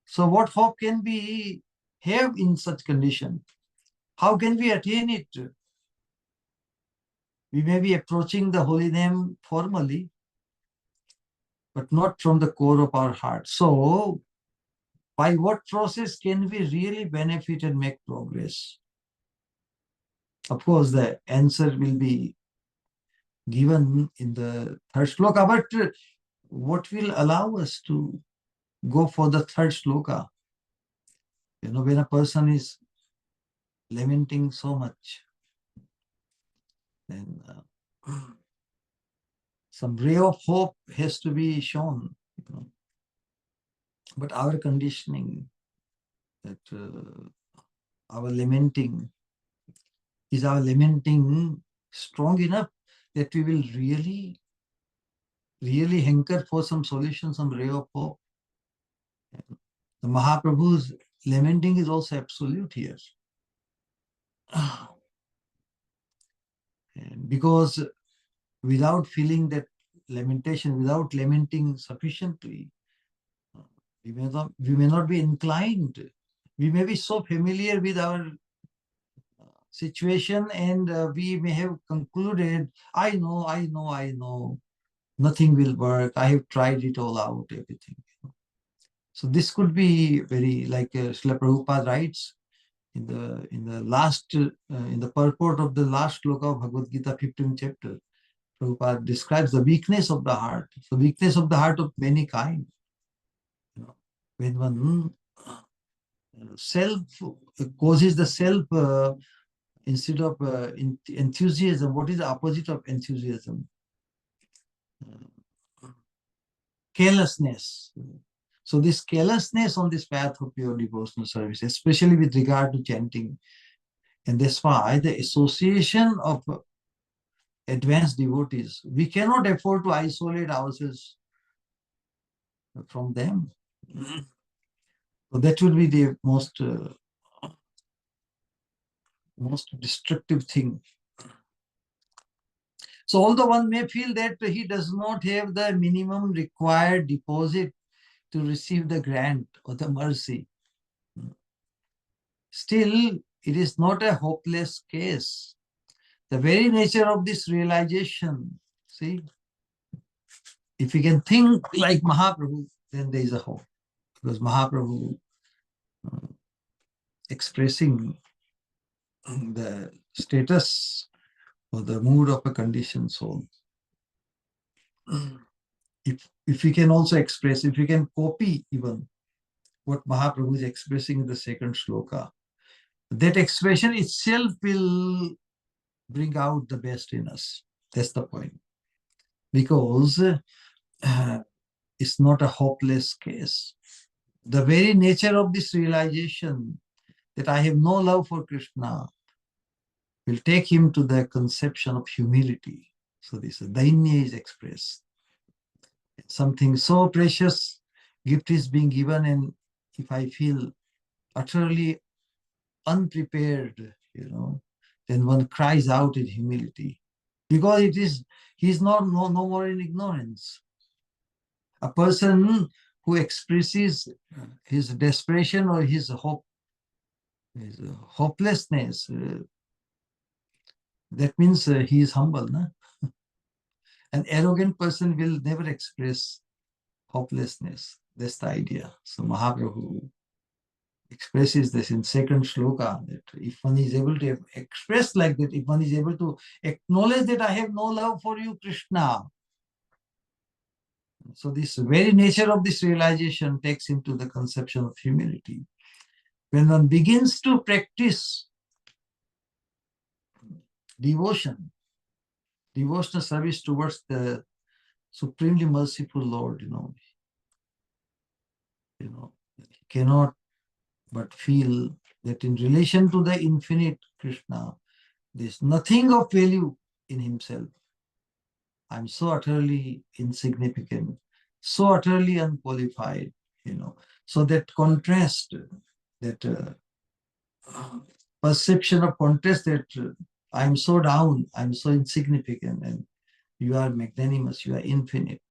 So what hope can we have in such condition? How can we attain it? We may be approaching the holy name formally, but not from the core of our heart. So by what process can we really benefit and make progress? Of course, the answer will be given in the third sloka, but what will allow us to go for the third sloka? You know, when a person is lamenting so much, then some ray of hope has to be shown. You know. But our conditioning, that our lamenting, is our lamenting strong enough that we will really hanker for some solution, some ray of hope? The Mahaprabhu's lamenting is also absolute here. Because without feeling that lamentation, without lamenting sufficiently, we may not be inclined. We may be so familiar with our situation, and we may have concluded, I know, nothing will work. I have tried it all out, everything. So this could be very, like Srila Prabhupada writes in the last, in the purport of the last sloka of Bhagavad Gita, 15th chapter. Prabhupada describes the weakness of the heart. So weakness of the heart of many kind. You know, when one self causes the self instead of enthusiasm. What is the opposite of enthusiasm? Carelessness. So this carelessness on this path of pure devotional service, especially with regard to chanting, and that's why the association of advanced devotees, we cannot afford to isolate ourselves from them. So that would be the most destructive thing. So although one may feel that he does not have the minimum required deposit to receive the grant or the mercy, still it is not a hopeless case. The very nature of this realization, see, if we can think like Mahaprabhu, then there is a hope. Because Mahaprabhu expressing the status or the mood of a conditioned soul. If we can also express, if we can copy even what Mahaprabhu is expressing in the second sloka, that expression itself will bring out the best in us. That's the point. Because it's not a hopeless case. The very nature of this realization that I have no love for Krishna will take him to the conception of humility. So this dainya is expressed. Something so precious, gift is being given, and if I feel utterly unprepared, then one cries out in humility. Because he's not no more in ignorance. A person who expresses his desperation or his hope, his hopelessness, that means he is humble. No? An arrogant person will never express hopelessness. That's the idea. So Mahaprabhu expresses this in second shloka, that if one is able to express like that, if one is able to acknowledge that I have no love for you, Krishna. So this very nature of this realization takes him to the conception of humility. When one begins to practice devotional service towards the supremely merciful Lord, cannot but feel that in relation to the infinite Krishna, there's nothing of value in himself. I'm so utterly insignificant, so utterly unqualified, So that contrast, that perception of contrast, that I'm so down, I'm so insignificant, and you are magnanimous, you are infinite.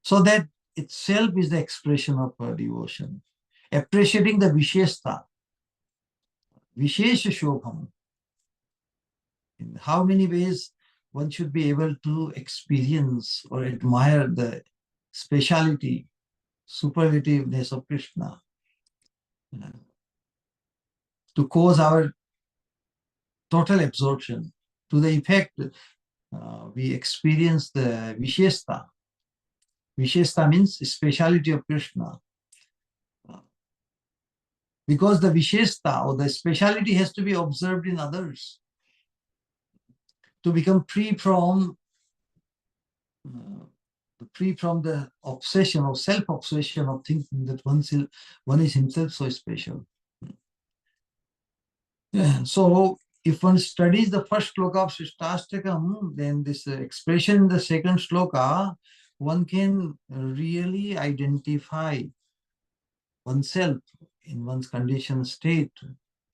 So that itself is the expression of devotion. Appreciating the Visheshta, Vishesha Shobham. In how many ways one should be able to experience or admire the speciality, superlativeness of Krishna, to cause our total absorption, to the effect we experience the Visheshta. Visheshta means speciality of Krishna. Because the Visheshta or the speciality has to be observed in others to become free from the obsession or self-obsession of thinking that one is himself so special. Yeah. So if one studies the first sloka of Sikshastakam, then this expression in the second sloka, one can really identify oneself in one's conditioned state.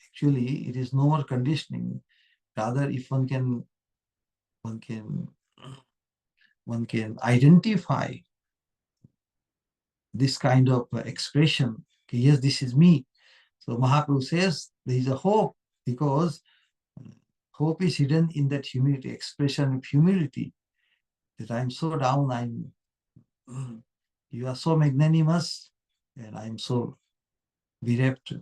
Actually, it is no more conditioning. Rather, if one can identify this kind of expression. Okay, yes, this is me. So Mahaprabhu says there is a hope, because hope is hidden in that humility, expression of humility, that I'm so down, you are so magnanimous, and I'm so bereft.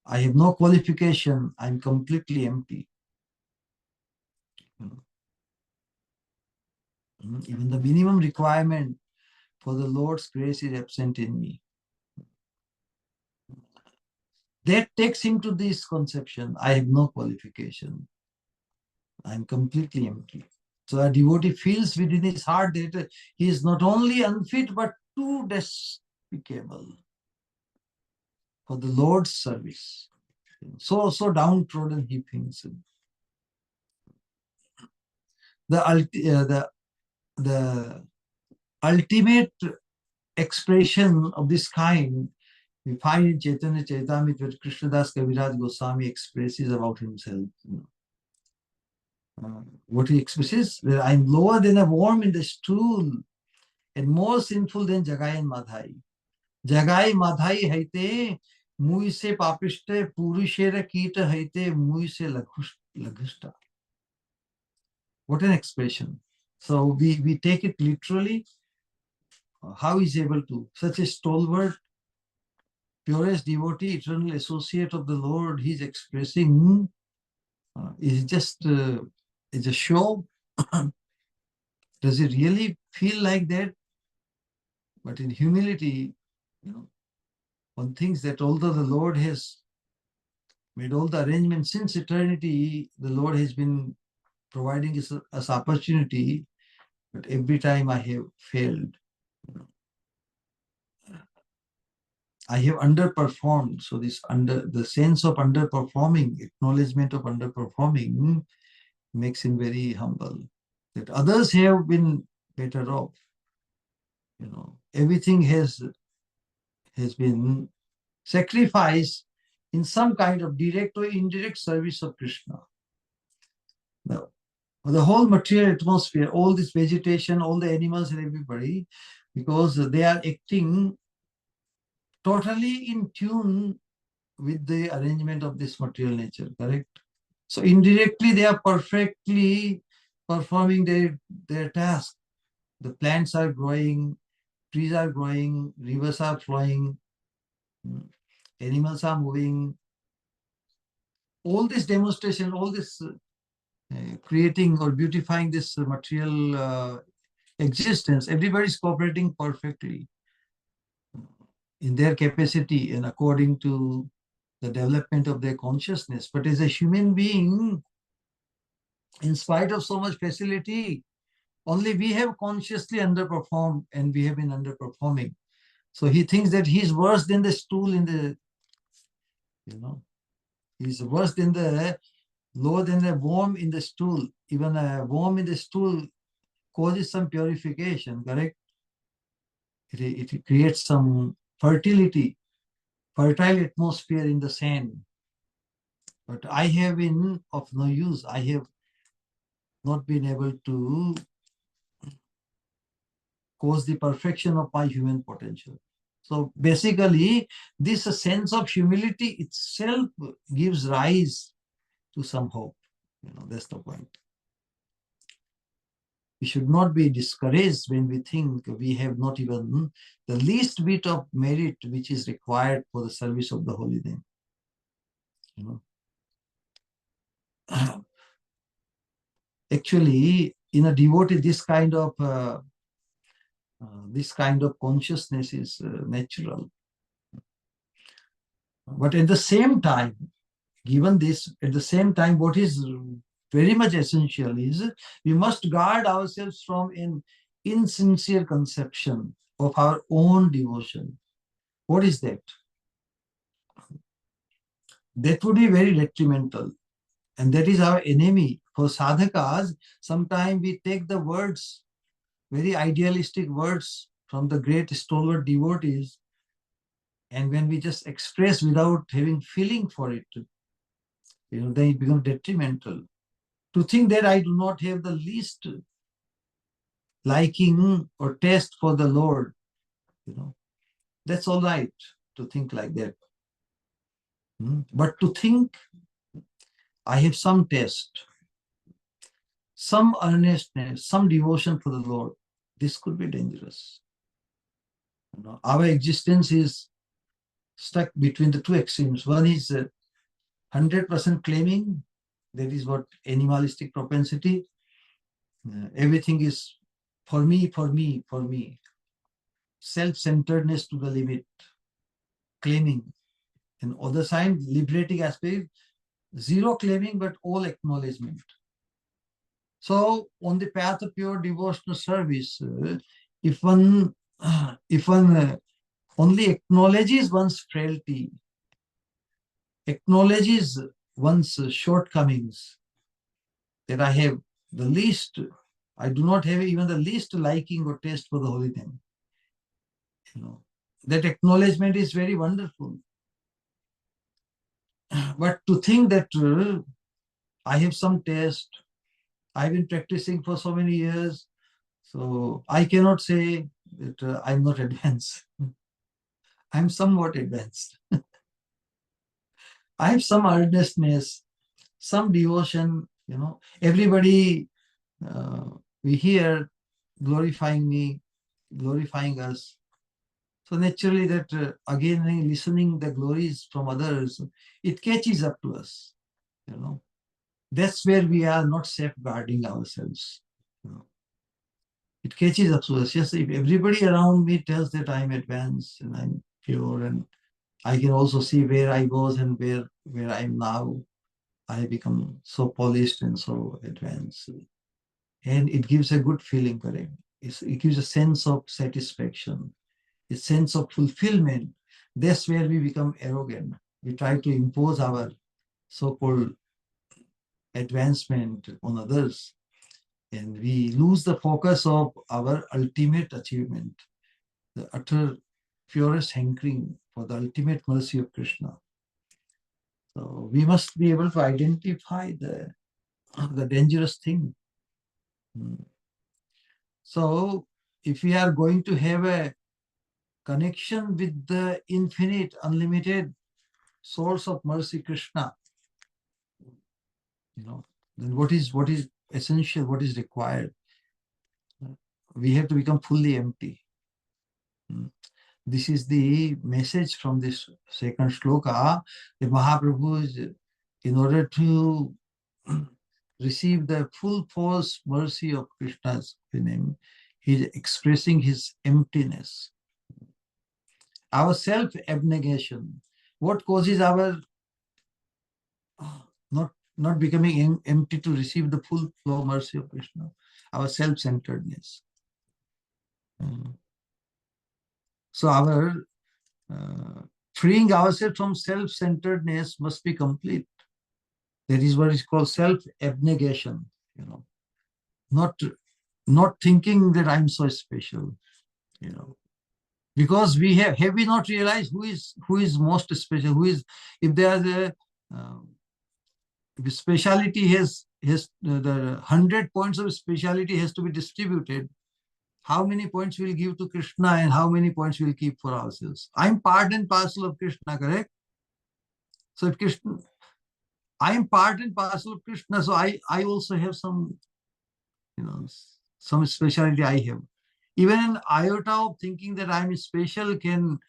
I have no qualification, I'm completely empty. Even the minimum requirement for the Lord's grace is absent in me. That takes him to this conception, I have no qualification, I'm completely empty. So a devotee feels within his heart that he is not only unfit, but too despicable for the Lord's service. So downtrodden he thinks. The ultimate expression of this kind we find in Caitanya Charitamrita, where Krishnadas Kaviraj Goswami expresses about himself. What he expresses, that I'm lower than a worm in the stool and more sinful than Jagai and Madhai. Jagai Madhai haite mui se papishte purushera kita haite mui se lagushta. What an expression. So we take it literally. How is able to, such a stalwart, purest devotee, eternal associate of the Lord, he's expressing is just it's a show. Does it really feel like that? But in humility, one thinks that although the Lord has made all the arrangements since eternity, the Lord has been providing us opportunity, but every time I have failed. I have underperformed. So the sense of underperforming, acknowledgement of underperforming, makes him very humble. That others have been better off. Everything has been sacrificed in some kind of direct or indirect service of Krishna. Now, the whole material atmosphere, all this vegetation, all the animals and everybody, because they are acting totally in tune with the arrangement of this material nature, correct? So indirectly, they are perfectly performing their task. The plants are growing, trees are growing, rivers are flowing, animals are moving. All this demonstration, all this creating or beautifying this material existence, everybody's cooperating perfectly in their capacity and according to the development of their consciousness. But as a human being, in spite of so much facility, Only we have consciously underperformed, and we have been underperforming. So he thinks that he's worse than the stool in the, he's worse than the, lower than a worm in the stool. Even a worm in the stool causes some purification, correct? It creates some fertile atmosphere in the sand. But I have been of no use. I have not been able to cause the perfection of my human potential. So basically, this sense of humility itself gives rise to some hope. That's the point. We should not be discouraged when we think we have not even the least bit of merit which is required for the service of the holy name. Actually, in a devotee, this kind of consciousness is natural. But at the same time, given this, at the same time, what is very much essential is we must guard ourselves from an insincere conception of our own devotion. What is that? That would be very detrimental. And that is our enemy. For sadhakas, sometimes we take the words, very idealistic words from the great stalwart devotees, and when we just express without having feeling for it, then it becomes detrimental. To think that I do not have the least liking or taste for the Lord, that's all right to think like that. But to think I have some taste, some earnestness, some devotion for the Lord, this could be dangerous. Our existence is stuck between the two extremes. One is 100% claiming, that is what animalistic propensity. Everything is for me, for me, for me. Self-centeredness to the limit, claiming. And other side, liberating aspect, zero claiming, but all acknowledgement. So on the path of pure devotional service, if one only acknowledges one's frailty, acknowledges one's shortcomings, that I do not have even the least liking or taste for the holy name. That acknowledgement is very wonderful. But to think that I have some taste, I've been practicing for so many years, so I cannot say that I'm not advanced. I'm somewhat advanced. I have some earnestness, some devotion, Everybody we hear glorifying me, glorifying us. So naturally that again, listening the glories from others, it catches up to us. That's where we are not safeguarding ourselves. It catches up to us. Yes, if everybody around me tells that I'm advanced and I'm pure, and I can also see where I was and where I am now, I have become so polished and so advanced. And it gives a good feeling, correct? It gives a sense of satisfaction, a sense of fulfillment. That's where we become arrogant. We try to impose our so-called advancement on others, and we lose the focus of our ultimate achievement, the utter purest hankering for the ultimate mercy of Krishna. So we must be able to identify the dangerous thing. So if we are going to have a connection with the infinite, unlimited source of mercy, Krishna, then what is essential, what is required? We have to become fully empty. This is the message from this second sloka. The Mahaprabhu is, in order to receive the full force mercy of Krishna's name, he is expressing his emptiness. Our self-abnegation. What causes our not becoming empty to receive the full flow mercy of Krishna? our self-centeredness. So our freeing ourselves from self-centeredness must be complete. That is what is called self-abnegation, not thinking that I'm so special, because we have we not realized who is most special, if there's if speciality has the 100 points of speciality has to be distributed, how many points we'll give to Krishna and how many points we'll keep for ourselves? I'm part and parcel of Krishna, correct? So if Krishna, I'm part and parcel of Krishna, so I also have some, some speciality I have. Even an iota of thinking that I'm special can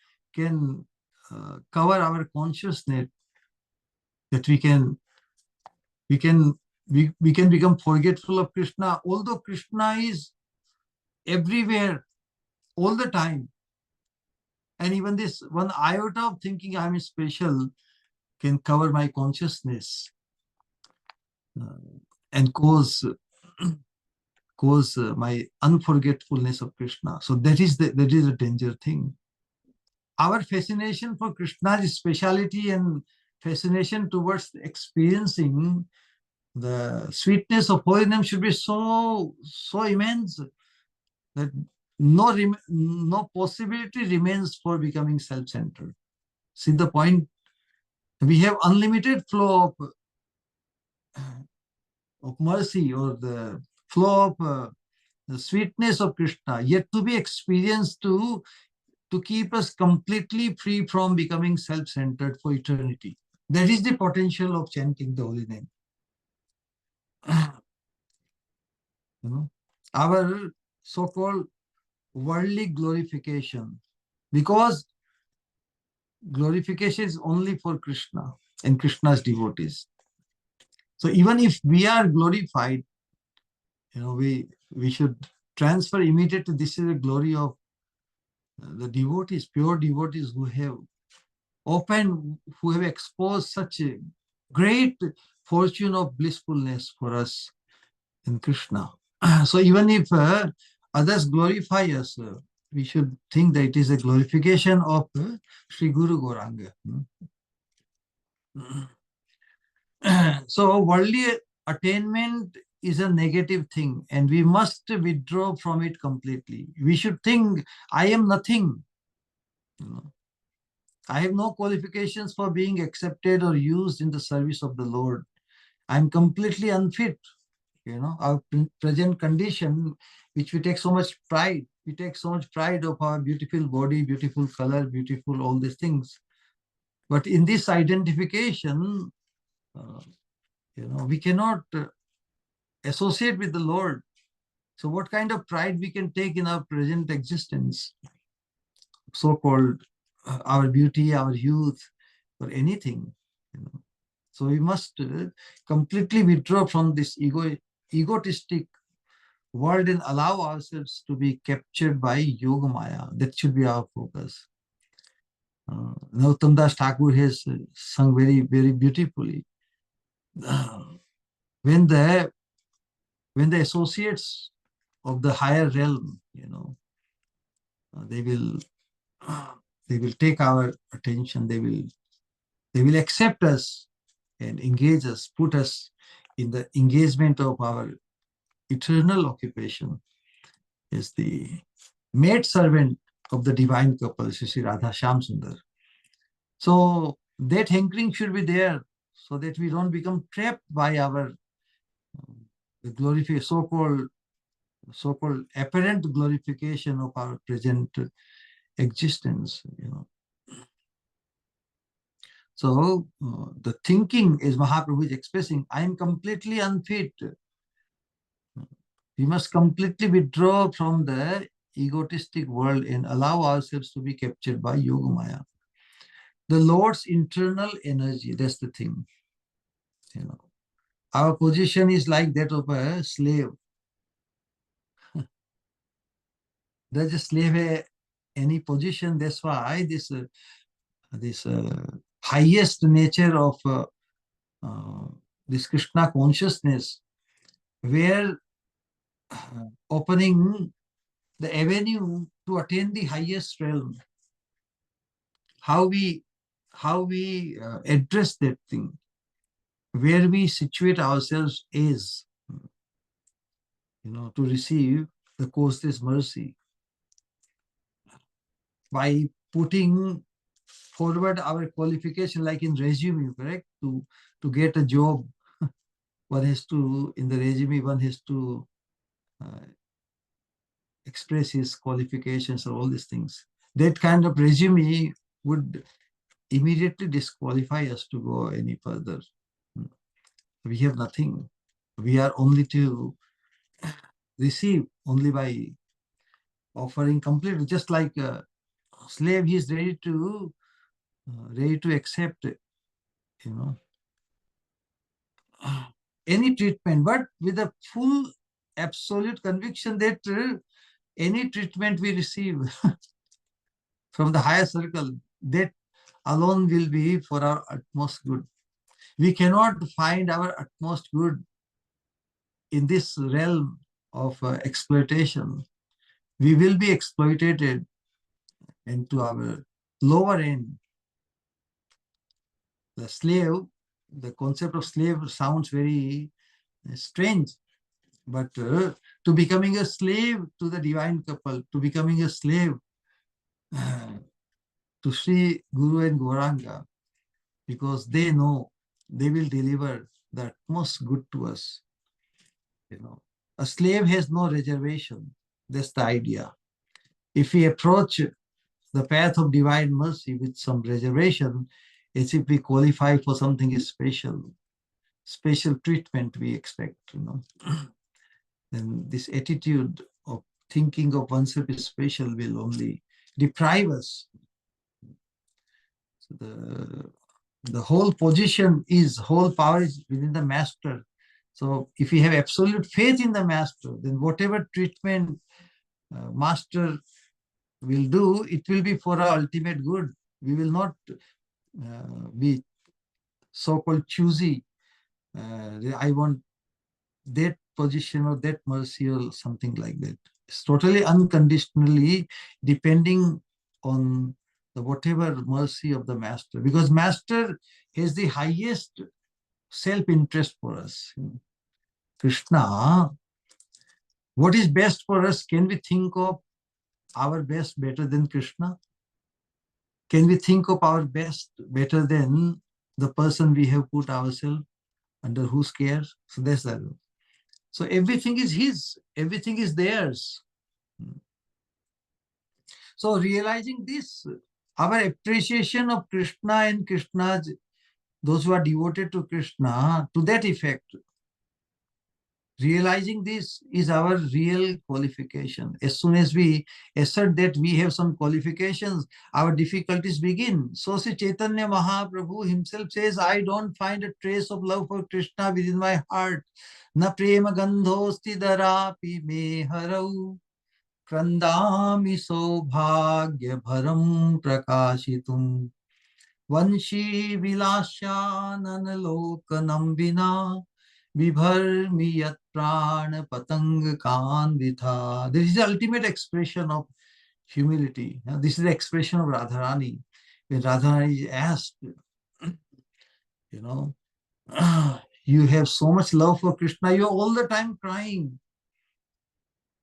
cover our consciousness, that we can become forgetful of Krishna, although Krishna is everywhere all the time. And even this one iota of thinking I'm special can cover my consciousness and cause my unforgetfulness of Krishna. So that is a danger thing. Our fascination for Krishna's speciality and fascination towards experiencing the sweetness of holy name should be so immense that no possibility remains for becoming self-centered. See the point? We have unlimited flow of mercy, or the flow of the sweetness of Krishna, yet to be experienced to keep us completely free from becoming self-centered for eternity. That is the potential of chanting the holy name. Our so-called worldly glorification, because glorification is only for Krishna and Krishna's devotees. So even if we are glorified, we should transfer immediately. This is the glory of the devotees, pure devotees who have exposed such a great fortune of blissfulness for us in Krishna. So even if others glorify us, we should think that it is a glorification of Sri Guru Gauranga. So worldly attainment is a negative thing, and we must withdraw from it completely. We should think, I am nothing. I have no qualifications for being accepted or used in the service of the Lord. I'm completely unfit. Our present condition, which we take so much pride. We take so much pride of our beautiful body, beautiful color, beautiful all these things. But in this identification, we cannot associate with the Lord. So what kind of pride we can take in our present existence, so-called our beauty, our youth, or anything? So we must completely withdraw from this egotistic world and allow ourselves to be captured by Yoga Maya. That should be our focus. Narottam Das Thakur has sung very, very beautifully. When the associates of the higher realm, they will take our attention. They will accept us and engage us, put us in the engagement of our eternal occupation is the maid servant of the divine couple, Sri Radha Shyam Sundar. So that hankering should be there, so that we don't become trapped by our glorification, so-called apparent glorification of our present existence. So the thinking, is Mahaprabhu is expressing, I am completely unfit. We must completely withdraw from the egotistic world and allow ourselves to be captured by Yoga Maya. The Lord's internal energy, that's the thing. Our position is like that of a slave. Does a slave have any position? That's why this highest nature of this Krishna consciousness, where opening the avenue to attain the highest realm. How we address that thing, where we situate ourselves is, to receive the causeless mercy by putting forward our qualification, like in resume, correct? To get a job, one has to, in the resume, one has to express his qualifications or all these things. That kind of resume would immediately disqualify us to go any further. We have nothing. We are only to receive only by offering completely, just like a slave. He is ready to accept, any treatment, but with a full absolute conviction that any treatment we receive from the higher circle, that alone will be for our utmost good. We cannot find our utmost good in this realm of exploitation. We will be exploited into our lower end. The slave, the concept of slave sounds very strange, but to becoming a slave to the divine couple, to becoming a slave to Sri Guru and Gauranga, because they know they will deliver the utmost good to us. A slave has no reservation. That's the idea. If we approach the path of divine mercy with some reservation, as if we qualify for something special treatment we expect, then this attitude of thinking of oneself is special will only deprive us. So the whole whole power is within the master. So if we have absolute faith in the master, then whatever treatment master will do, it will be for our ultimate good. We will not be so-called choosy. I want that position or that mercy or something like that. It's totally unconditionally depending on the whatever mercy of the master, because master is the highest self-interest for us. Krishna, what is best for us? Can we think of our best better than Krishna? Can we think of our best better than the person we have put ourselves under whose care? So that's that. So everything is his, everything is theirs. So realizing this, our appreciation of Krishna and Krishna's, those who are devoted to Krishna, to that effect, realizing this is our real qualification. As soon as we assert that we have some qualifications, our difficulties begin. So Sri Caitanya Mahaprabhu himself says, I don't find a trace of love for Krishna within my heart. Na prema gandhosti darapi me harau krandami saubhagya bharam prakashitum vanshi vilasyanana lokanam vina vibharmi yat prana patang kanditha. This is the ultimate expression of humility. This is the expression of Radharani. When Radharani is asked, you have so much love for Krishna, you're all the time crying.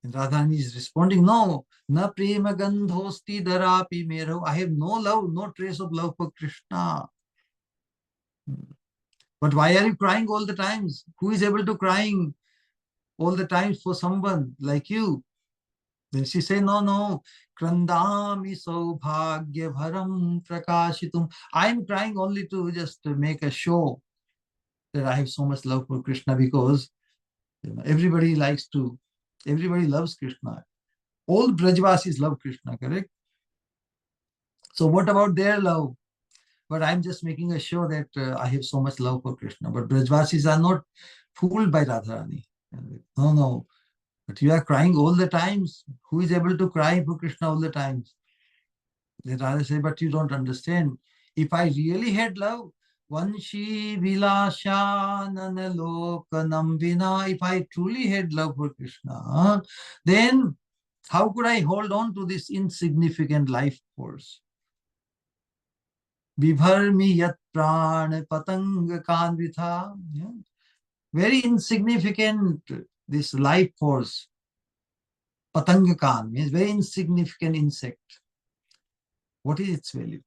And Radharani is responding, no, na prema gandhosti darapi mero. I have no love, no trace of love for Krishna. But why are you crying all the times? Who is able to crying all the time for someone like you? Then she say, no, krandami saubhagya bharam prakashitum. I'm crying only to just make a show that I have so much love for Krishna, because everybody loves Krishna. All Brajvasis love Krishna, correct? So what about their love? But I'm just making a show that I have so much love for Krishna. But Brajvasis are not fooled by Radharani. No. But you are crying all the times. Who is able to cry for Krishna all the times? Then Radha say, but you don't understand. If I really had love, Vanshi Vilashanana Lokanam Vina. If I truly had love for Krishna, then how could I hold on to this insignificant life force? Vibharmi yat prana patanga kanvitha. Very insignificant, this life force. Patanga kan means very insignificant insect. What is its value?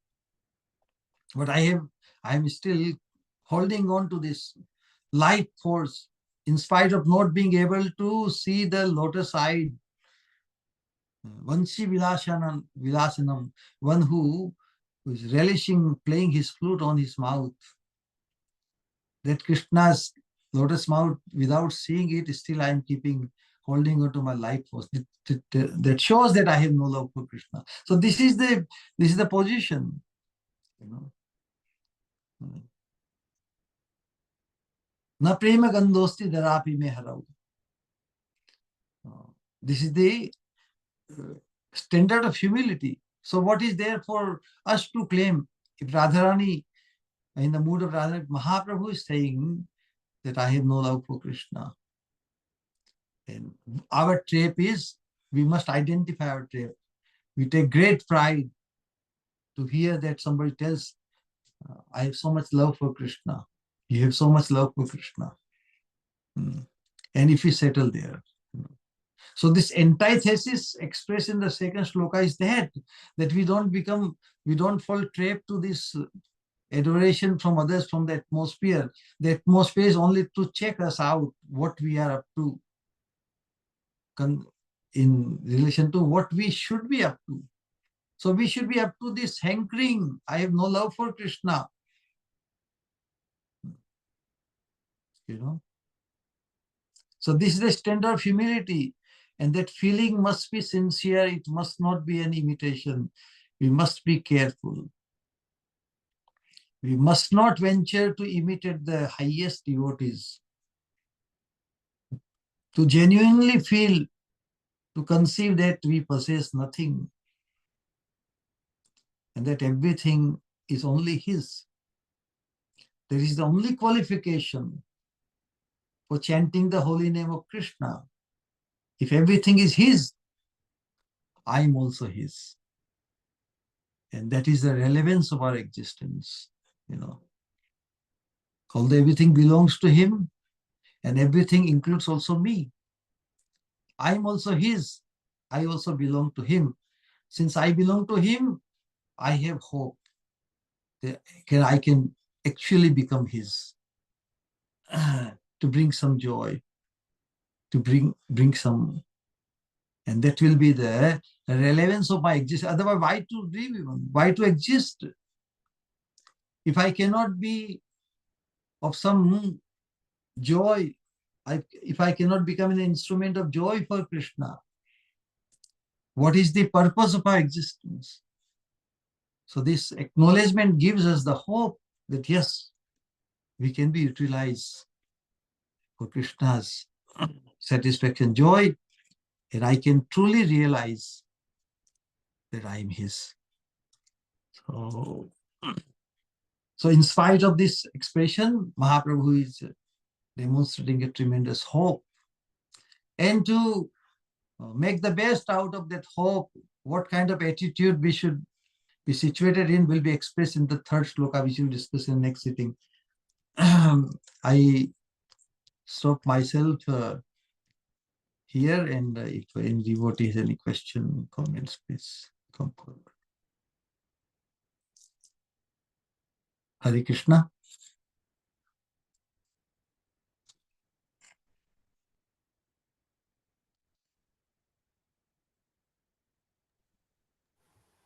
But I am still holding on to this life force in spite of not being able to see the lotus eye. Vanshi Vilasanam, one who is relishing playing his flute on his mouth. That Krishna's lotus mouth, without seeing it, still I am holding on to my life force. That shows that I have no love for Krishna. So this is the position, you know. Na prema gandosti darapi me harau. This is the standard of humility. So what is there for us to claim? If Radharani, in the mood of Radharani, Mahaprabhu is saying that I have no love for Krishna. And our trait is, we must identify our trait. We take great pride to hear that somebody tells, I have so much love for Krishna. You have so much love for Krishna. And if we settle there. So this antithesis expressed in the second sloka is that we don't fall trap to this adoration from others, from the atmosphere. The atmosphere is only to check us out, what we are up to in relation to what we should be up to. So we should be up to this hankering. I have no love for Krishna. So this is the standard of humility. And that feeling must be sincere. It must not be an imitation. We must be careful. We must not venture to imitate the highest devotees. To genuinely feel, to conceive that we possess nothing and that everything is only His. That is the only qualification for chanting the holy name of Krishna. If everything is His, I am also His. And that is the relevance of our existence, Although everything belongs to Him, and everything includes also me. I am also His. I also belong to Him. Since I belong to Him, I have hope that I can actually become His, to bring some joy, to bring some, and that will be the relevance of my existence. Otherwise, why to live even? Why to exist? If I cannot be of some joy, if I cannot become an instrument of joy for Krishna, what is the purpose of our existence? So this acknowledgement gives us the hope that yes, we can be utilized for Krishna's satisfaction, joy, and I can truly realize that I am His. So in spite of this expression, Mahaprabhu is demonstrating a tremendous hope. And to make the best out of that hope, what kind of attitude we should be situated in will be expressed in the third sloka, which we'll discuss in the next sitting. I stop myself here, and if any devotee has any question, comments, please come forward. Hare Krishna.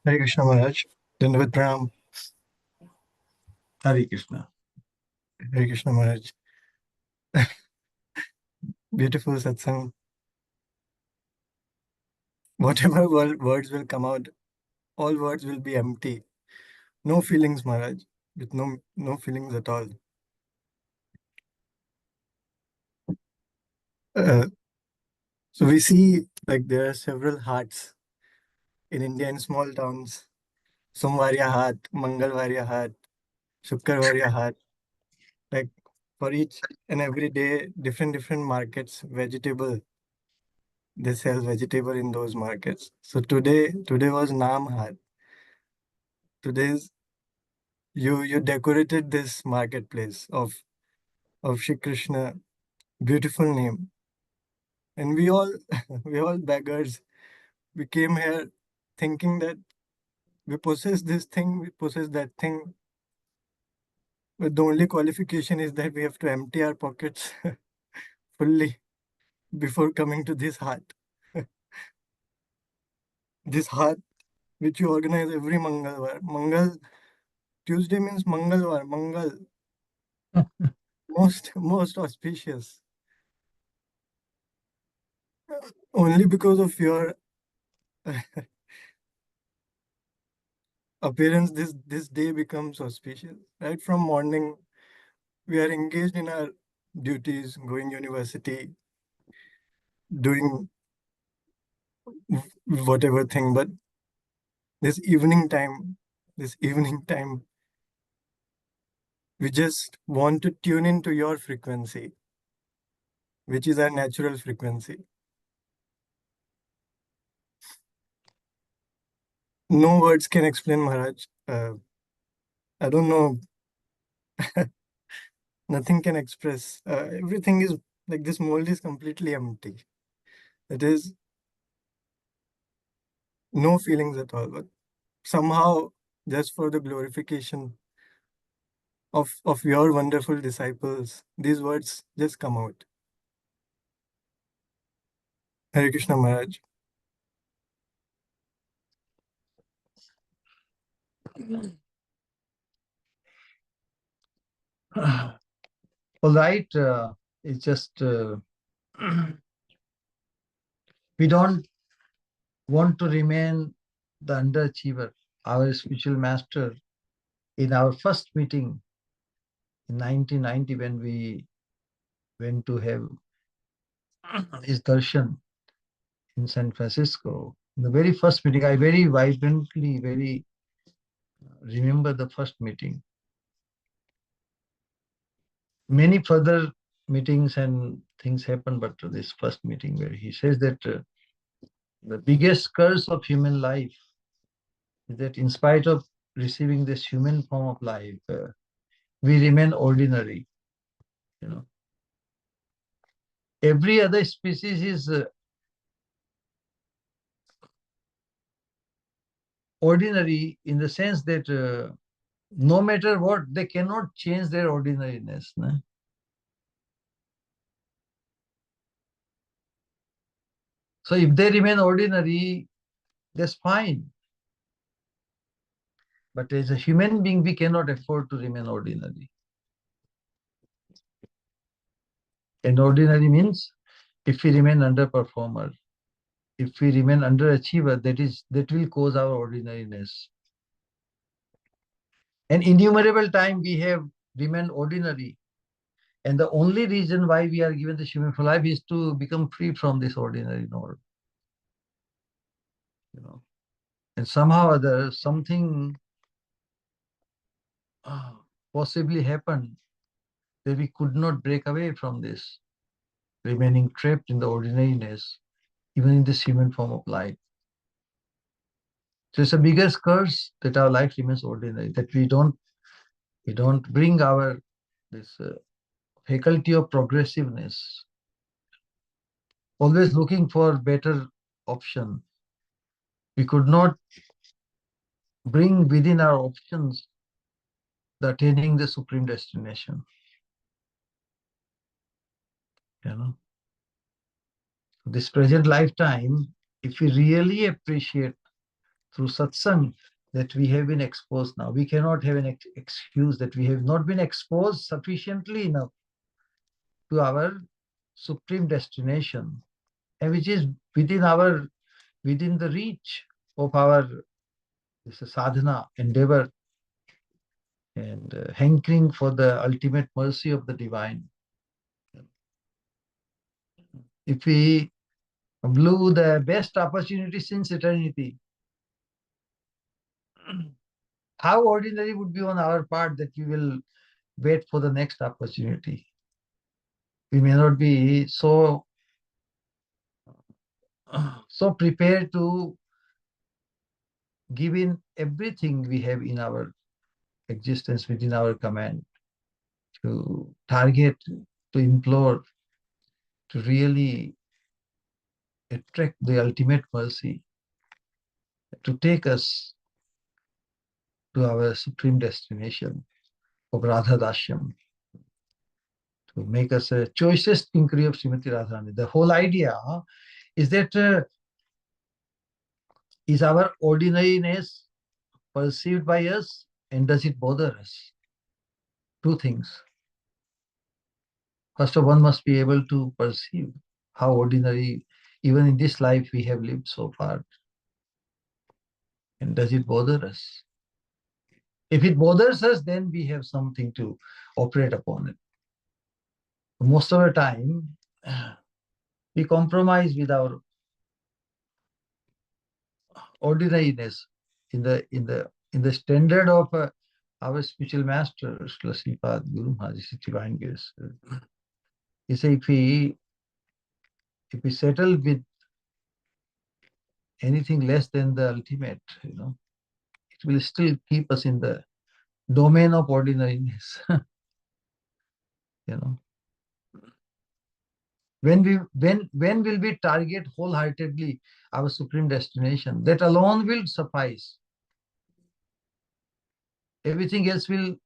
Hare Krishna Maharaj. Dandavat Pranam. Hare Krishna. Hare Krishna Maharaj. Beautiful satsang. Whatever words will come out, all words will be empty. No feelings, Maharaj. With no feelings at all. So we see like there are several hearts in India in small towns. Somvarya Hat, Mangalvarya Hat, Shukravarya Hat. Like for each and every day, different markets, vegetable. They sell vegetable in those markets. So today was Namhat. Today's you decorated this marketplace of Shri Krishna. Beautiful name. And we all we all beggars. We came here thinking that we possess this thing, we possess that thing. But the only qualification is that we have to empty our pockets fully before coming to this heart. This heart which you organize every Mangalwar. Tuesday means Mangalwar, Mangal, most auspicious. Only because of your appearance, this day becomes auspicious. Right from morning, we are engaged in our duties, going university, doing whatever thing. But this evening time, we just want to tune into your frequency, which is our natural frequency. No words can explain, Maharaj. I don't know. Nothing can express. Everything is like this mold is completely empty. It is no feelings at all. But somehow, just for the glorification of your wonderful disciples, these words just come out. Hare Krishna Maharaj. All right, it's just we don't want to remain the underachiever. Our spiritual master, in our first meeting in 1990, when we went to have his darshan in San Francisco, in the very first meeting, I very vibrantly, very remember the first meeting. Many further meetings and things happened, but this first meeting where he says that the biggest curse of human life is that in spite of receiving this human form of life, we remain ordinary. You know, every other species is ordinary in the sense that no matter what, they cannot change their ordinariness. No? So if they remain ordinary, that's fine. But as a human being, we cannot afford to remain ordinary. And ordinary means if we remain underperformer, if we remain underachiever, that will cause our ordinariness. And innumerable time we have remained ordinary. And the only reason why we are given this human life is to become free from this ordinary norm. You know, and somehow or other something possibly happened that we could not break away from this, remaining trapped in the ordinariness, even in this human form of life. So it's the biggest curse that our life remains ordinary, that we don't bring our this faculty of progressiveness, always looking for better option. We could not bring within our options the attaining the supreme destination. You know, this present lifetime, if we really appreciate through satsang that we have been exposed now, we cannot have an excuse that we have not been exposed sufficiently enough to our supreme destination, and which is within the reach of our this sadhana endeavor and hankering for the ultimate mercy of the divine. If we blew the best opportunity since eternity, how ordinary would be on our part that we will wait for the next opportunity. We may not be so prepared to give in everything we have in our existence, within our command, to target, to implore, to really attract the ultimate mercy, to take us to our supreme destination of Radha Dashyam, to make us a choicest inquiry of Srimati Radharani. The whole idea is that is our ordinariness perceived by us, and does it bother us? Two things. First of all, one must be able to perceive how ordinary, even in this life, we have lived so far. And does it bother us? If it bothers us, then we have something to operate upon it. Most of the time, we compromise with our ordinariness in the standard of our spiritual master, Srila Sripad Guru Maharaj, Divine Grace. He said, if we settle with anything less than the ultimate, it will still keep us in the domain of ordinariness. When will we target wholeheartedly our supreme destination? That alone will suffice. Everything else will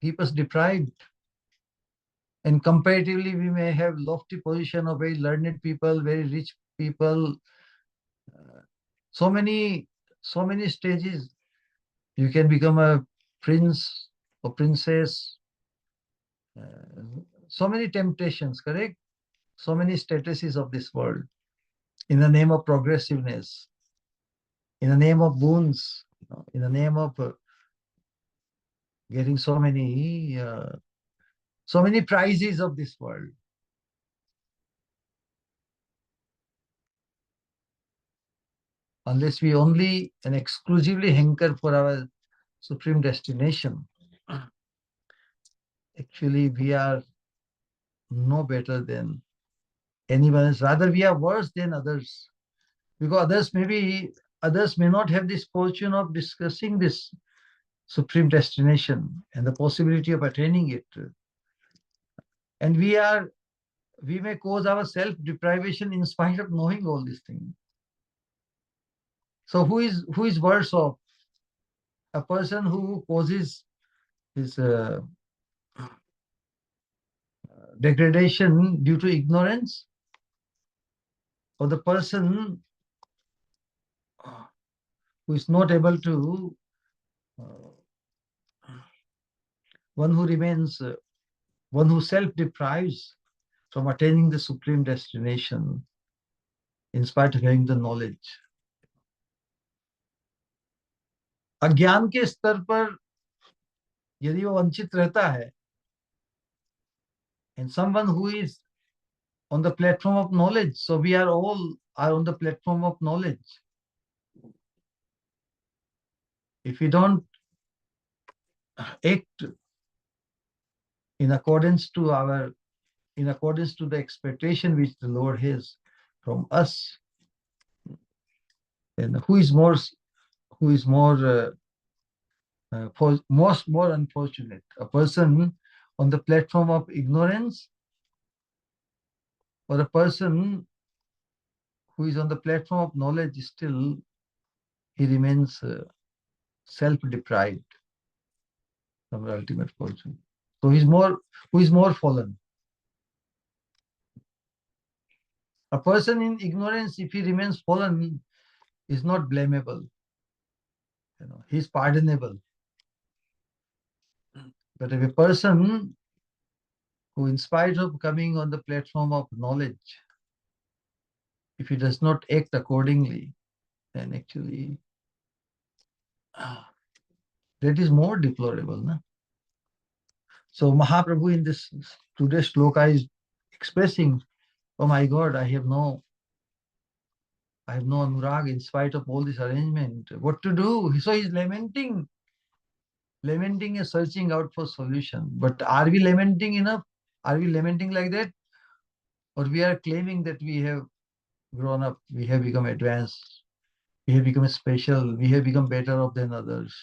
keep us deprived. And comparatively, we may have lofty position of very learned people, very rich people, so many stages. You can become a prince or princess. So many temptations, correct? So many statuses of this world in the name of progressiveness, in the name of boons, in the name of getting so many prizes of this world. Unless we only and exclusively hanker for our supreme destination, actually we are no better than anyone else. Rather, we are worse than others, because others may not have this fortune of discussing this supreme destination and the possibility of attaining it. And we may cause our self-deprivation in spite of knowing all these things. So who is worse off? A person who causes his degradation due to ignorance, or the person who is not able to, one who self-deprives from attaining the supreme destination in spite of having the knowledge. अज्ञान के स्तर पर यदि वो वंचित रहता है, and someone who is on the platform of knowledge, so we are all on the platform of knowledge. If we don't act in accordance to the expectation which the Lord has from us, then who is more unfortunate? A person on the platform of ignorance, or a person who is on the platform of knowledge? Still he remains self-deprived from the ultimate fortune. So who is more fallen? A person in ignorance, if he remains fallen, is not blamable. He is pardonable. But if a person who, in spite of coming on the platform of knowledge, if he does not act accordingly, then actually that is more deplorable. No? So Mahaprabhu in this today's sloka is expressing, oh my God, I have no anurag in spite of all this arrangement. What to do? So he's lamenting lamenting and searching out for solution. But are we lamenting enough? Are we lamenting like that? Or we are claiming that we have grown up, we have become advanced, we have become special, we have become better off than others.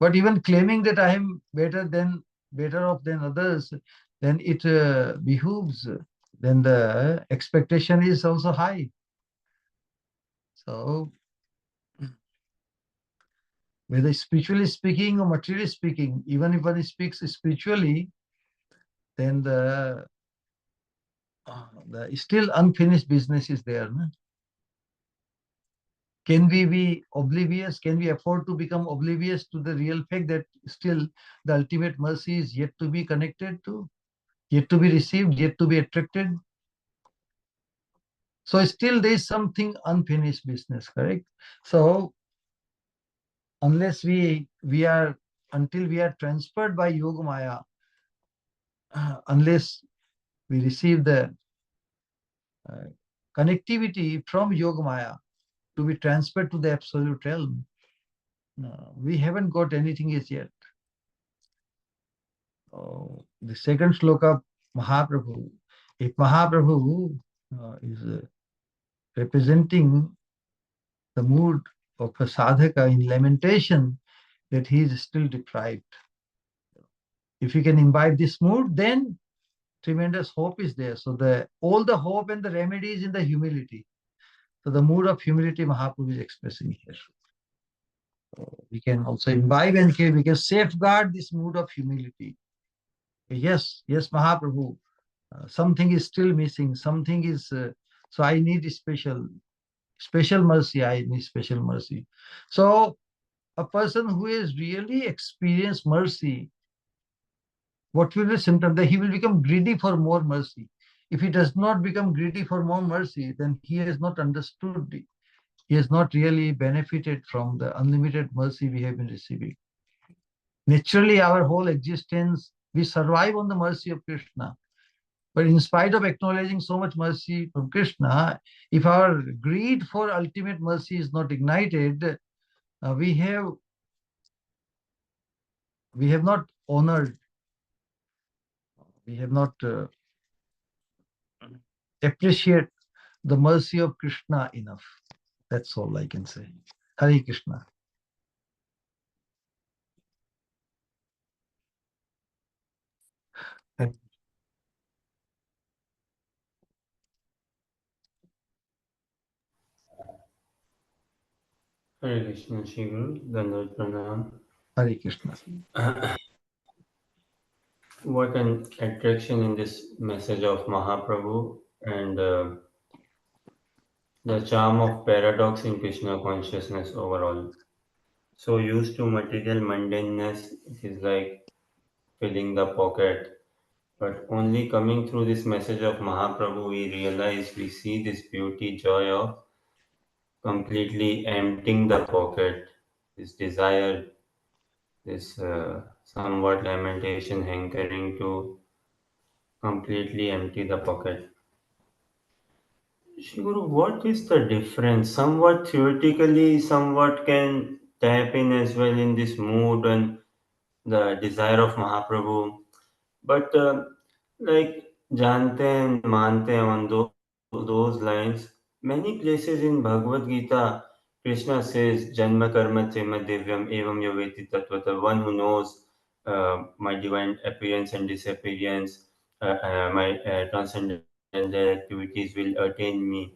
But even claiming that I am better off than others, then it behooves, then the expectation is also high. So whether spiritually speaking or materially speaking, even if one speaks spiritually, then the still unfinished business is there. No? Can we be oblivious? Can we afford to become oblivious to the real fact that still the ultimate mercy is yet to be connected to, yet to be received, yet to be attracted? So still there is something unfinished business, correct? So unless until we are transferred by Yoga Maya, unless we receive the uh, connectivity from Yoga Maya to be transferred to the absolute realm, we haven't got anything as yet. The second sloka, Mahaprabhu. If Mahaprabhu is representing the mood of a sadhaka in lamentation that he is still deprived. If he can imbibe this mood, then tremendous hope is there. So all the hope and the remedy is in the humility. So the mood of humility Mahaprabhu is expressing here. So we can also imbibe and we can safeguard this mood of humility. Yes, Mahaprabhu, something is still missing. Something is, so I need special mercy. I need special mercy. So a person who has really experienced mercy, what will be the symptom? That he will become greedy for more mercy. If he does not become greedy for more mercy, then he has not understood it. He has not really benefited from the unlimited mercy we have been receiving. Naturally, our whole existence, we survive on the mercy of Krishna. But in spite of acknowledging so much mercy from Krishna, if our greed for ultimate mercy is not ignited, we have not honored, we have not appreciate the mercy of Krishna enough. That's all I can say. Hare Krishna. Hare Krishna, Shri Guru, Dandavat Pranam. Hare Krishna. What an attraction in this message of Mahaprabhu and the charm of paradox in Krishna consciousness overall. So used to material mundaneness, it is like filling the pocket. But only coming through this message of Mahaprabhu, we see this beauty, joy of completely emptying the pocket, this desire, this somewhat lamentation, hankering to completely empty the pocket. Shiguru, what is the difference? Somewhat theoretically, somewhat can tap in as well in this mood and the desire of Mahaprabhu. But like jante and mante on those lines, many places in Bhagavad Gita, Krishna says, Janma karma chema divyam evam yoveti tattvata, one who knows my divine appearance and disappearance, my transcendental activities will attain me.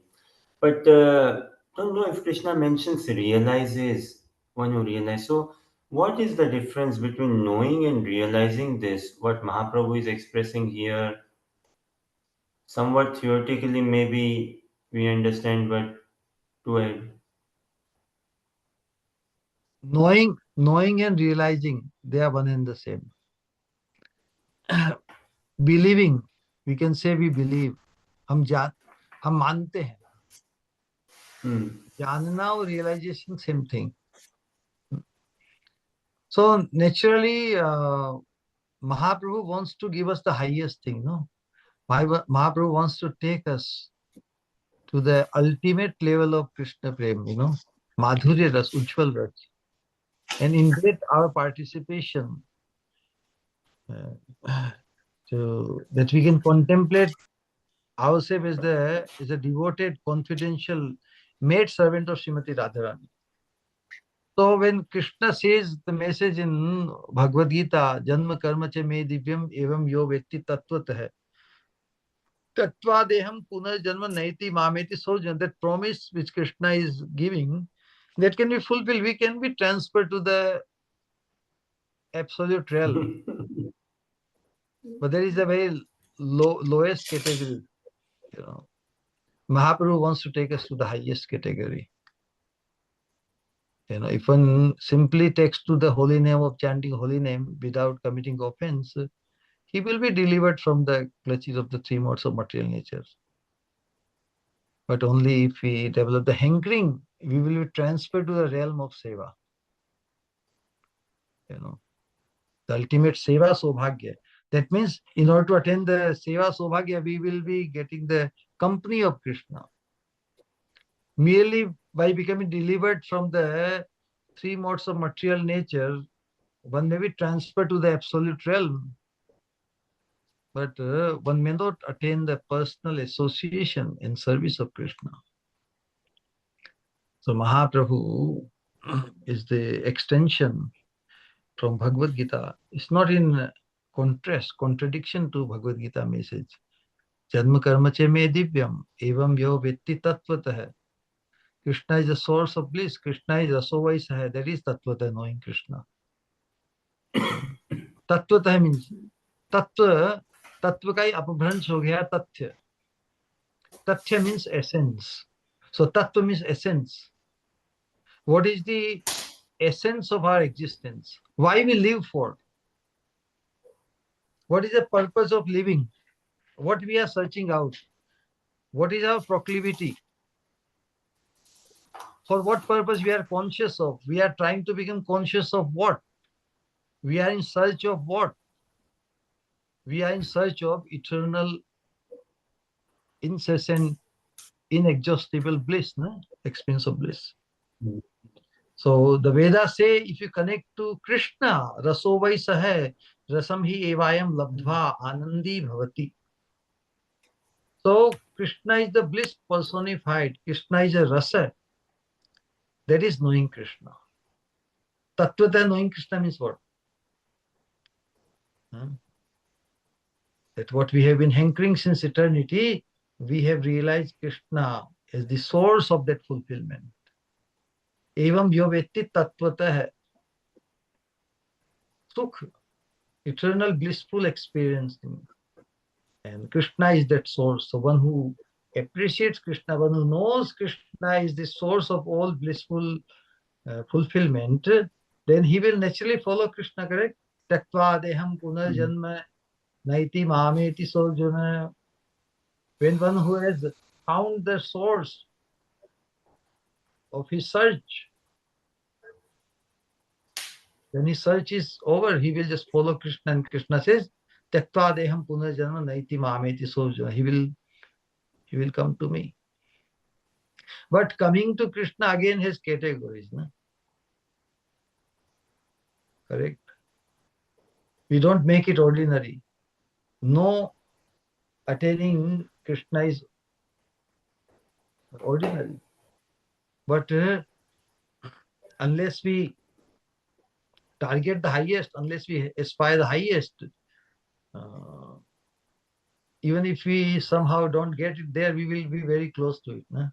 But don't know if Krishna mentions realizes, one who realizes. So, what is the difference between knowing and realizing this? What Mahaprabhu is expressing here, somewhat theoretically, maybe we understand, but to a Knowing and realizing, they are one and the same. Believing, we can say we believe. हम मानते हैं. जानना और realization same thing. So naturally, Mahaprabhu wants to give us the highest thing, no? Mahaprabhu wants to take us to the ultimate level of Krishna Prem, Madhurya Ras, Ujjwal Ras. And in that, our participation, so that we can contemplate ourselves as a devoted, confidential, maid servant of Srimati Radharani. So when Krishna says the message in Bhagavad Gita, Janma karma cha me divyam evam yo vetti tattvata Tattvadeham punarjanma naiti mameti sojan, that promise which Krishna is giving, that can be fulfilled. We can be transferred to the absolute realm. But there is a very lowest category. Mahaprabhu wants to take us to the highest category. If one simply takes to the holy name of chanting holy name without committing offense, he will be delivered from the clutches of the three modes of material nature. But only if we develop the hankering, we will be transferred to the realm of seva. The ultimate seva sobhagya. That means in order to attain the seva sobhagya, we will be getting the company of Krishna. Merely by becoming delivered from the three modes of material nature, one may be transferred to the absolute realm, but one may not attain the personal association in service of Krishna. So Mahaprabhu is the extension from Bhagavad Gita. It's not in contradiction to Bhagavad Gita message. Janma karma che me divyam evam yo vetti tattvata. Krishna is the source of bliss. Krishna is asovais. That is tattvata, knowing Krishna. Tattvata means tattva का ही अपभ्रंश हो गया तथ्य. Tathya means essence. So tattva means essence. What is the essence of our existence? Why we live for? What is the purpose of living? What we are searching out? What is our proclivity? For what purpose we are conscious of? We are trying to become conscious of what? We are in search of what? We are in search of eternal, incessant, inexhaustible bliss, no? Experience of bliss. So the Vedas say, if you connect to Krishna, raso vai sahe, rasam hi evayam labdhva anandi bhavati. So Krishna is the bliss personified. Krishna is a rasa. That is knowing Krishna. Tattvata knowing Krishna means what? That what we have been hankering since eternity, we have realized Krishna as the source of that fulfillment. Evam yovetti tattvata. Sukh, eternal blissful experiencing. And Krishna is that source. So one who appreciates Krishna, one who knows Krishna is the source of all blissful fulfillment, then he will naturally follow Krishna, correct? Tattva deham punarjanma naiti mameti sojana. When one who has found the source of his search, when his search is over, he will just follow Krishna, and Krishna says, Tattva deham punarjanma naiti mameti sojana. He will come to me. But coming to Krishna again has categories, no? Correct? We don't make it ordinary. No attaining Krishna is ordinary. But unless we target the highest, unless we aspire the highest, even if we somehow don't get it there, we will be very close to it. No?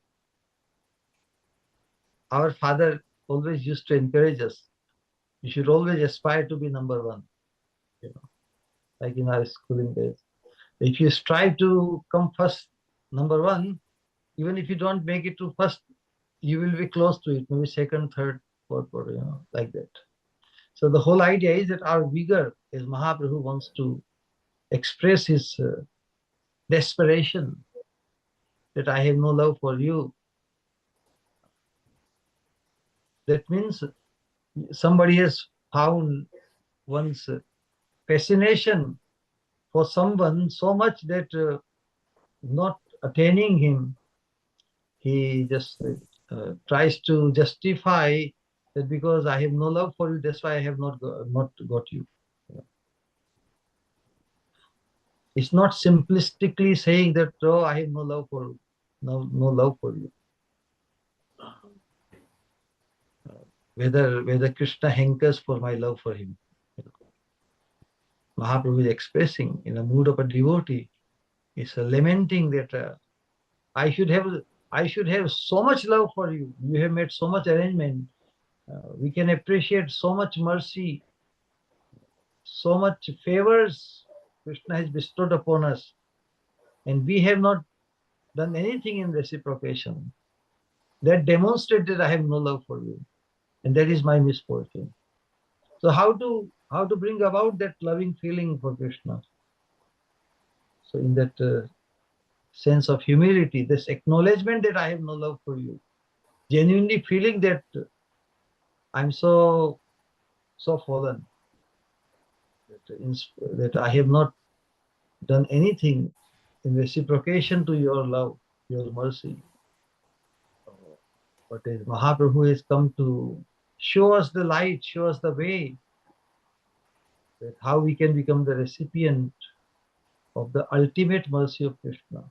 Our father always used to encourage us. You should always aspire to be number one. Like in our schooling days. If you strive to come first, number one, even if you don't make it to first, you will be close to it, maybe second, third, fourth, like that. So the whole idea is that our vigor, as Mahaprabhu wants to express his desperation, that I have no love for you. That means somebody has found one's fascination for someone so much that not attaining him, he just tries to justify that because I have no love for you, that's why I have not got you. It's not simplistically saying that, oh, I have no love for you. Whether Krishna hankers for my love for him. Mahaprabhu is expressing in a mood of a devotee. It's lamenting that I should have so much love for you. You have made so much arrangement. We can appreciate so much mercy, so much favors Krishna has bestowed upon us, and we have not done anything in reciprocation. That demonstrates that I have no love for you, and that is my misfortune. So how to bring about that loving feeling for Krishna? So in that sense of humility, this acknowledgement that I have no love for you, genuinely feeling that I'm so fallen, that I have not done anything in reciprocation to your love, your mercy. But as Mahaprabhu has come to show us the light, show us the way, that how we can become the recipient of the ultimate mercy of Krishna.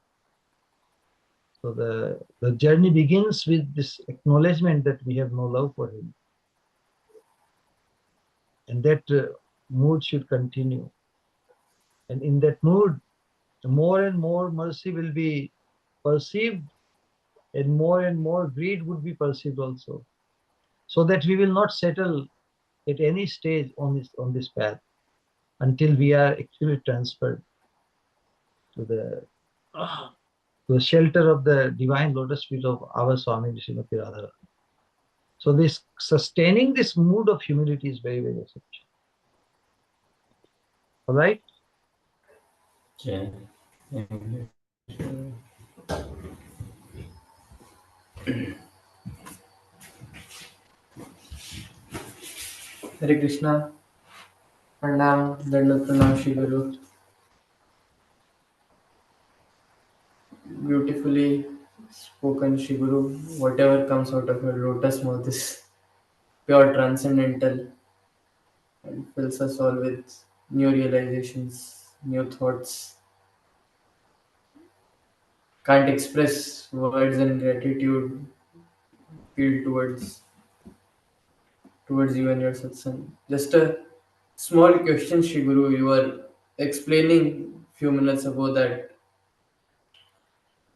So the journey begins with this acknowledgement that we have no love for him. And that mood should continue. And in that mood, more and more mercy will be perceived, and more greed would be perceived also. So that we will not settle at any stage on this path until we are actually transferred to the shelter of the divine lotus feet of our Swami Srimati Radharani. So this sustaining this mood of humility is very, very essential. All right? Yeah. Hare Krishna, Pranam, Dandavat Pranam, Shri Guru. Beautifully spoken, Shri Guru. Whatever comes out of your lotus mouth is pure transcendental and fills us all with new realizations, new thoughts. Can't express words and gratitude feel towards you and your satsang. Just a small question, Shri Guru. You were explaining few minutes ago that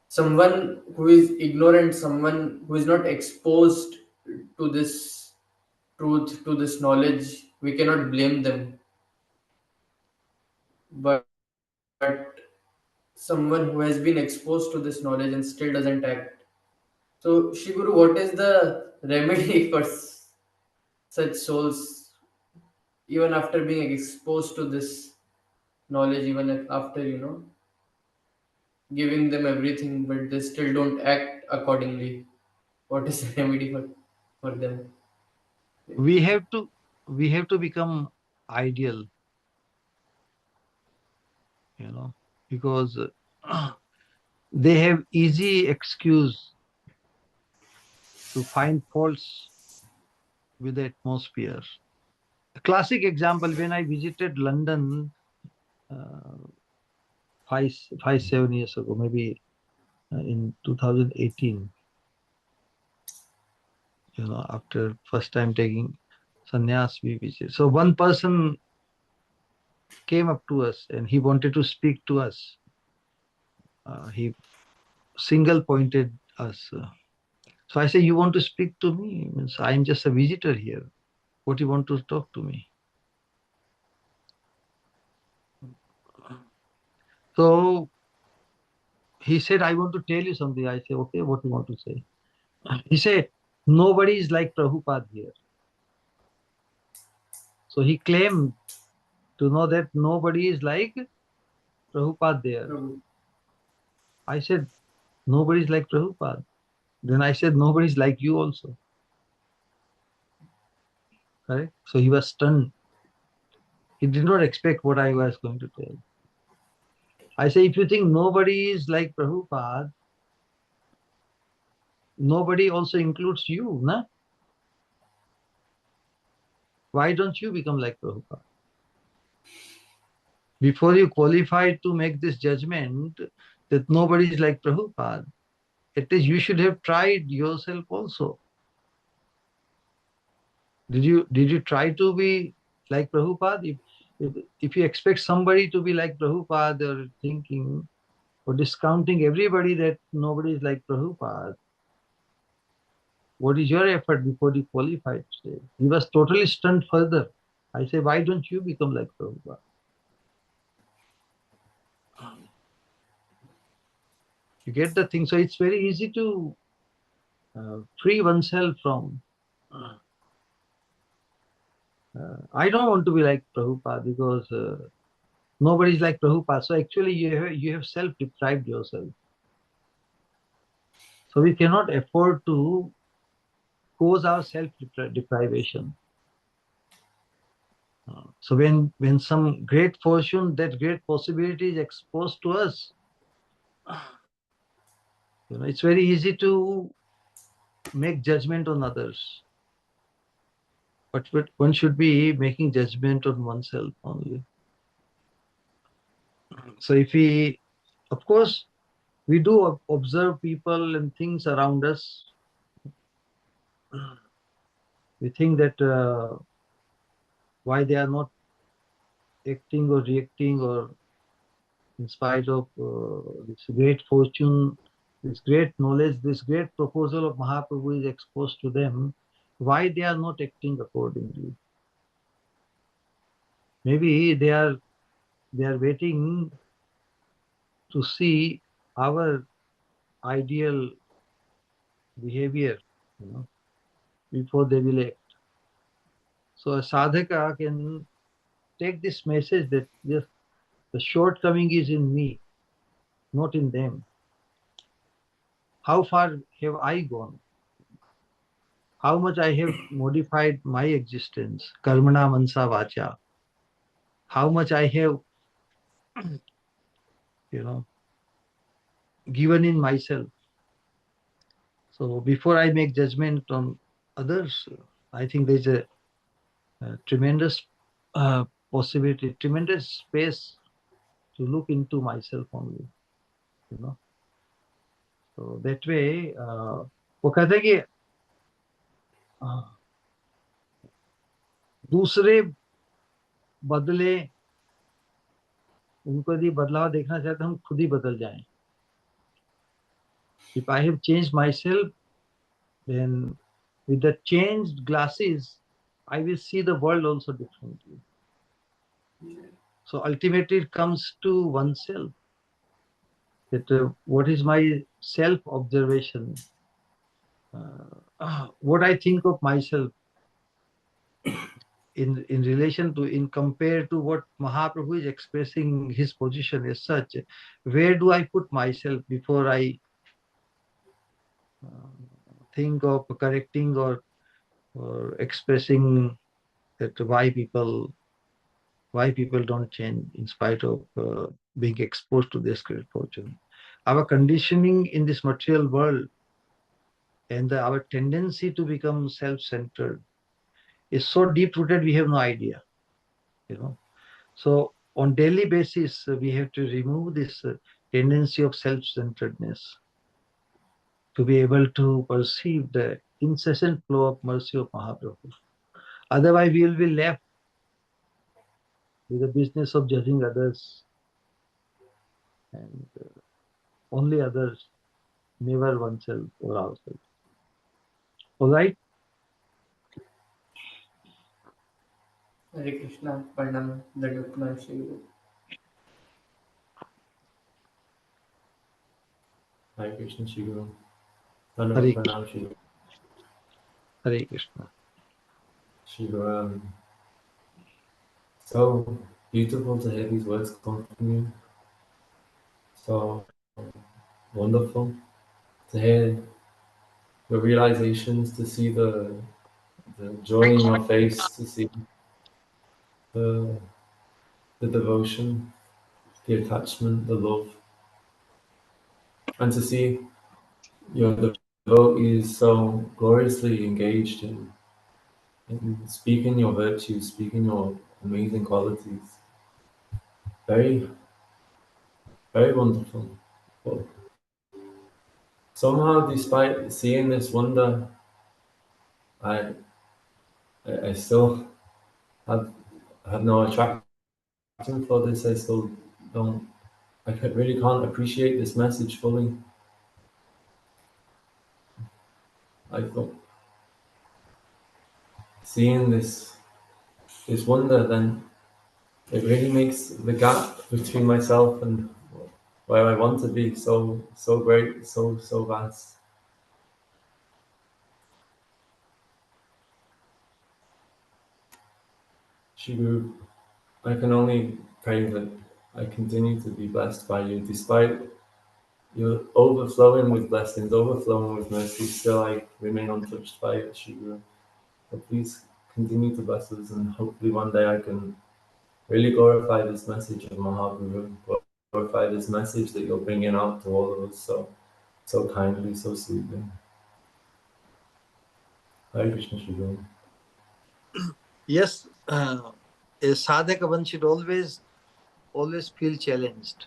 someone who is ignorant, someone who is not exposed to this truth, to this knowledge, we cannot blame them. But someone who has been exposed to this knowledge and still doesn't act. So, Shiguru, what is the remedy for such souls, even after being exposed to this knowledge, even after, giving them everything, but they still don't act accordingly? What is the remedy for them? We have to become ideal, because they have easy excuse to find faults with the atmosphere. A classic example, when I visited London 7 years ago, maybe in 2018, after first time taking sannyas, we visited. So one person came up to us and he wanted to speak to us. He single pointed us. So I said, you want to speak to me? Means I'm just a visitor here. What do you want to talk to me? So he said, I want to tell you something. I said, okay, what do you want to say? He said, nobody is like Prabhupada here. So he claimed to know that nobody is like Prabhupada there. I said, nobody is like Prabhupada. Then I said, nobody is like you also. Correct? So he was stunned. He did not expect what I was going to tell. I say, if you think nobody is like Prabhupada, nobody also includes you, na? Why don't you become like Prabhupada? Before you qualified to make this judgment that nobody is like Prabhupada, at least you should have tried yourself also. Did you try to be like Prabhupada? If you expect somebody to be like Prabhupada, or thinking or discounting everybody that nobody is like Prabhupada, what is your effort before you qualified today? He was totally stunned further. I say, why don't you become like Prabhupada? You get the thing. So it's very easy to free oneself from. I don't want to be like Prabhupada because nobody is like Prabhupada. So actually, you have self-deprived yourself. So we cannot afford to cause our self-deprivation. So when some great fortune, that great possibility is exposed to us, it's very easy to make judgment on others. But one should be making judgment on oneself only. So if we, of course, we do observe people and things around us, we think that why they are not acting or reacting, or in spite of this great fortune, this great knowledge, this great proposal of Mahaprabhu is exposed to them, why they are not acting accordingly? Maybe they are waiting to see our ideal behavior, before they will act. So a sadhaka can take this message that yes, the shortcoming is in me, not in them. How far have I gone? How much I have modified my existence, karmana mansa vacha. How much I have, given in myself. So before I make judgment on others, I think there's a tremendous possibility, tremendous space to look into myself only. So that way, वो कहते हैं कि दूसरे बदले, उनको यदि बदलाव देखना चाहते हैं, हम खुद ही बदल जाएं. If I have changed myself, then with the changed glasses, I will see the world also differently. So ultimately it comes to oneself, that what is my self-observation, what I think of myself in relation to, in compared to what Mahaprabhu is expressing his position as such, where do I put myself before I think of correcting or expressing that why people don't change in spite of being exposed to this great fortune. Our conditioning in this material world and our tendency to become self-centered is so deep-rooted, we have no idea. So on daily basis, we have to remove this tendency of self-centeredness to be able to perceive the incessant flow of mercy of Mahaprabhu. Otherwise, we will be left with the business of judging others, and only others, never oneself or ourselves. All right? Hare Krishna, Pranam, Dandapana, Shri Guru. Hare Krishna, Shri Guru. Hare Pranam, Shri Guru. Hare Krishna. Shri Guru. So beautiful to hear these words come from you. So wonderful to hear your realizations, to see the joy in your face, to see the devotion, the attachment, the love, and to see your devotees so gloriously engaged in and speaking your virtues, speaking your amazing qualities. Very, very wonderful. But somehow, despite seeing this wonder, I, I still have have no attraction for this. I still don't. Really can't appreciate this message fully. I thought seeing this wonder, then it really makes the gap between myself and where I want to be so great, so vast. Shiguru, I can only pray that I continue to be blessed by you, despite you're overflowing with blessings, overflowing with mercy. Still, I remain untouched by it, Shiguru. But please continue to bless us, and hopefully one day I can really glorify this message of Mahaprabhu, glorify this message that you're bringing out to all of us so kindly, so sweetly. Hare Krishna, Shiguru. Yes, a sadhaka, one should always feel challenged.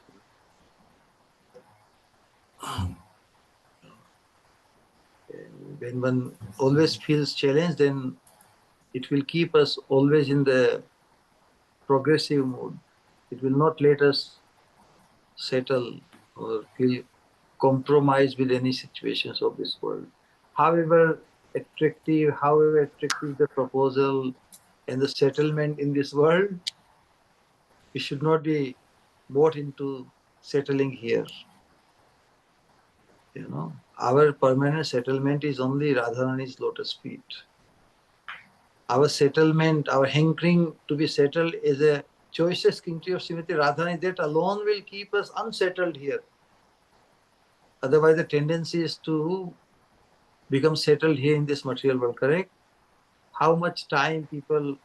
When one always feels challenged, then it will keep us always in the progressive mood. It will not let us settle or feel compromised with any situations of this world. However attractive the proposal and the settlement in this world, we should not be bought into settling here. Our permanent settlement is only Radharani's lotus feet. Our settlement, our hankering to be settled is a choicest country of Srimati Radharani. That alone will keep us unsettled here. Otherwise, the tendency is to become settled here in this material world, correct? How much time people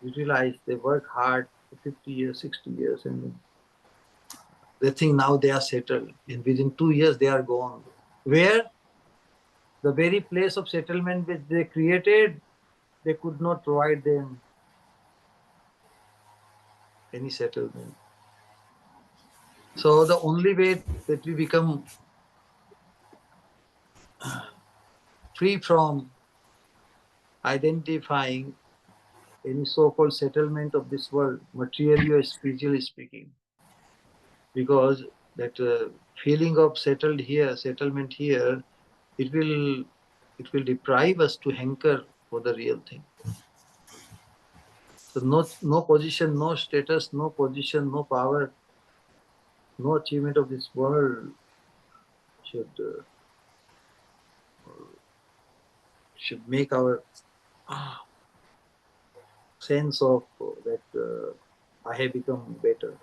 utilize, they work hard for 50 years, 60 years, and they think now they are settled. And within 2 years, they are gone. Where the very place of settlement which they created, they could not provide them any settlement. So the only way that we become free from identifying any so-called settlement of this world, materially or spiritually speaking, because that feeling of settlement here, it will deprive us to hanker for the real thing. So no position, no status, no position, no power, no achievement of this world should make our sense of that I have become better.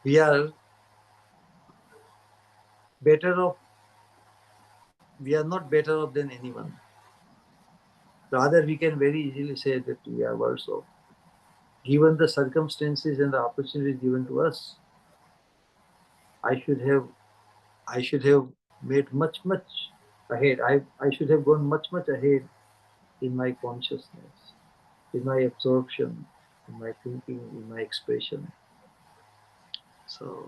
We are better off. We are not better off than anyone. Rather, we can very easily say that we are worse off. Given the circumstances and the opportunities given to us, I should have made much ahead. I should have gone much ahead in my consciousness, in my absorption, in my thinking, in my expression. So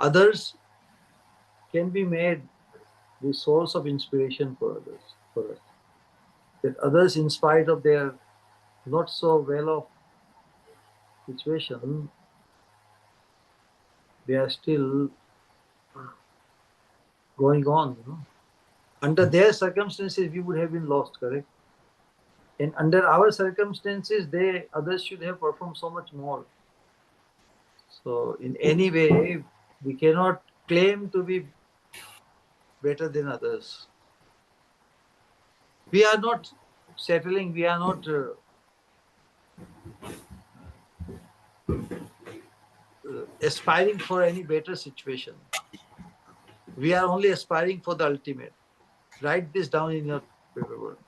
others can be made the source of inspiration for us. That others, in spite of their not so well off situation, they are still going on. Under their circumstances, we would have been lost, correct? And under our circumstances, others should have performed so much more. So in any way, we cannot claim to be better than others. We are not settling, we are not aspiring for any better situation. We are only aspiring for the ultimate. Write this down in your paperwork.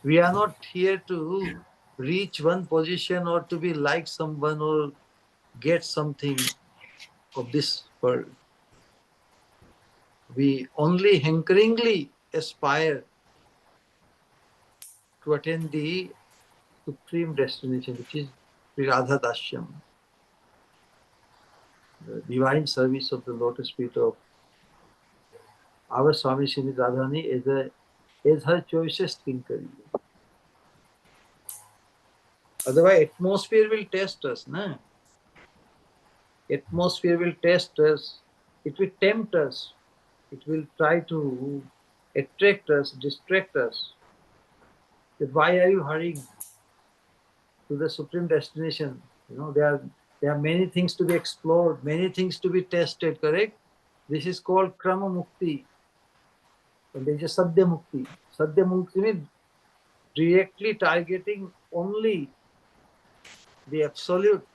We are not here to reach one position or to be like someone or get something of this world. we only hankeringly aspire to attain the supreme destination, which is Radha Dashyam, the divine service of the lotus feet of our Swami Srimati Radharani as her choicest kinkari. Otherwise, atmosphere will test us, na? Atmosphere will test us. It will tempt us. It will try to attract us, distract us. That why are you hurrying to the supreme destination? You know, there are many things to be explored, many things to be tested, correct? This is called Krama Mukti. And there is a Sadhya Mukti. Sadhya Mukti means directly targeting only the absolute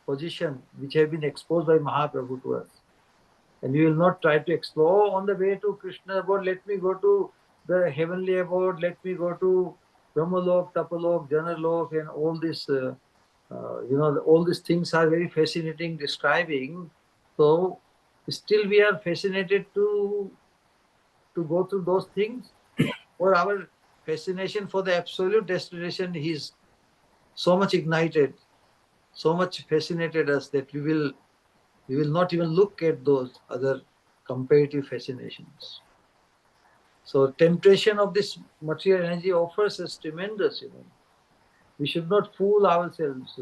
position which have been exposed by Mahaprabhu to us. And we will not try to explore on the way to Krishna abode, let me go to the heavenly abode, let me go to Brahmalok, Tapalok, Janalok, and all this, all these things are very fascinating describing. So still we are fascinated to go through those things, or our fascination for the absolute destination is so much ignited, so much fascinated us that we will not even look at those other comparative fascinations. So temptation of this material energy offers us tremendous, We should not fool ourselves,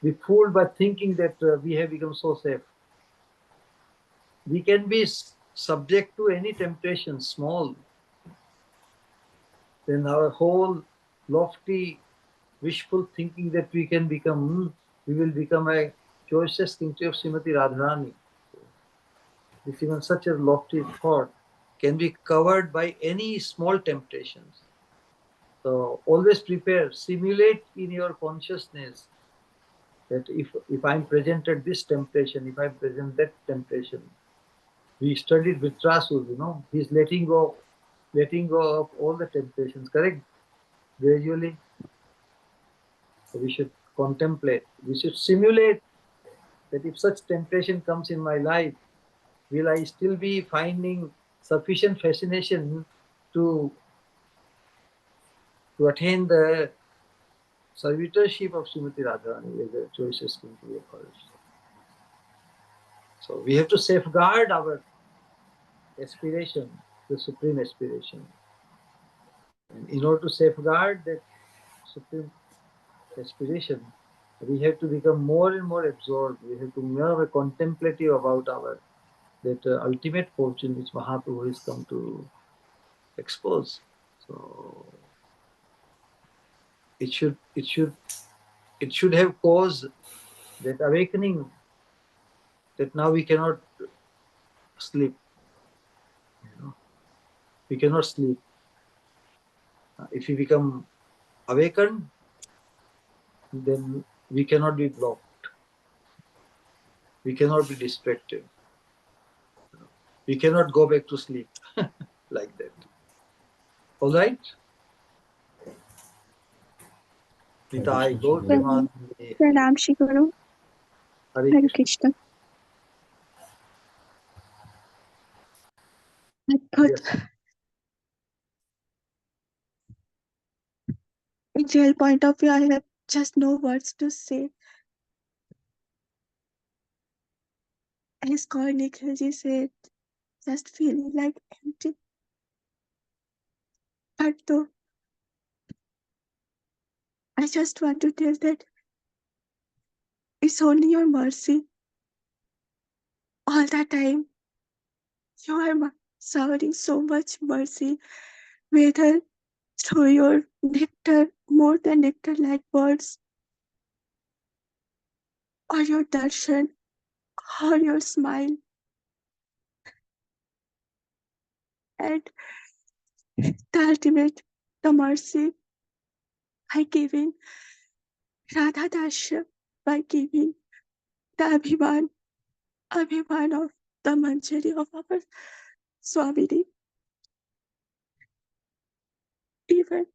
be fooled by thinking that we have become so safe. We can be subject to any temptation, small. Then our whole lofty, wishful thinking that we can become, we will become a choicest king of Srimati Radharani. This even such a lofty thought can be covered by any small temptations. So always prepare, simulate in your consciousness that if I'm presented this temptation, if I present that temptation. We studied with Rasul, he's letting go of all the temptations, correct? Gradually. So we should contemplate, we should simulate that if such temptation comes in my life, will I still be finding sufficient fascination to attain the servitorship of Srimati Radharani as the choicest king of hers. So we have to safeguard our aspiration, the supreme aspiration. And in order to safeguard that supreme aspiration, we have to become more and more absorbed. We have to be more contemplative about our that ultimate fortune which Mahaprabhu has come to expose. So it should have caused that awakening that now we cannot sleep. We cannot sleep. If we become awakened, then we cannot be blocked. We cannot be distracted. We cannot go back to sleep like that. All right? Pita, I go Pranam, Pranam Shri Guru. Hare Hare Krishna. Krishna. Adbhut. Yes. In real point of view, I have just no words to say. As Gaur Nikhilji said, just feeling like empty. But though, I just want to tell that it's only your mercy. All the time, you are showering so much mercy, whether through your nectar, more than nectar like words, or your darshan, or your smile. And the ultimate, the mercy by giving Radha Dasya, by giving the Abhiman of the Manjari of our Swamini. Even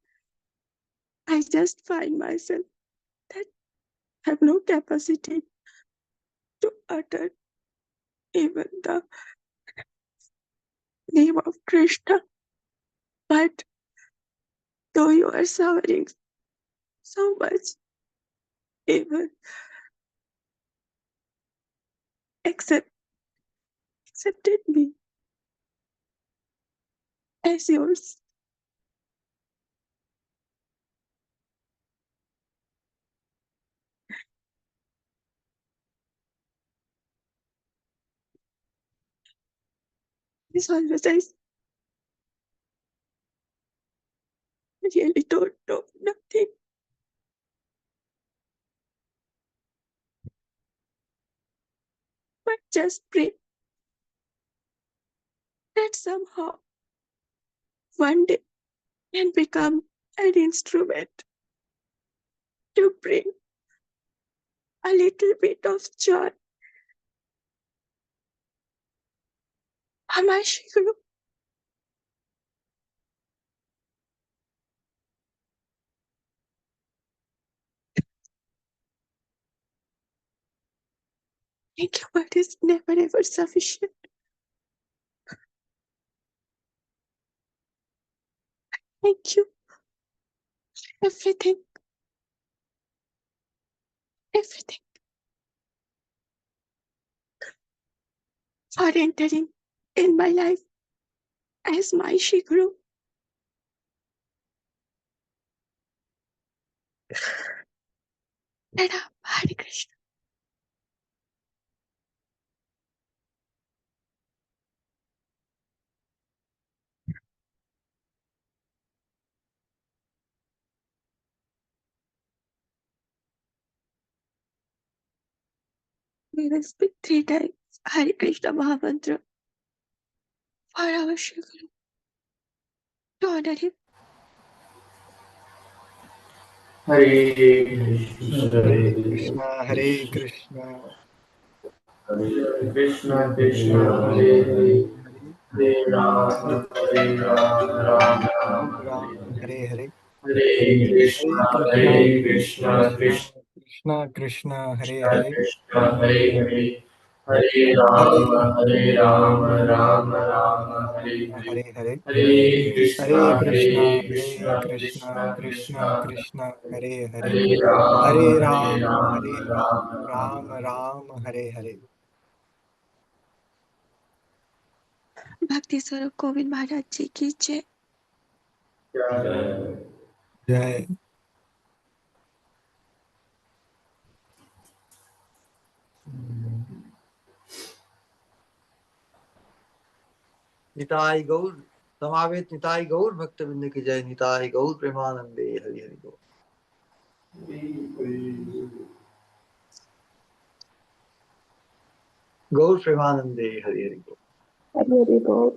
I just find myself that I have no capacity to utter even the name of Krishna. But though you are suffering so much, even accepted me as yours. As always, I really don't know nothing. But just pray that somehow one day can become an instrument to bring a little bit of joy on my Shikru. Thank you, but it's never ever sufficient. Thank you. Everything, everything for entering in my life as my Shikru. Nada, Hare Krishna. We will speak 3 times Hare Krishna Mahamantra for our Shikru to honor him. Hare Krishna, Hare Krishna, Hare Krishna, Hare Krishna, Krishna Krishna Hare Hare, Hare Hare Hare, Rama, Hare Rama, Rama Rama, Ram Hare Hare. Hare Hare, Hare Hare Krishna, Krishna, Hare Hare Krishna, Krishna, Krishna Krishna Krishna, Hare Krishna, Hare, Krishna Hare Hare, Hare Hare Rama, Hare Rama, Rama, Rama Rama, Rama Hare Rama, Hare. Hare Hare, Hare Hare Krishna, Krishna, Hare Hare Krishna, Krishna, Krishna Krishna Krishna, Krishna, Hare Hare, Hare Hare Rama, Hare Ram, Rama, Hare Ram, Rama Ram Rama. Ram, Hare Hare. भक्ति स्वरूप गोविंद महाराज जी की जय। Jai. Jai. Nitai गौर समावेत निताई गौर भक्त बिंद की जय। निताई गौर प्रेमानंदे हरि हरि बोल। गौर प्रेमानंदे हरि हरि बोल। हरि हरि बोल।